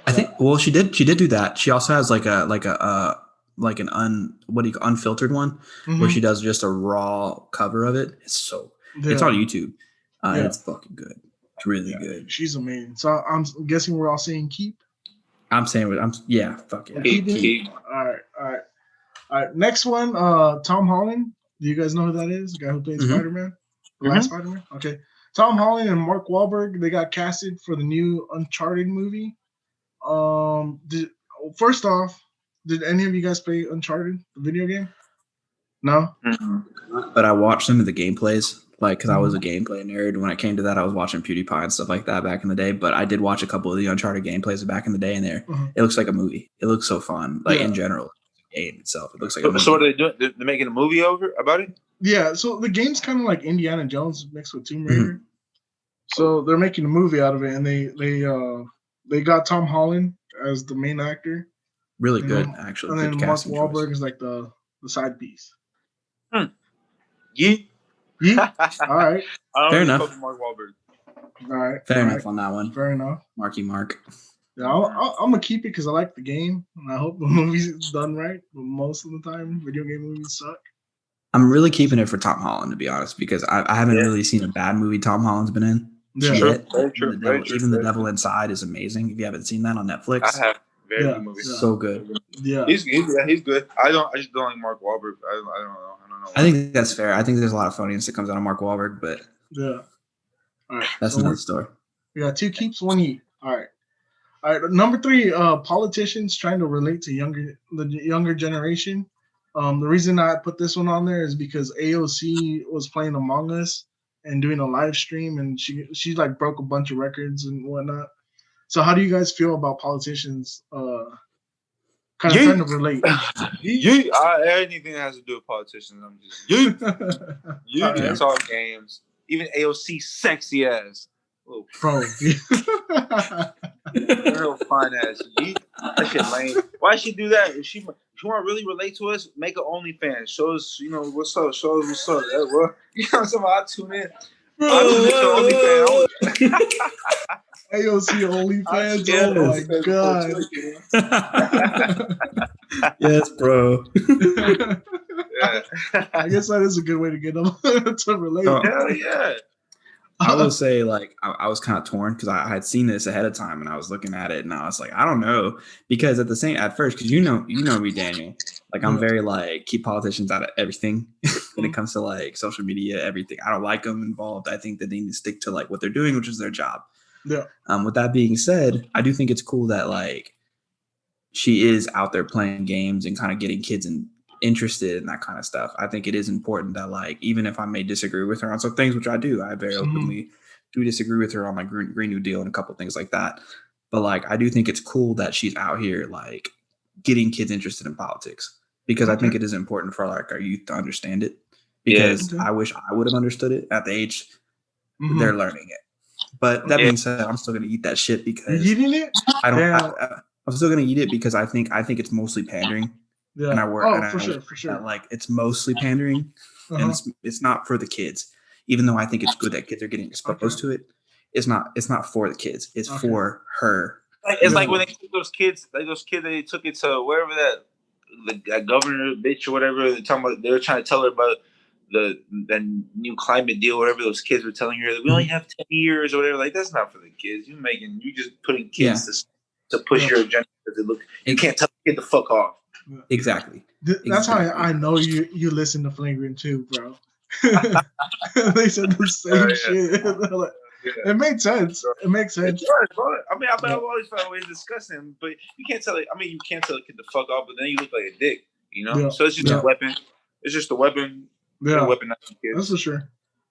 C: I think. Well, she did do that. She also has like an unfiltered one where she does just a raw cover of it. It's it's on YouTube. It's fucking good. It's really good.
A: She's amazing. So I'm guessing we're all saying keep.
C: I'm saying fuck yeah.
A: Keep. All right. Next one, Tom Holland. Do you guys know who that is? The guy who played Spider-Man, the last Spider-Man. Okay, Tom Holland and Mark Wahlberg. They got casted for the new Uncharted movie. First off, did any of you guys play Uncharted, the video game? No.
C: But I watched some of the gameplays, like because I was a gameplay nerd. When it came to that, I was watching PewDiePie and stuff like that back in the day. But I did watch a couple of the Uncharted gameplays back in the day, and it looks like a movie. It looks so fun, like in general. Game itself, it looks like.
B: So what are they doing? They're making a movie about it.
A: Yeah, so the game's kind of like Indiana Jones mixed with Tomb Raider. So they're making a movie out of it, and they got Tom Holland as the main actor.
C: Really good, actually.
A: And then Mark Wahlberg is like the side piece.
B: Yeah.
A: All right.
C: Fair enough.
B: Mark Wahlberg.
A: All right.
C: Fair enough on that one.
A: Fair enough.
C: Mark.
A: Yeah, I'm gonna keep it because I like the game, and I hope the movie's done right. But most of the time, video game movies suck.
C: I'm really keeping it for Tom Holland, to be honest, because I haven't really seen a bad movie Tom Holland's been in.
A: Yeah,
C: very true. Even The Devil Inside is amazing. If you haven't seen that on Netflix,
B: I have. Very good movie.
C: So good.
A: Yeah,
B: he's good. I just don't like Mark Wahlberg. I don't know.
C: I think that's fair. I think there's a lot of funniness that comes out of Mark Wahlberg, but
A: all right,
C: that's another story.
A: We got 2 keeps, 1 eat. All right. Number 3, politicians trying to relate to the younger generation. The reason I put this one on there is because AOC was playing Among Us and doing a live stream, and she like broke a bunch of records and whatnot. So how do you guys feel about politicians kind of trying to relate?
B: Anything that has to do with politicians, I'm just It's all games. Even AOC sexy ass. Oh,
A: bro.
B: Real fine ass. That shit lame. Why she do that? If she want to really relate to us, make an OnlyFans. Show us, what's up. Show us what's up. Well, I'll tune in. I'll tune in to OnlyFans.
A: AOC OnlyFans. Oh my god.
C: Yes, bro.
B: Yeah.
A: I guess that is a good way to get them to relate.
B: Hell yeah.
C: I will say, like, I was kind of torn because I had seen this ahead of time and I was looking at it and I was like, I don't know, because at first, because you know me, Daniel, like I'm very like keep politicians out of everything when it comes to like social media, everything. I don't like them involved. I think that they need to stick to like what they're doing, which is their job.
A: Yeah.
C: With that being said, I do think it's cool that like she is out there playing games and kind of getting kids interested in that kind of stuff. I think it is important that like even if I may disagree with her on some things, which I do, I very openly do disagree with her on like Green New Deal and a couple of things like that. But like I do think it's cool that she's out here like getting kids interested in politics because I think it is important for like our youth to understand it. Because I wish I would have understood it at the age they're learning it. But that being said, I'm still gonna eat that shit because
A: you're eating it.
C: I'm still gonna eat it because I think it's mostly pandering.
A: Yeah.
C: And I work.
A: For sure.
C: Like it's mostly pandering, and it's not for the kids. Even though I think it's good that kids are getting exposed to it, it's not for the kids. It's for her.
B: It's like when they took those kids they took it to wherever that governor bitch or whatever. They were trying to tell her about the new climate deal, whatever those kids were telling her that we only have 10 years or whatever. Like that's not for the kids. You just putting kids to push your agenda because you can't tell the kid to fuck off.
C: Exactly.
A: That's how
C: Exactly.
A: I know you listen to Flagrant too, bro. They said the same shit. Like,
B: Yeah.
A: it made sense. It makes
B: It
A: sense.
B: does, bro. I mean, I've
A: Yeah.
B: always felt always disgusting, but you can't tell it. I mean, you can't tell a kid to fuck off, but then you look like a dick, you know.
A: Yeah.
B: So it's just a weapon. It's just a weapon.
A: Yeah,
B: Weaponize kids.
A: that's for sure.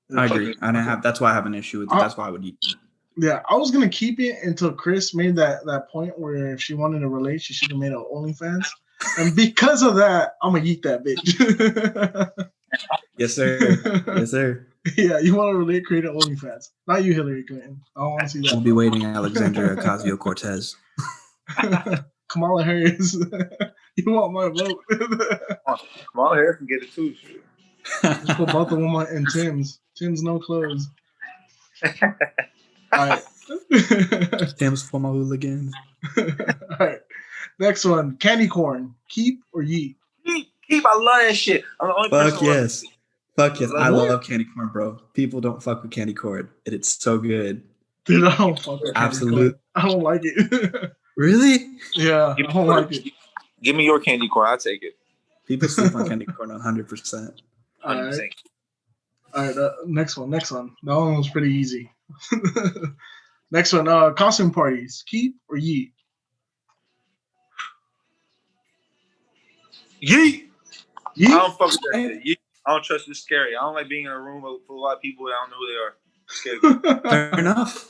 A: Yeah.
C: I agree. I didn't have. That's why I have an issue with it. That's why I would eat it.
A: Yeah, I was gonna keep it until Chris made that point where if she wanted to relate, she should have made an OnlyFans, and because of that, I'm gonna eat that bitch.
C: Yes, sir. Yes, sir.
A: Yeah, you want to relate, create an OnlyFans. Not you, Hillary Clinton. I don't want to see that.
C: We'll be waiting, Alexandria Ocasio-Cortez.
A: Kamala Harris. You want my vote?
B: Kamala Harris can get it too.
A: Just put both of them in Tim's. Tim's no clothes. All right.
C: Tim's for my hooligans.
A: All right. Next one. Candy corn. Keep or yeet?
B: Keep. I love that shit. I'm the only
C: Fuck
B: person.
C: yes. Fuck yes. I
B: What?
C: love candy corn, bro. People don't fuck with candy corn. It's so good.
A: Dude, I don't fuck with candy
C: Absolutely.
A: corn. I don't like it.
C: Really?
A: Yeah, I don't like it.
B: Give me your candy corn. I'll take it.
C: People sleep on candy corn 100%.
A: All right. All right. Next one. That one was pretty easy. Next one. Costume parties. Keep or yeet?
B: Yeet.
A: Yeet?
B: I don't fuck with that shit. Yeet. I don't trust it. It's scary. I don't like being in a room full of a lot of people that I don't know who they are. It's scary.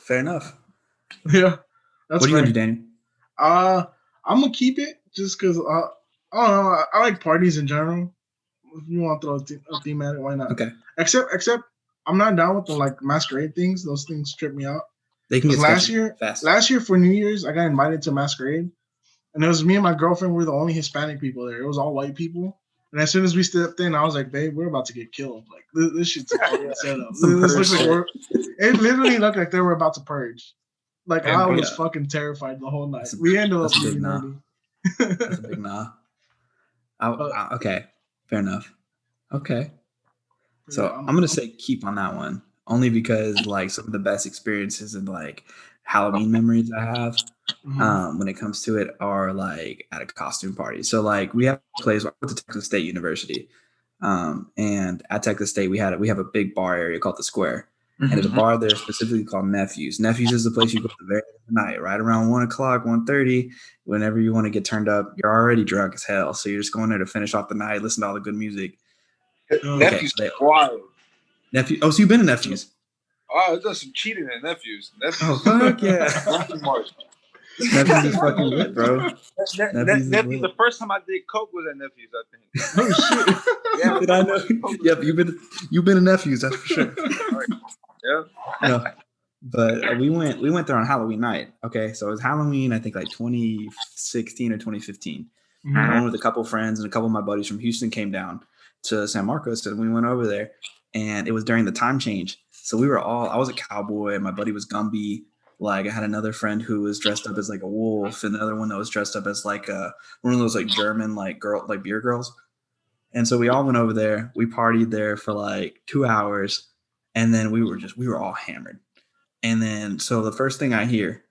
C: Fair enough.
A: Yeah. That's
C: what are you gonna do, Daniel?
A: I'm gonna keep it just because I don't know. I like parties in general. If you want to throw a theme at it, why not?
C: Okay.
A: Except I'm not down with the like masquerade things. Those things trip me out.
C: They can get
A: last year for New Year's, I got invited to masquerade, and it was me and my girlfriend were the only Hispanic people there. It was all white people. And as soon as we stepped in, I was like, "Babe, we're about to get killed. Like this shit's a fucking setup. This looks like it literally looked like they were about to purge. Like I was fucking terrified the whole night. We ended up leaving early.
C: That's a big nah. Okay, fair enough. Okay, so I'm gonna say keep on that one only because like some of the best experiences and like Halloween memories I have when it comes to it are like at a costume party. So like we have a place. I went to Texas State University, and at Texas State we have a big bar area called the Square. And there's a bar there specifically called Nephews. Nephews is the place you go to the very end of the night, right around 1 o'clock, 1:30. Whenever you want to get turned up, you're already drunk as hell. So you're just going there to finish off the night, listen to all the good music.
B: Nephews, wild.
C: Nephews. Oh, so you've been to Nephews?
B: Oh, I've done some cheating at Nephews.
C: Oh, fuck yeah. Nephews is fucking lit, bro.
B: Nephews, the first time I did coke was at Nephews, I think.
A: Oh shit!
C: Yeah, did I know? Yep, you've been to Nephews, that's for sure.
B: Yeah.
C: No, but we went there on Halloween night. Okay, so it was Halloween, I think like 2016 or 2015. I went with a couple friends and a couple of my buddies from Houston came down to San Marcos, and we went over there. And it was during the time change, so I was a cowboy. My buddy was Gumby. Like I had another friend who was dressed up as like a wolf, and another one that was dressed up as like one of those like German like beer girls. And so we all went over there. We partied there for like 2 hours, and then we were all hammered. And then so the first thing I hear,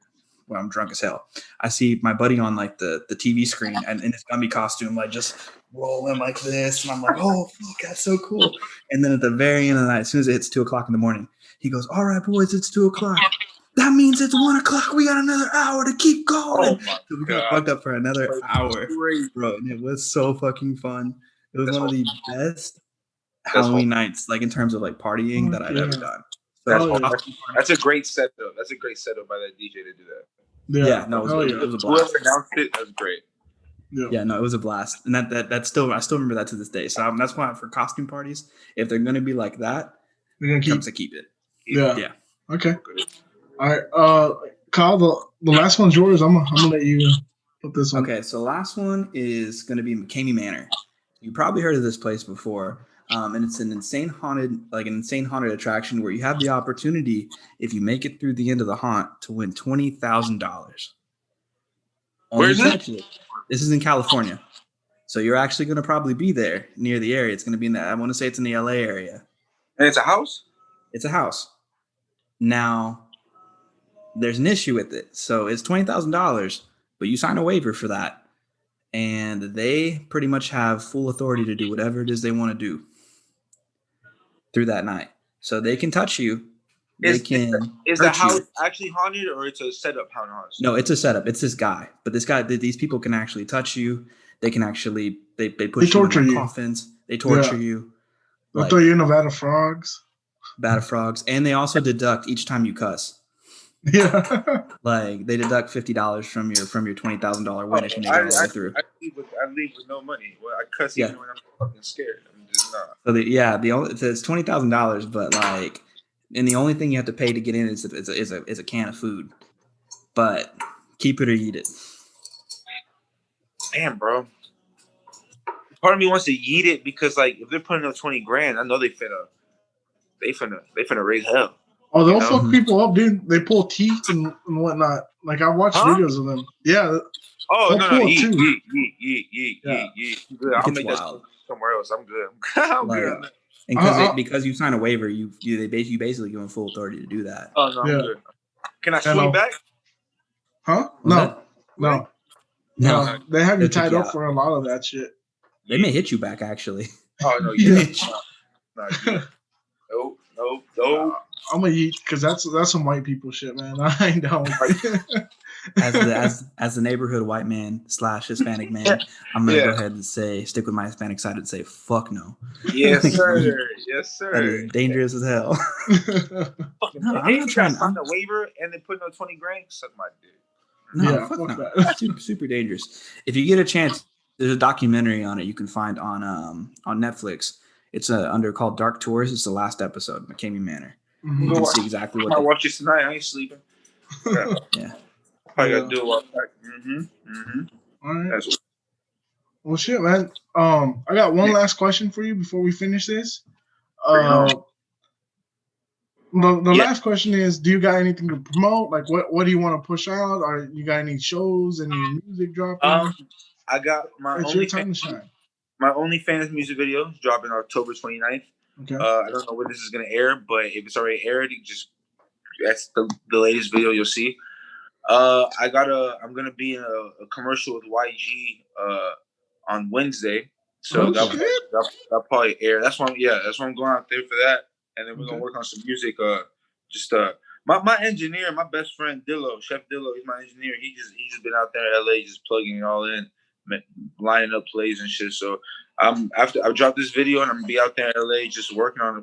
C: well, I'm drunk as hell. I see my buddy on like the TV screen and in his Gumby costume, like just rolling like this, and I'm like, oh fuck, that's so cool. And then at the very end of the night, as soon as it hits 2 o'clock in the morning, he goes, "All right, boys, it's 2 o'clock. That means it's 1 o'clock. We got another hour to keep going." So we got fucked up for another hour, bro, and it was so fucking fun. It was one of the best Halloween nights, like in terms of like partying that I've ever done. So
B: that's a great setup. That's a great setup by that DJ to do that.
C: Yeah, no, it was a blast.
B: Whoever announced it, that was great.
C: Yeah, no, it was a blast, and that still I still remember that to this day. So that's why for costume parties, if they're gonna be like that,
A: we're gonna
C: keep it.
A: Yeah. Okay. All right, Kyle, the last one's yours. I'm gonna let you put this one.
C: Okay, so the last one is gonna be McCamey Manor. You probably heard of this place before. And it's an insane haunted attraction where you have the opportunity, if you make it through the end of the haunt, to win $20,000.
B: Where is it?
C: This is in California. So you're actually going to probably be there near the area. It's going to be I want to say it's in the LA area.
B: And it's a house?
C: It's a house. Now, there's an issue with it. So it's $20,000, but you sign a waiver for that. and they pretty much have full authority to do whatever it is they want to do through that night. So they can touch you. They can
B: Is the house actually haunted, or it's a setup house?
C: No, it's a setup. It's this guy, but these people can actually touch you. They can actually they put you in like coffins. They torture you.
A: They'll throw you in Nevada frogs.
C: Nevada frogs, and they also deduct each time you cuss.
A: Yeah,
C: like they deduct $50 from your $20,000 win if you make it all the way through.
B: I leave with no money. Well, I cuss even when I'm fucking scared. I'm just not.
C: So it's $20,000, but like, and the only thing you have to pay to get in is a can of food. But keep it or eat it.
B: Damn, bro. Part of me wants to eat it because, like, if they're putting up $20,000, I know they finna raise hell.
A: Oh, they'll fuck people up, dude. They pull teeth and whatnot. Like, I watched videos of them. Yeah.
B: Oh, no, eat. I'll make that somewhere else. I'm good. I'm good.
C: And because you sign a waiver, you basically give them full authority to do that.
B: Oh, no, I'm good. Can I swing back?
A: Huh? No. They have you tied up for a lot of that shit.
C: They may hit you back, actually.
B: Oh, no, yeah. Nope.
A: I'm gonna eat because that's some white people shit, man. I ain't down with it.
C: As the neighborhood white man / Hispanic man, I'm gonna go ahead and stick with my Hispanic side and say fuck no.
B: Yes, sir. Yes, sir.
C: That is dangerous as hell.
B: No, I'm not trying to sign the waiver and then put no $20,000. Suck my dick.
C: No, fuck no. That's super dangerous. If you get a chance, there's a documentary on it you can find on Netflix. It's called Dark Tours. It's the last episode, McCamey Manor.
A: Mm-hmm.
B: You can see exactly what. I watch this tonight. I ain't sleeping.
C: Yeah.
B: I gotta do it while back.
A: All right. Well, shit, man. I got one last question for you before we finish this. The last question is: do you got anything to promote? Like, what do you want to push out? Or you got any shows, any music dropping?
B: I got my OnlyFans music video is dropping October 29th.
A: Okay.
B: I don't know when this is gonna air, but if it's already aired, that's the latest video you'll see. I'm gonna be in a commercial with YG on Wednesday, so that'll probably air. That's why I'm going out there for that, and then we're gonna work on some music. My engineer, my best friend Dillo, Chef Dillo, he's my engineer. He's just been out there in LA just plugging it all in, lining up plays and shit. So after I dropped this video, and I'm gonna be out there in LA just working on a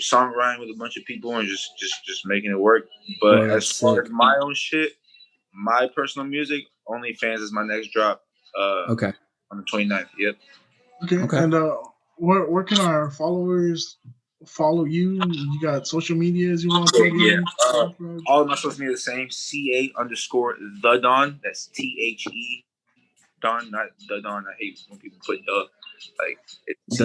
B: songwriting with a bunch of people and just making it work. But as far as my own shit, my personal music, OnlyFans is my next drop. On the 29th. Yep.
A: Okay. And where can our followers follow you? You got social medias you want to plug in?
B: All of my social media are the same. CA_the Don. That's THE Don, not the Don. I hate when people put the. Like it's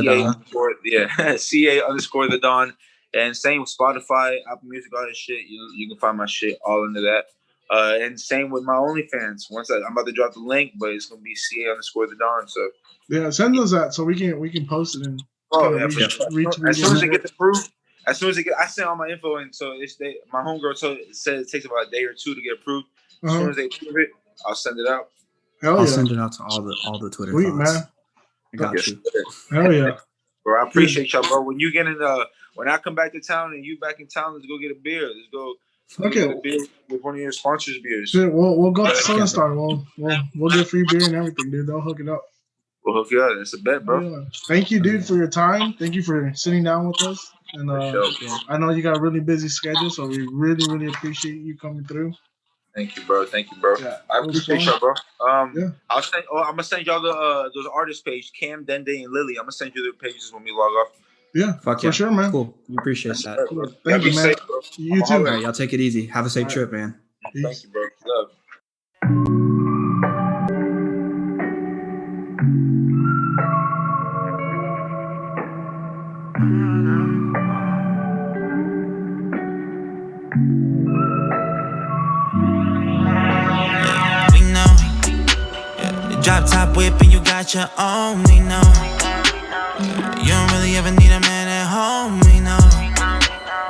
B: CA_the Don, and same with Spotify, Apple Music, all that shit. You can find my shit all into that. And same with my OnlyFans. Once I'm about to drop the link, but it's gonna be CA_the Don. So
A: yeah, send us that so we can post it and
B: as soon as it gets approved. As soon as I send all my info in, so my homegirl said it takes about a day or two to get approved. As soon as they approve it, I'll send it out.
C: I'll send it out to all the Twitter.
A: Sweet, man.
C: I got you.
A: Hell yeah.
B: Bro, I appreciate y'all, bro. When you get in when I come back to town and you back in town, let's go get a beer. Let's go get a beer with one of your sponsors' beers.
A: Shit, we'll go to Sunstar. We'll get free beer and everything, dude. They'll hook it up.
B: We'll hook you up. That's a bet, bro.
A: Yeah. Thank you, dude, for your time. Thank you for sitting down with us. And I know you got a really busy schedule, so we really, really appreciate you coming through.
B: Thank you, bro. Yeah, I appreciate y'all, bro. I'm gonna send y'all those artist page, Cam, Dende, and Lily. I'm gonna send you their pages when we log off.
A: Yeah, for sure, man.
C: Cool. We appreciate that.
A: Cool. Thank you, man.
B: Safe,
A: you too.
C: All right, y'all take it easy. Have a safe trip, man.
A: Peace.
B: Thank you, bro. Love.
D: Drop top whip and you got your own, we know. You don't really ever need a man at home, we know.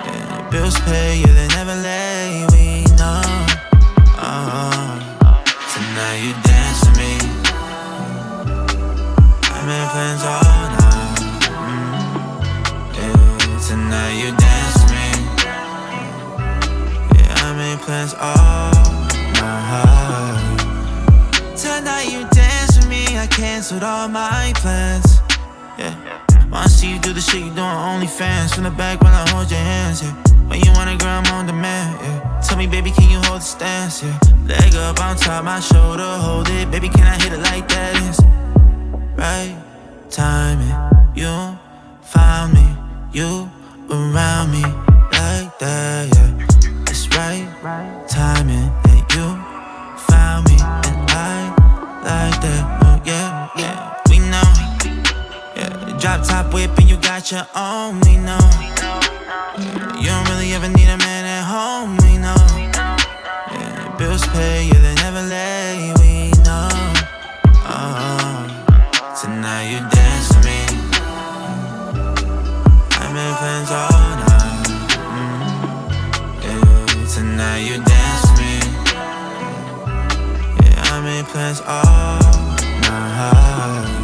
D: Yeah, bills pay, yeah, they never lay, we know. So now you dance with me, all my plans. Yeah. Wanna see you do the shit you doing OnlyFans. From the back while I hold your hands, yeah. When you want a girl, I'm on demand, yeah. Tell me, baby, can you hold the stance, yeah. Leg up on top, my shoulder, hold it. Baby, can I hit it like that? It's right timing. You found me, you around me like that, yeah. It's right timing that you found me, and I like that, oh yeah, yeah. We know, yeah. Drop top whip and you got your own, we know. You don't really ever need a man at home, we know. Yeah, bills paid, yeah, they never late, we know. Tonight you dance with me. I made plans all night. Yeah, tonight you dance with me. Yeah, I made plans all night.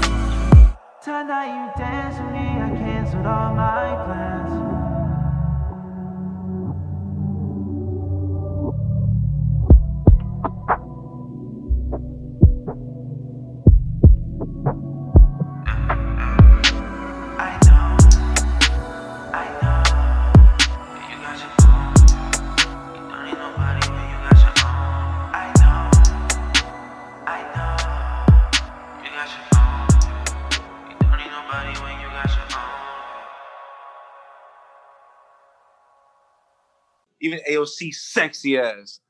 D: Tonight you dance with me. I canceled all my plans.
B: Even AOC sexy ass.